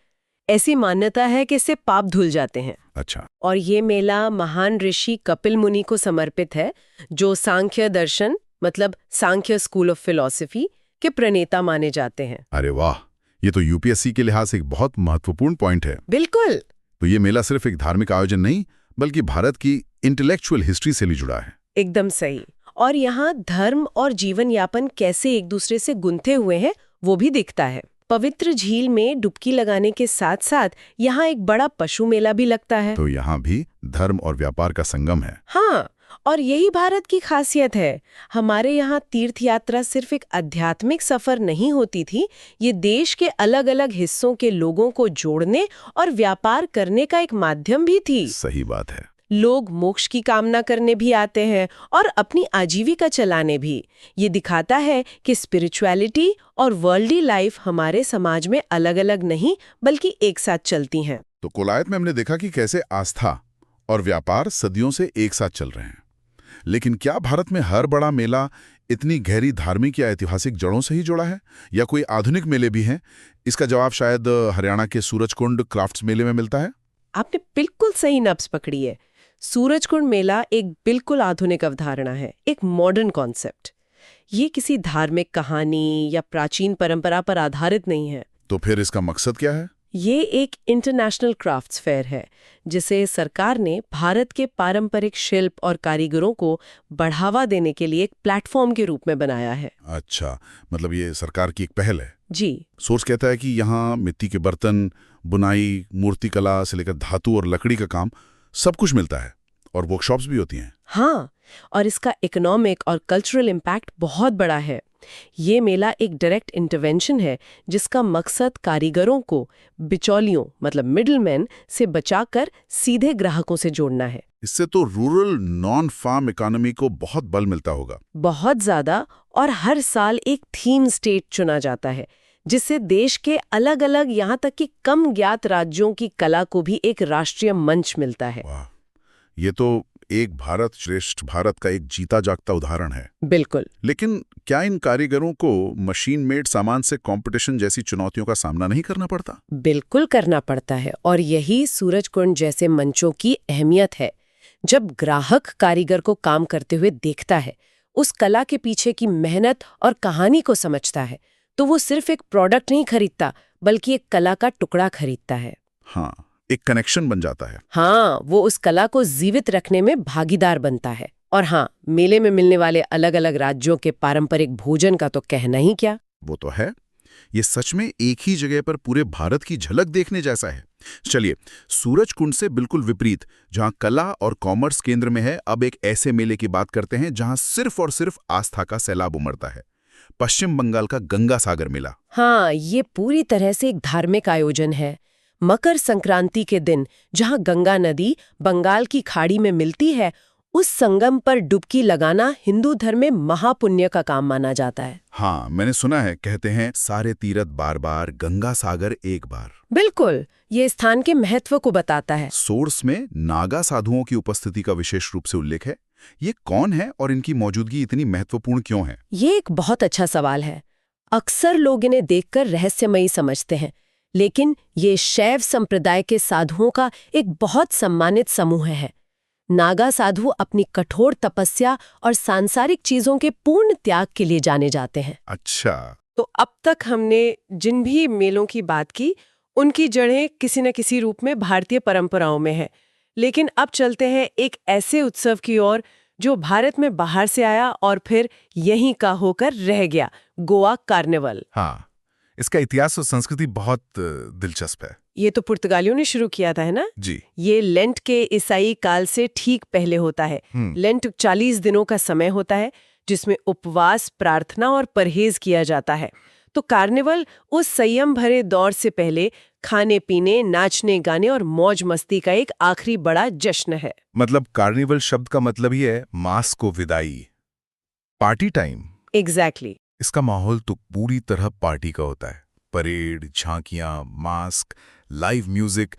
ऐसी मान्यता है कि इससे पाप धुल जाते हैं। अच्छा। और ये मेला महान ऋषि कपिल मुनि को समर्पित है, जो सांख्य दर्शन मतलब सांख्य स्कूल ऑफ फिलॉसफी के प्रणेता माने जाते हैं। अरे वाह, ये तो यूपीएससी के लिहाज से एक बहुत महत्वपूर्ण पॉइंट है। बिल्कुल। तो ये मेला सिर्फ एक धार्मिक आयोजन नहीं, बल्कि भारत की इंटेलेक्चुअल हिस्ट्री से भी जुड़ा है। एकदम सही। और यहाँ धर्म और जीवन यापन कैसे एक दूसरे से गुंथे हुए हैं वो भी दिखता है। पवित्र झील में डुबकी लगाने के साथ साथ यहाँ एक बड़ा पशु मेला भी लगता है। तो यहाँ भी धर्म और व्यापार का संगम है। हाँ, और यही भारत की खासियत है। हमारे यहाँ तीर्थ यात्रा सिर्फ एक आध्यात्मिक सफर नहीं होती थी, ये देश के अलग अलग हिस्सों के लोगों को जोड़ने और व्यापार करने का एक माध्यम भी थी। सही बात है। लोग मोक्ष की कामना करने भी आते हैं और अपनी आजीविका चलाने भी। ये दिखाता है कि स्पिरिचुअलिटी और वर्ल्डली लाइफ हमारे समाज में अलग अलग नहीं, बल्कि एक साथ चलती हैं। तो कोलायत में हमने देखा कि कैसे आस्था और व्यापार सदियों से एक साथ चल रहे हैं। लेकिन क्या भारत में हर बड़ा मेला इतनी गहरी धार्मिक या ऐतिहासिक जड़ों से ही जुड़ा है, या कोई आधुनिक मेले भी हैं? इसका जवाब शायद हरियाणा के सूरजकुंड क्राफ्ट्स मेले में मिलता है। आपने बिल्कुल सही नब्ज पकड़ी है। सूरजकुंड मेला एक बिल्कुल आधुनिक अवधारणा है, एक मॉडर्न कॉन्सेप्ट। ये किसी धार्मिक कहानी या प्राचीन परंपरा पर आधारित नहीं है। तो फिर इसका मकसद क्या है? ये एक इंटरनेशनल क्राफ्ट्स फेयर है, जिसे सरकार ने भारत के पारंपरिक शिल्प और कारीगरों को बढ़ावा देने के लिए एक प्लेटफॉर्म के रूप में बनाया है। अच्छा, मतलब ये सरकार की एक पहल है। जी। सोर्स कहता है कि यहाँ मिट्टी के बर्तन, बुनाई, मूर्तिकला से लेकर धातु और लकड़ी का काम सब कुछ मिलता है, और वर्कशॉप्स भी होती हैं। हाँ, और इसका इकोनॉमिक और कल्चरल इम्पैक्ट बहुत बड़ा है। ये मेला एक डायरेक्ट इंटरवेंशन है जिसका मकसद कारीगरों को बिचौलियों मतलब मिडलमैन से बचाकर सीधे ग्राहकों से जोड़ना है। इससे तो रूरल नॉन फार्म इकोनॉमी को बहुत बल मिलता होगा। बहुत ज्यादा। और हर साल एक थीम स्टेट चुना जाता है, जिससे देश के अलग अलग यहाँ तक कि कम ज्ञात राज्यों की कला को भी एक राष्ट्रीय मंच मिलता है। वाह, ये तो एक भारत श्रेष्ठ भारत का एक जीता जागता उदाहरण है। बिल्कुल। लेकिन क्या इन कारीगरों को मशीन मेड सामान से कंपटीशन जैसी चुनौतियों का सामना नहीं करना पड़ता? बिल्कुल करना पड़ता है, और यही सूरजकुंड जैसे मंचों की अहमियत है। जब ग्राहक कारीगर को काम करते हुए देखता है, उस कला के पीछे की मेहनत और कहानी को समझता है, तो वो सिर्फ एक प्रोडक्ट नहीं खरीदता, बल्कि एक कला का टुकड़ा खरीदता है। हाँ, एक कनेक्शन बन जाता है। हाँ, वो उस कला को जीवित रखने में भागीदार बनता है। और हाँ, मेले में मिलने वाले अलग अलग राज्यों के पारंपरिक भोजन का तो कहना ही क्या। वो तो है। ये सच में एक ही जगह पर पूरे भारत की झलक देखने जैसा है। चलिए, सूरजकुंड से बिल्कुल विपरीत, जहां कला और कॉमर्स केंद्र में है, अब एक ऐसे मेले की बात करते हैं जहां सिर्फ और सिर्फ आस्था का सैलाब उमड़ता है। पश्चिम बंगाल का गंगा सागर मेला। हाँ, ये पूरी तरह से एक धार्मिक आयोजन है। मकर संक्रांति के दिन जहां गंगा नदी बंगाल की खाड़ी में मिलती है, उस संगम पर डुबकी लगाना हिंदू धर्म में महापुण्य का काम माना जाता है। हाँ, मैंने सुना है, कहते हैं सारे तीर्थ बार बार, गंगा सागर एक बार। बिल्कुल, ये स्थान के महत्व को बताता है। सोर्स में नागा साधुओं की उपस्थिति का विशेष रूप से उल्लेख है। ये कौन है और इनकी मौजूदगी इतनी महत्वपूर्ण क्यों है? ये एक बहुत अच्छा सवाल है। अक्सर लोग इन्हें देखकर रहस्यमयी समझते हैं, लेकिन ये शैव संप्रदाय के साधुओं का एक बहुत सम्मानित समूह है। नागा साधु अपनी कठोर तपस्या और सांसारिक चीजों के पूर्ण त्याग के लिए जाने जाते हैं। अच्छा। तो अब तक हमने जिन भी मेलों की बात की, उनकी जड़ें किसी न किसी रूप में भारतीय परंपराओं में है। लेकिन अब चलते हैं एक ऐसे उत्सव की ओर जो भारत में बाहर से आया और फिर यहीं का होकर रह गया, गोवा कार्निवल। हाँ, इसका इतिहास और संस्कृति बहुत दिलचस्प है। ये तो पुर्तगालियों ने शुरू किया था, है ना? जी। ये लेंट के ईसाई काल से ठीक पहले होता है। लेंट 40 दिनों का समय होता है, जिसमें उपवास, प्रार्थना और परहेज किया जाता है। तो कार्निवल उस संयम भरे दौर से पहले खाने पीने, नाचने गाने और मौज मस्ती का एक आखिरी बड़ा जश्न है। मतलब कार्निवल शब्द का मतलब ही है मास को विदाई, पार्टी टाइम। एग्जैक्टली। इसका माहौल तो पूरी तरह पार्टी का होता है। परेड, झांकियां, मास्क, लाइव म्यूजिक।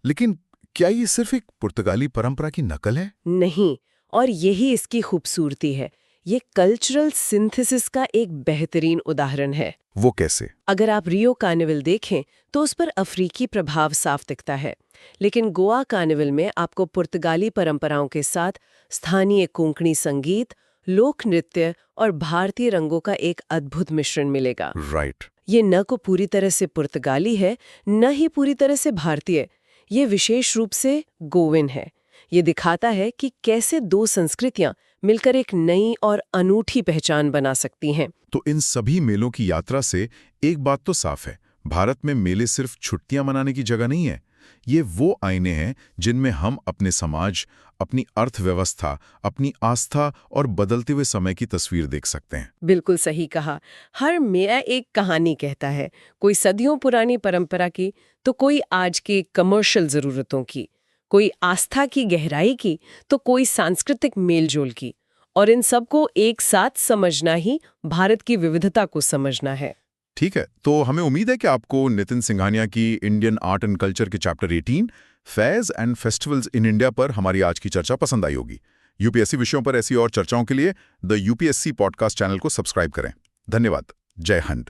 लेकिन क्या ये सिर्फ एक पुर्तगाली परंपरा की नकल है? नहीं, और यही इसकी खूबसूरती है। ये कल्चरल सिंथेसिस का एक बेहतरीन उदाहरण है। वो कैसे? अगर आप रियो कार्निवल देखें तो उस पर अफ्रीकी प्रभाव साफ दिखता है, लेकिन गोवा कार्निवल में आपको पुर्तगाली परंपराओं के साथ स्थानीय कोंकणी संगीत, लोक नृत्य और भारतीय रंगों का एक अद्भुत मिश्रण मिलेगा। राइट। ये न को पूरी तरह से पुर्तगाली है, न ही पूरी तरह से भारतीय। ये विशेष रूप से गोविन है। ये दिखाता है कि कैसे दो संस्कृतियां मिलकर एक नई और अनूठी पहचान बना सकती हैं। तो इन सभी मेलों की यात्रा से एक बात तो साफ है, भारत में मेले सिर्फ छुट्टियां मनाने की जगह नहीं है। ये वो आईने हैं जिनमें हम अपने समाज, अपनी अर्थव्यवस्था, अपनी आस्था और बदलते हुए समय की तस्वीर देख सकते हैं। बिल्कुल सही कहा। हर मेला एक कहानी कहता है, कोई सदियों पुरानी परंपरा की, तो कोई आज के कमर्शियल जरूरतों की, कोई आस्था की गहराई की, तो कोई सांस्कृतिक मेलजोल की। और इन सबको एक साथ समझना ही भारत की विविधता को समझना है। ठीक है, तो हमें उम्मीद है कि आपको नितिन सिंघानिया की इंडियन आर्ट एंड कल्चर के chapter 18 fairs and festivals in India पर हमारी आज की चर्चा पसंद आई होगी। यूपीएससी विषयों पर ऐसी और चर्चाओं के लिए द यूपीएससी पॉडकास्ट चैनल को सब्सक्राइब करें। धन्यवाद। जय हिंद।